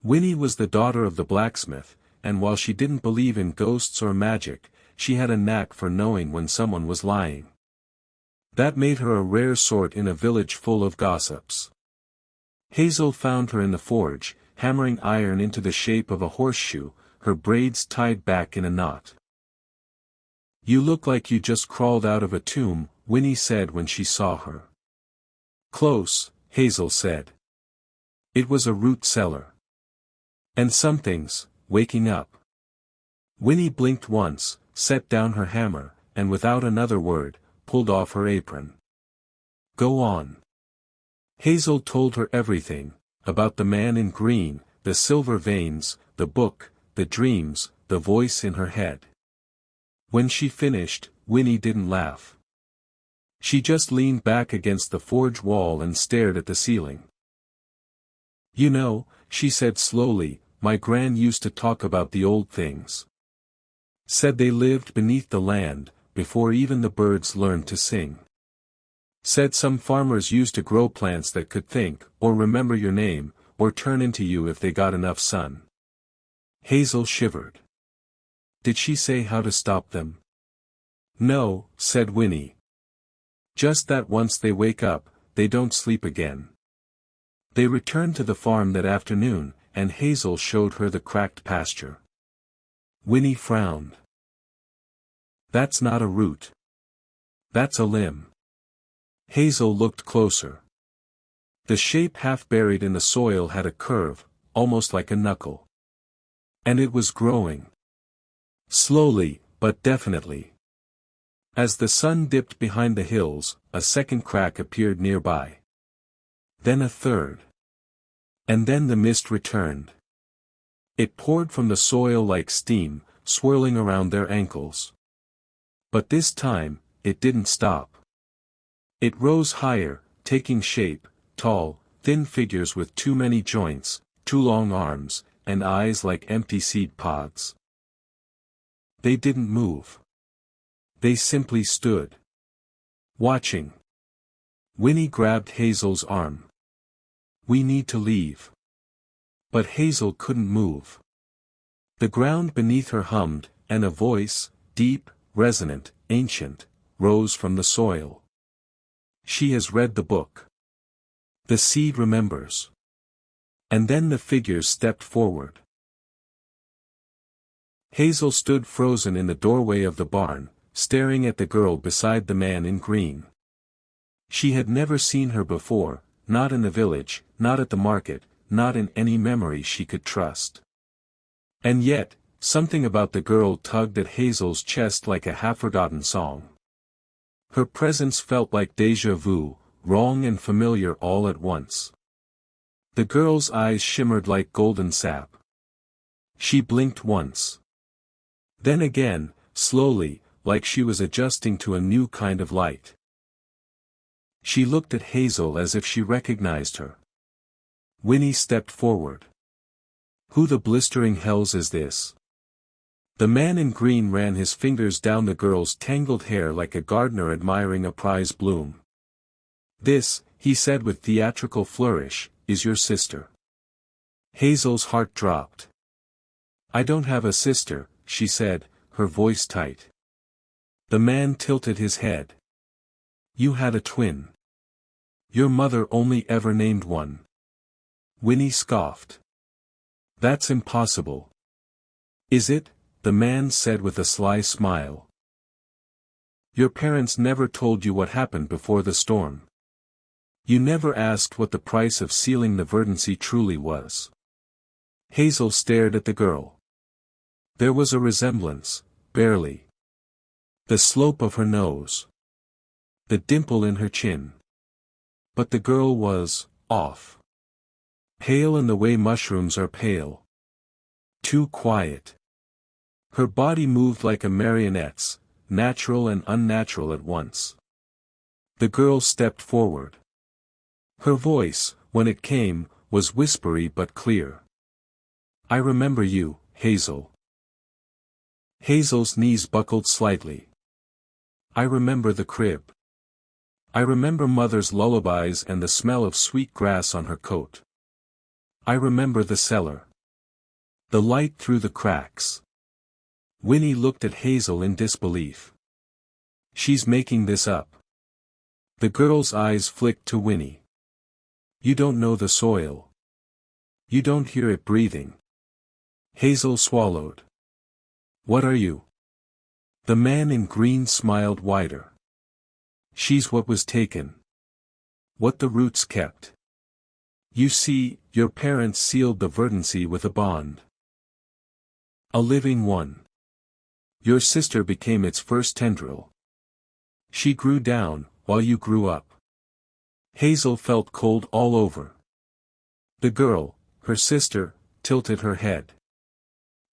Winnie was the daughter of the blacksmith, and while she didn't believe in ghosts or magic, she had a knack for knowing when someone was lying. That made her a rare sort in a village full of gossips. Hazel found her in the forge, hammering iron into the shape of a horseshoe, her braids tied back in a knot. "You look like you just crawled out of a tomb," Winnie said when she saw her. "Close," Hazel said. "It was a root cellar. And something's waking up." Winnie blinked once, set down her hammer, and without another word, pulled off her apron. "Go on." Hazel told her everything, about the man in green, the silver veins, the book, the dreams, the voice in her head. When she finished, Winnie didn't laugh. She just leaned back against the forge wall and stared at the ceiling. "You know," she said slowly, "my gran used to talk about the old things. Said they lived beneath the land, before even the birds learned to sing. Said some farmers used to grow plants that could think, or remember your name, or turn into you if they got enough sun." Hazel shivered. Did she say how to stop them? "No," said Winnie. "Just that once they wake up, they don't sleep again." They returned to the farm that afternoon, and Hazel showed her the cracked pasture. Winnie frowned. "That's not a root. That's a limb." Hazel looked closer. The shape half buried in the soil had a curve, almost like a knuckle. And it was growing. Slowly, but definitely. As the sun dipped behind the hills, a second crack appeared nearby. Then a third. And then the mist returned. It poured from the soil like steam, swirling around their ankles. But this time, it didn't stop. It rose higher, taking shape, tall, thin figures with too many joints, too long arms, and eyes like empty seed pods. They didn't move. They simply stood. Watching. Winnie grabbed Hazel's arm. "We need to leave." But Hazel couldn't move. The ground beneath her hummed, and a voice, deep, resonant, ancient, rose from the soil. "She has read the book. The seed remembers." And then the figures stepped forward. Hazel stood frozen in the doorway of the barn, staring at the girl beside the man in green. She had never seen her before, not in the village, not at the market, not in any memory she could trust. And yet, something about the girl tugged at Hazel's chest like a half-forgotten song. Her presence felt like déjà vu, wrong and familiar all at once. The girl's eyes shimmered like golden sap. She blinked once. Then again, slowly, like she was adjusting to a new kind of light. She looked at Hazel as if she recognized her. Winnie stepped forward. "Who the blistering hells is this?" The man in green ran his fingers down the girl's tangled hair like a gardener admiring a prize bloom. "This," he said with theatrical flourish, "is your sister." Hazel's heart dropped. "I don't have a sister," she said, her voice tight. The man tilted his head. "You had a twin. Your mother only ever named one." Winnie scoffed. "That's impossible." "Is it?" the man said with a sly smile. "Your parents never told you what happened before the storm. You never asked what the price of sealing the verdancy truly was." Hazel stared at the girl. There was a resemblance, barely. The slope of her nose. The dimple in her chin. But the girl was off. Pale in the way mushrooms are pale. Too quiet. Her body moved like a marionette's, natural and unnatural at once. The girl stepped forward. Her voice, when it came, was whispery but clear. "I remember you, Hazel." Hazel's knees buckled slightly. "I remember the crib. I remember Mother's lullabies and the smell of sweet grass on her coat. I remember the cellar. The light through the cracks." Winnie looked at Hazel in disbelief. "She's making this up." The girl's eyes flicked to Winnie. "You don't know the soil. You don't hear it breathing." Hazel swallowed. "What are you?" The man in green smiled wider. "She's what was taken. What the roots kept. You see, your parents sealed the verdancy with a bond. A living one. Your sister became its first tendril. She grew down, while you grew up." Hazel felt cold all over. The girl, her sister, tilted her head.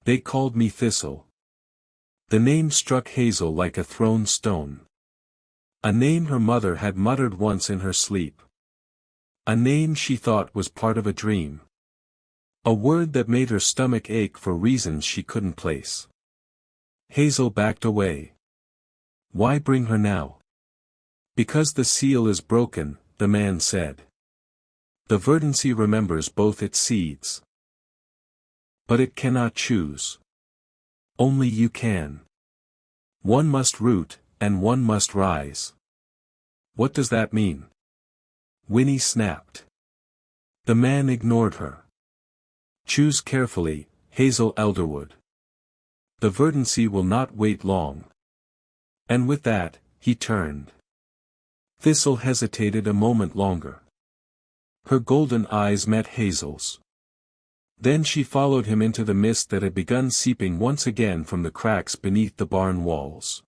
They called me Thistle. The name struck Hazel like a thrown stone. A name her mother had muttered once in her sleep. A name she thought was part of a dream. A word that made her stomach ache for reasons she couldn't place. Hazel backed away. Why bring her now? Because the seal is broken, the man said. The verdancy remembers both its seeds. But it cannot choose. Only you can. One must root, and one must rise. What does that mean? Winnie snapped. The man ignored her. Choose carefully, Hazel Elderwood. The verdancy will not wait long. And with that, he turned. Thistle hesitated a moment longer. Her golden eyes met Hazel's. Then she followed him into the mist that had begun seeping once again from the cracks beneath the barn walls.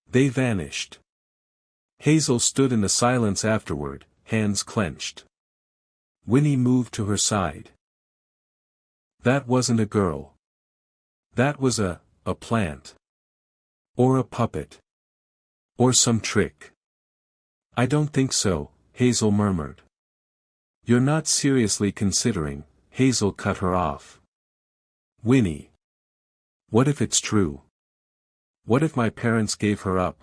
They vanished. Hazel stood in the silence afterward, hands clenched. Winnie moved to her side. That wasn't a girl. That was a plant. Or a puppet. Or some trick. I don't think so, Hazel murmured. You're not seriously considering, Hazel cut her off. Winnie. What if it's true? What if my parents gave her up?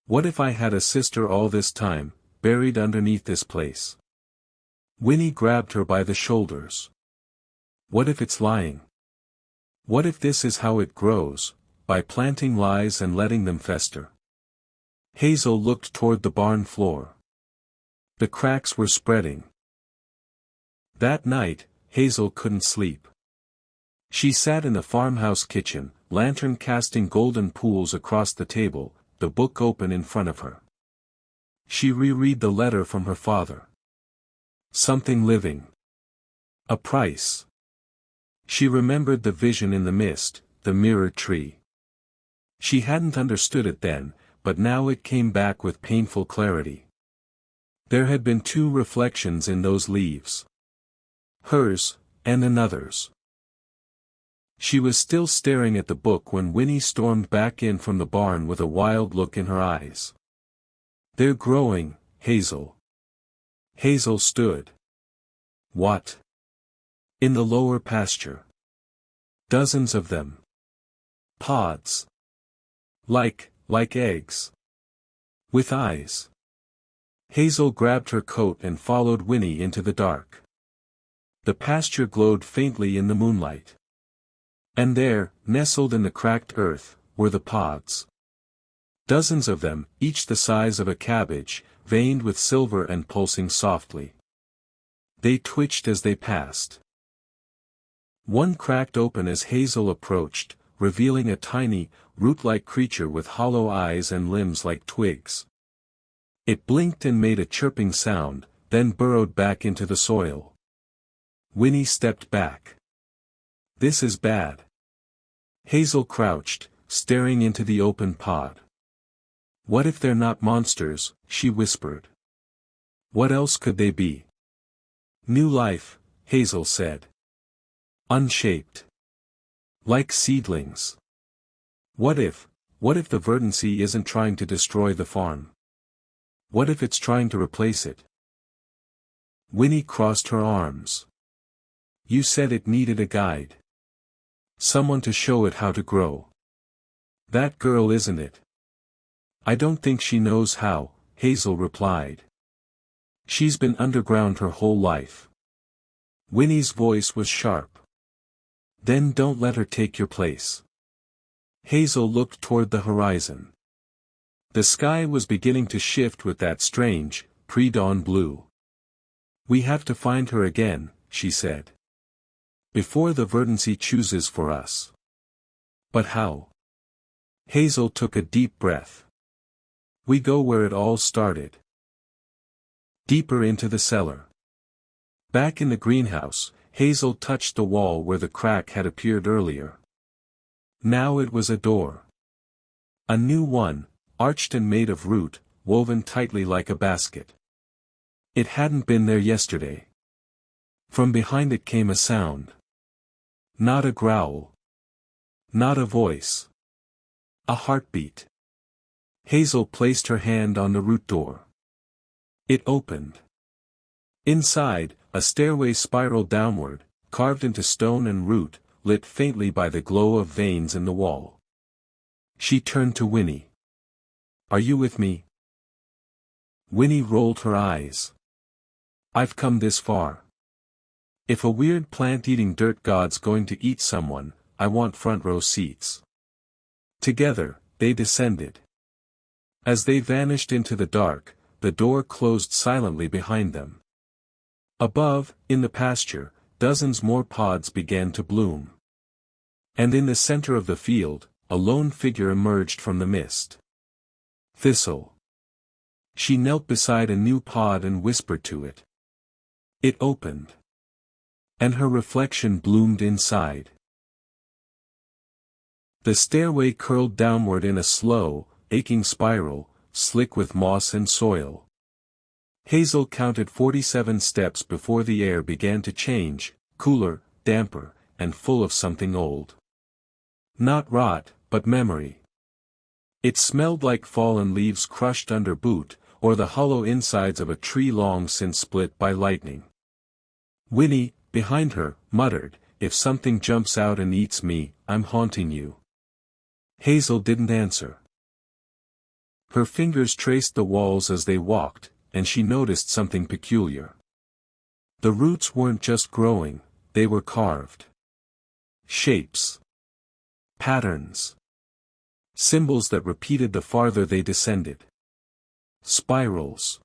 What if I had a sister all this time, buried underneath this place? Winnie grabbed her by the shoulders. What if it's lying? What if this is how it grows, by planting lies and letting them fester? Hazel looked toward the barn floor. The cracks were spreading. That night, Hazel couldn't sleep. She sat in the farmhouse kitchen, lantern casting golden pools across the table, the book open in front of her. She reread the letter from her father. Something living. A price. She remembered the vision in the mist, the mirrored tree. She hadn't understood it then, but now it came back with painful clarity. There had been two reflections in those leaves. Hers, and another's. She was still staring at the book when Winnie stormed back in from the barn with a wild look in her eyes. They're growing, Hazel. Hazel stood. What? In the lower pasture. Dozens of them. Pods. Like eggs. With eyes. Hazel grabbed her coat and followed Winnie into the dark. The pasture glowed faintly in the moonlight. And there, nestled in the cracked earth, were the pods. Dozens of them, each the size of a cabbage, veined with silver and pulsing softly. They twitched as they passed. One cracked open as Hazel approached, revealing a tiny, root-like creature with hollow eyes and limbs like twigs. It blinked and made a chirping sound, then burrowed back into the soil. Winnie stepped back. This is bad. Hazel crouched, staring into the open pod. What if they're not monsters, she whispered. What else could they be? New life, Hazel said. Unshaped. Like seedlings. What if the verdancy isn't trying to destroy the farm? What if it's trying to replace it? Winnie crossed her arms. You said it needed a guide. Someone to show it how to grow. That girl isn't it? I don't think she knows how, Hazel replied. She's been underground her whole life. Winnie's voice was sharp. Then don't let her take your place. Hazel looked toward the horizon. The sky was beginning to shift with that strange, pre-dawn blue. We have to find her again, she said. Before the verdancy chooses for us. But how? Hazel took a deep breath. We go where it all started. Deeper into the cellar. Back in the greenhouse, Hazel touched the wall where the crack had appeared earlier. Now it was a door. A new one, arched and made of root, woven tightly like a basket. It hadn't been there yesterday. From behind it came a sound. Not a growl. Not a voice. A heartbeat. Hazel placed her hand on the root door. It opened. Inside, a stairway spiraled downward, carved into stone and root, lit faintly by the glow of veins in the wall. She turned to Winnie. "Are you with me?" Winnie rolled her eyes. "I've come this far. If a weird plant-eating dirt god's going to eat someone, I want front row seats." Together, they descended. As they vanished into the dark, the door closed silently behind them. Above, in the pasture, dozens more pods began to bloom. And in the center of the field, a lone figure emerged from the mist. Thistle. She knelt beside a new pod and whispered to it. It opened. And her reflection bloomed inside. The stairway curled downward in a slow, aching spiral, slick with moss and soil. Hazel counted 47 steps before the air began to change, cooler, damper, and full of something old. Not rot, but memory. It smelled like fallen leaves crushed under boot, or the hollow insides of a tree long since split by lightning. Winnie, behind her, muttered, "If something jumps out and eats me, I'm haunting you." Hazel didn't answer. Her fingers traced the walls as they walked, and she noticed something peculiar. The roots weren't just growing, they were carved. Shapes. Patterns. Symbols that repeated the farther they descended. Spirals.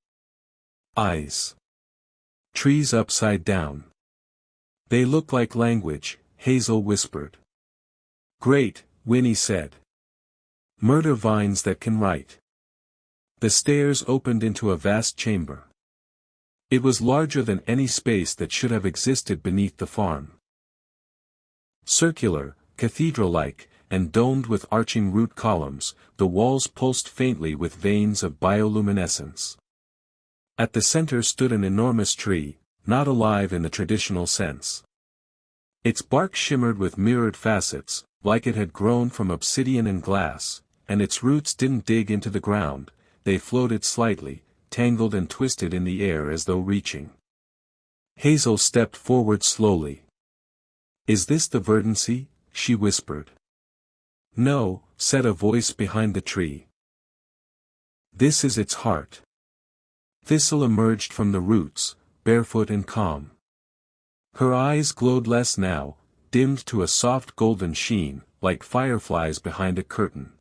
Eyes. Trees upside down. "They look like language," Hazel whispered. "Great," Winnie said. "Murder vines that can write." The stairs opened into a vast chamber. It was larger than any space that should have existed beneath the farm. Circular, cathedral-like, and domed with arching root columns, the walls pulsed faintly with veins of bioluminescence. At the center stood an enormous tree, not alive in the traditional sense. Its bark shimmered with mirrored facets, like it had grown from obsidian and glass, and its roots didn't dig into the ground, they floated slightly, tangled and twisted in the air as though reaching. Hazel stepped forward slowly. "Is this the verdancy?" she whispered. "No," said a voice behind the tree. "This is its heart." Thistle emerged from the roots, barefoot and calm. Her eyes glowed less now, dimmed to a soft golden sheen, like fireflies behind a curtain.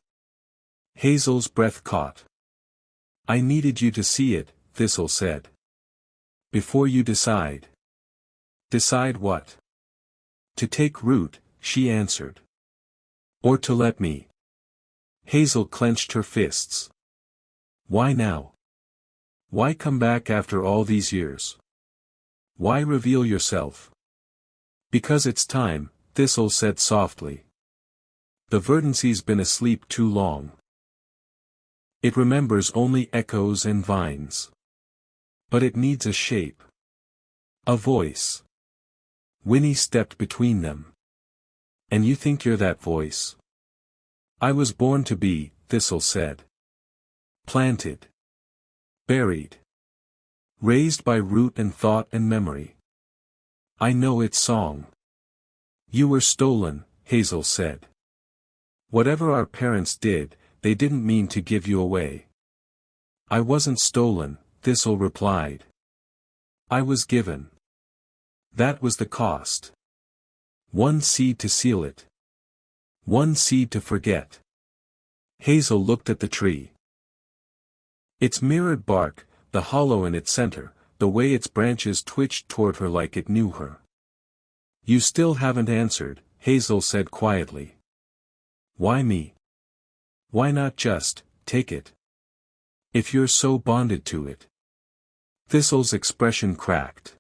Hazel's breath caught. "I needed you to see it," Thistle said. "Before you decide." "Decide what?" "To take root," she answered. "Or to let me." Hazel clenched her fists. "Why now? Why come back after all these years? Why reveal yourself?" "Because it's time," Thistle said softly. "The verdancy's been asleep too long. It remembers only echoes and vines. But it needs a shape. A voice." Winnie stepped between them. "And you think you're that voice?" "I was born to be," Thistle said. "Planted. Buried. Raised by root and thought and memory. I know its song." "You were stolen," Hazel said. "Whatever our parents did, they didn't mean to give you away." "I wasn't stolen," Thistle replied. "I was given. That was the cost. One seed to seal it. One seed to forget." Hazel looked at the tree. Its mirrored bark, the hollow in its center, the way its branches twitched toward her like it knew her. "You still haven't answered," Hazel said quietly. "Why me? Why not just take it? If you're so bonded to it." Thistle's expression cracked.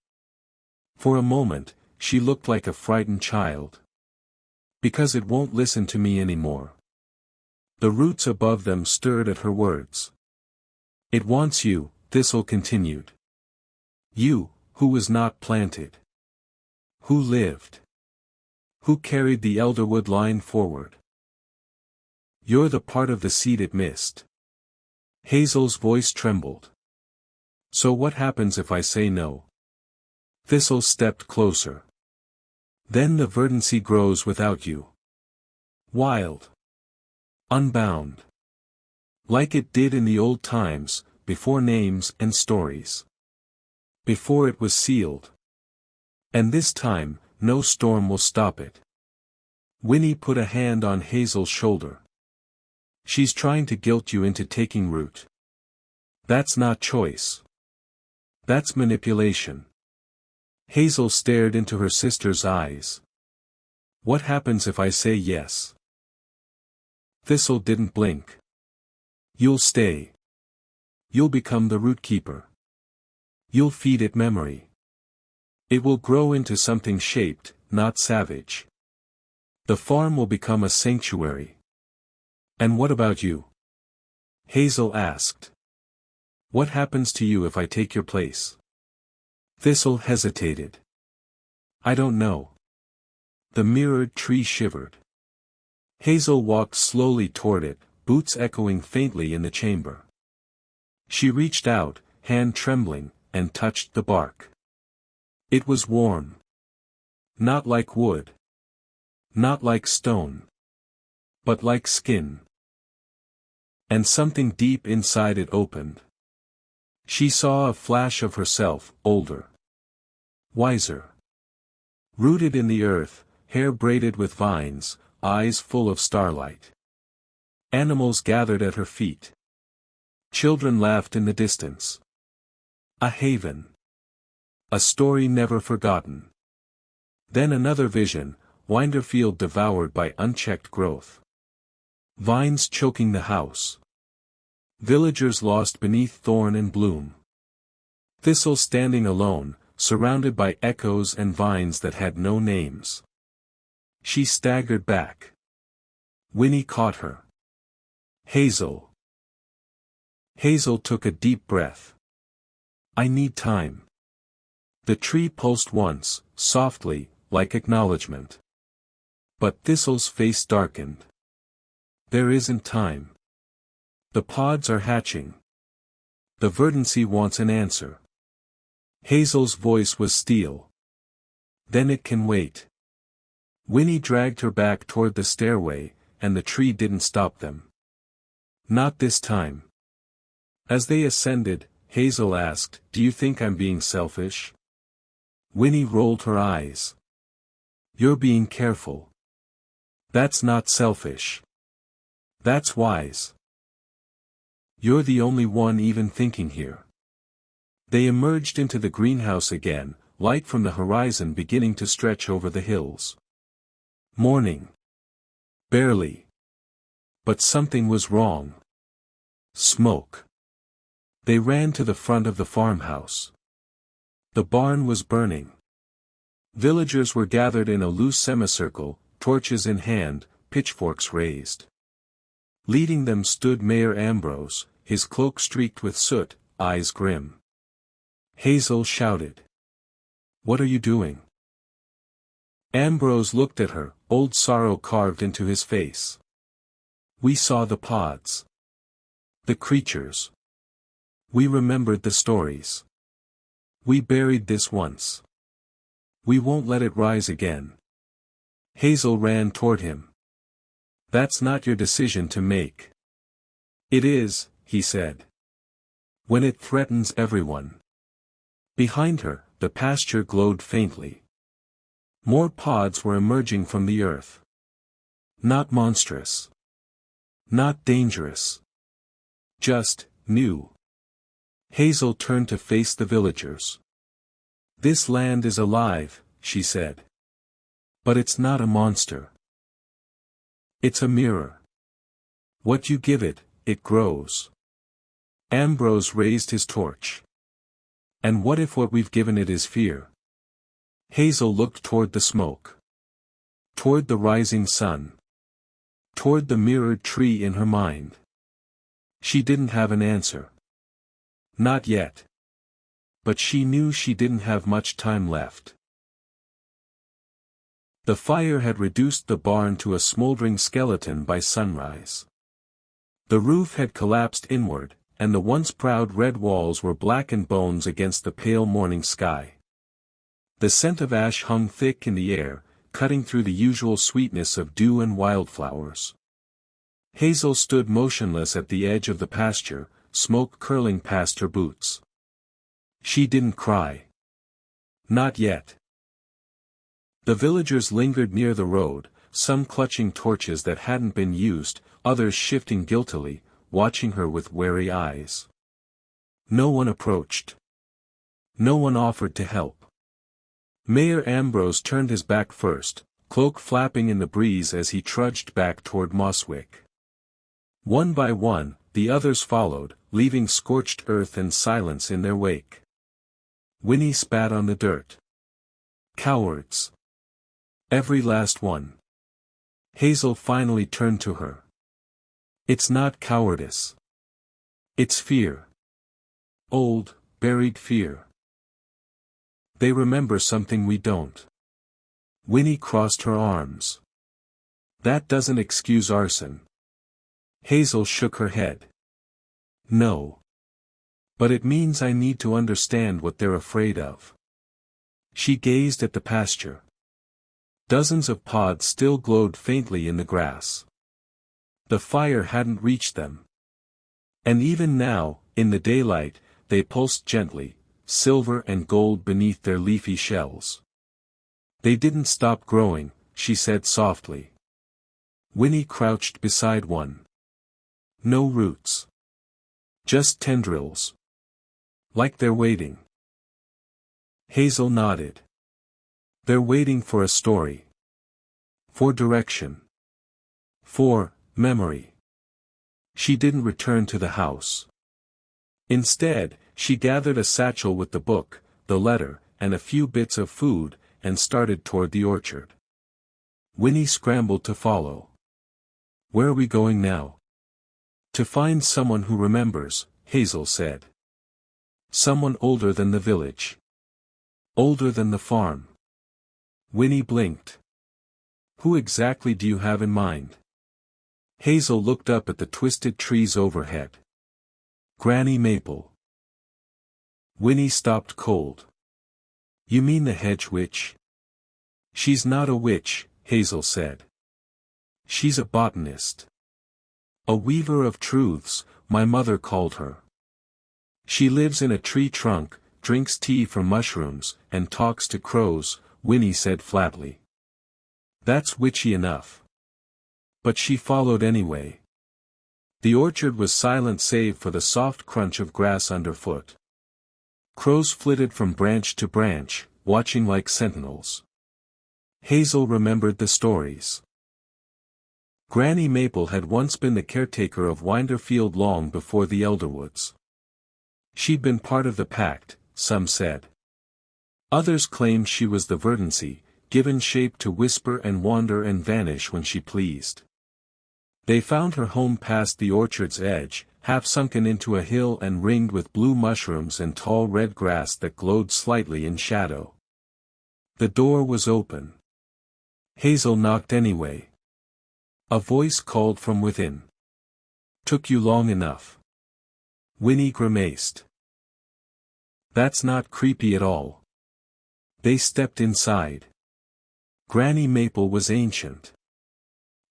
For a moment, she looked like a frightened child. "Because it won't listen to me anymore." The roots above them stirred at her words. "It wants you," Thistle continued. "You, who was not planted. Who lived? Who carried the elderwood line forward? You're the part of the seed it missed. Hazel's voice trembled. So what happens if I say no? Thistle stepped closer. Then the verdancy grows without you. Wild. Unbound. Like it did in the old times, before names and stories. Before it was sealed. And this time, no storm will stop it. Winnie put a hand on Hazel's shoulder. She's trying to guilt you into taking root. That's not choice. That's manipulation. Hazel stared into her sister's eyes. What happens if I say yes? Thistle didn't blink. You'll stay. You'll become the root keeper. You'll feed it memory. It will grow into something shaped, not savage. The farm will become a sanctuary. And what about you? Hazel asked. What happens to you if I take your place? Thistle hesitated. I don't know. The mirrored tree shivered. Hazel walked slowly toward it, boots echoing faintly in the chamber. She reached out, hand trembling, and touched the bark. It was warm. Not like wood. Not like stone. But like skin. And something deep inside it opened. She saw a flash of herself, older. Wiser. Rooted in the earth, hair braided with vines, eyes full of starlight. Animals gathered at her feet. Children laughed in the distance. A haven. A story never forgotten. Then another vision, Winderfield devoured by unchecked growth. Vines choking the house. Villagers lost beneath thorn and bloom. Thistle standing alone, surrounded by echoes and vines that had no names. She staggered back. Winnie caught her. Hazel. Hazel took a deep breath. I need time. The tree pulsed once, softly, like acknowledgement. But Thistle's face darkened. There isn't time. The pods are hatching. The verdancy wants an answer. Hazel's voice was steel. Then it can wait. Winnie dragged her back toward the stairway, and the tree didn't stop them. Not this time. As they ascended, Hazel asked, Do you think I'm being selfish? Winnie rolled her eyes. You're being careful. That's not selfish. That's wise. You're the only one even thinking here. They emerged into the greenhouse again, light from the horizon beginning to stretch over the hills. Morning. Barely. But something was wrong. Smoke. They ran to the front of the farmhouse. The barn was burning. Villagers were gathered in a loose semicircle, torches in hand, pitchforks raised. Leading them stood Mayor Ambrose, his cloak streaked with soot, eyes grim. Hazel shouted. What are you doing? Ambrose looked at her, old sorrow carved into his face. We saw the pods. The creatures. We remembered the stories. We buried this once. We won't let it rise again. Hazel ran toward him. That's not your decision to make. It is, he said. When it threatens everyone. Behind her, the pasture glowed faintly. More pods were emerging from the earth. Not monstrous. Not dangerous. Just, new. Hazel turned to face the villagers. This land is alive, she said. But it's not a monster. It's a mirror. What you give it, it grows. Ambrose raised his torch. And what if what we've given it is fear? Hazel looked toward the smoke. Toward the rising sun. Toward the mirrored tree in her mind. She didn't have an answer. Not yet. But she knew she didn't have much time left. The fire had reduced the barn to a smoldering skeleton by sunrise. The roof had collapsed inward, and the once proud red walls were blackened bones against the pale morning sky. The scent of ash hung thick in the air, cutting through the usual sweetness of dew and wildflowers. Hazel stood motionless at the edge of the pasture, smoke curling past her boots. She didn't cry. Not yet. The villagers lingered near the road, some clutching torches that hadn't been used, others shifting guiltily, watching her with wary eyes. No one approached. No one offered to help. Mayor Ambrose turned his back first, cloak flapping in the breeze as he trudged back toward Mosswick. One by one, the others followed, leaving scorched earth and silence in their wake. Winnie spat on the dirt. Cowards. Every last one. Hazel finally turned to her. It's not cowardice. It's fear. Old, buried fear. They remember something we don't. Winnie crossed her arms. That doesn't excuse arson. Hazel shook her head. No. But it means I need to understand what they're afraid of. She gazed at the pasture. Dozens of pods still glowed faintly in the grass. The fire hadn't reached them. And even now, in the daylight, they pulsed gently, silver and gold beneath their leafy shells. They didn't stop growing, she said softly. Winnie crouched beside one. No roots. Just tendrils. Like they're waiting. Hazel nodded. They're waiting for a story. For direction. For memory. She didn't return to the house. Instead, she gathered a satchel with the book, the letter, and a few bits of food, and started toward the orchard. Winnie scrambled to follow. Where are we going now? To find someone who remembers, Hazel said. Someone older than the village. Older than the farm. Winnie blinked. Who exactly do you have in mind? Hazel looked up at the twisted trees overhead. Granny Maple. Winnie stopped cold. You mean the hedge witch? She's not a witch, Hazel said. She's a botanist. A weaver of truths, my mother called her. She lives in a tree trunk, drinks tea from mushrooms, and talks to crows, Winnie said flatly. That's witchy enough. But she followed anyway. The orchard was silent save for the soft crunch of grass underfoot. Crows flitted from branch to branch, watching like sentinels. Hazel remembered the stories. Granny Maple had once been the caretaker of Winderfield long before the Elderwoods. She'd been part of the pact, some said. Others claimed she was the Verdancy, given shape to whisper and wander and vanish when she pleased. They found her home past the orchard's edge, half sunken into a hill and ringed with blue mushrooms and tall red grass that glowed slightly in shadow. The door was open. Hazel knocked anyway. A voice called from within. Took you long enough. Winnie grimaced. That's not creepy at all. They stepped inside. Granny Maple was ancient.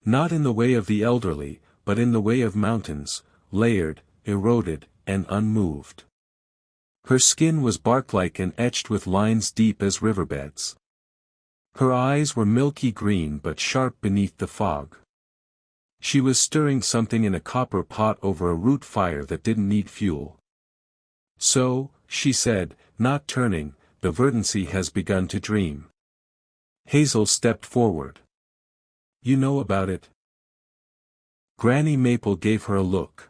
Not in the way of the elderly, but in the way of mountains, layered, eroded, and unmoved. Her skin was bark-like and etched with lines deep as riverbeds. Her eyes were milky green but sharp beneath the fog. She was stirring something in a copper pot over a root fire that didn't need fuel. So, she said, not turning, the Verdancy has begun to dream. Hazel stepped forward. You know about it? Granny Maple gave her a look.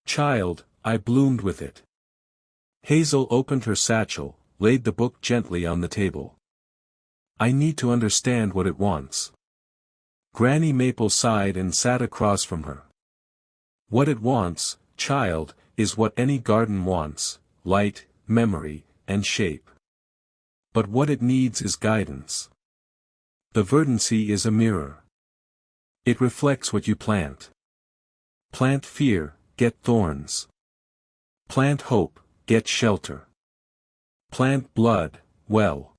Child, I bloomed with it. Hazel opened her satchel, laid the book gently on the table. I need to understand what it wants. Granny Maple sighed and sat across from her. What it wants, child, is what any garden wants, light, memory, and shape. But what it needs is guidance. The verdancy is a mirror. It reflects what you plant. Plant fear, get thorns. Plant hope, get shelter. Plant blood, well.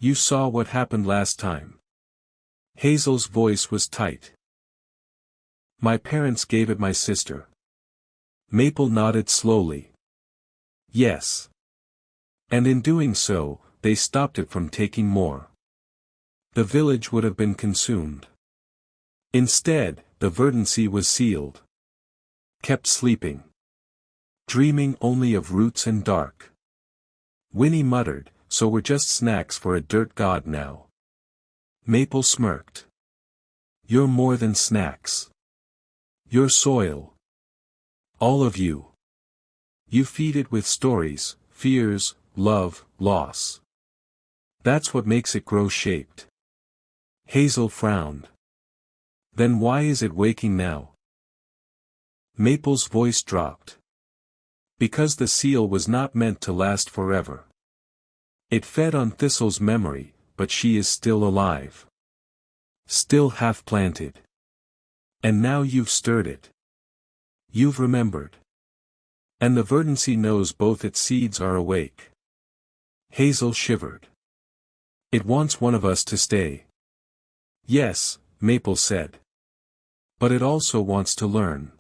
You saw what happened last time. Hazel's voice was tight. My parents gave it my sister. Maple nodded slowly. Yes. And in doing so, they stopped it from taking more. The village would have been consumed. Instead, the verdancy was sealed. Kept sleeping. Dreaming only of roots and dark. Winnie muttered, so we're just snacks for a dirt god now. Maple smirked. You're more than snacks. You're soil. All of you. You feed it with stories, fears, love, loss. That's what makes it grow shaped. Hazel frowned. Then why is it waking now? Maple's voice dropped. Because the seal was not meant to last forever. It fed on Thistle's memory, but she is still alive. Still half-planted. And now you've stirred it. You've remembered. And the verdancy knows both its seeds are awake. Hazel shivered. It wants one of us to stay. Yes, Maple said. But it also wants to learn.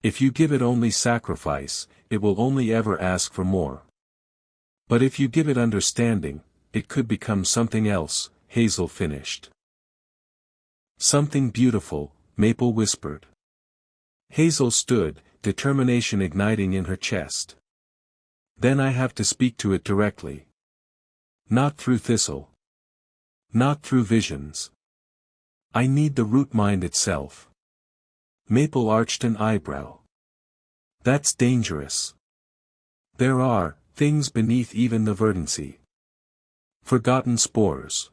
If you give it only sacrifice, it will only ever ask for more. But if you give it understanding, it could become something else, Hazel finished. Something beautiful, Maple whispered. Hazel stood, determination igniting in her chest. Then I have to speak to it directly. Not through Thistle. Not through visions. I need the root mind itself. Maple arched an eyebrow. That's dangerous. There are things beneath even the verdancy. Forgotten spores.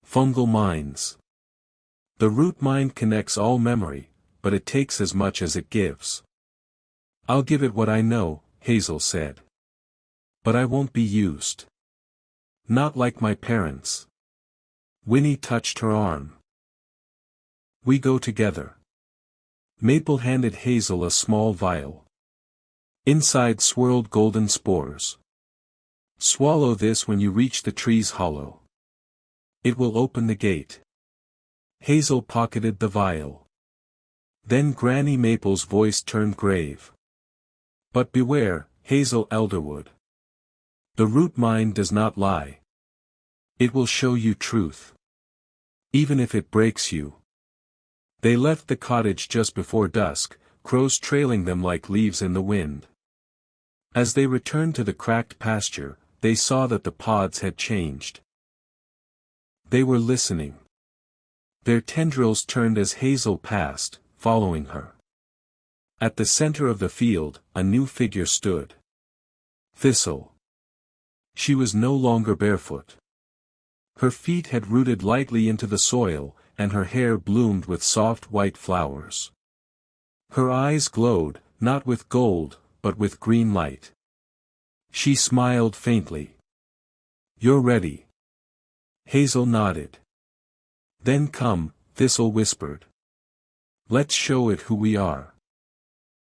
Fungal minds. The root mind connects all memory, but it takes as much as it gives. I'll give it what I know, Hazel said. But I won't be used. Not like my parents. Winnie touched her arm. We go together. Maple handed Hazel a small vial. Inside swirled golden spores. Swallow this when you reach the tree's hollow. It will open the gate. Hazel pocketed the vial. Then Granny Maple's voice turned grave. But beware, Hazel Elderwood. The root mind does not lie. It will show you truth. Even if it breaks you. They left the cottage just before dusk, crows trailing them like leaves in the wind. As they returned to the cracked pasture, they saw that the pods had changed. They were listening. Their tendrils turned as Hazel passed, following her. At the center of the field, a new figure stood. Thistle. She was no longer barefoot. Her feet had rooted lightly into the soil, and her hair bloomed with soft white flowers. Her eyes glowed, not with gold, but with green light. She smiled faintly. You're ready. Hazel nodded. Then come, Thistle whispered. Let's show it who we are.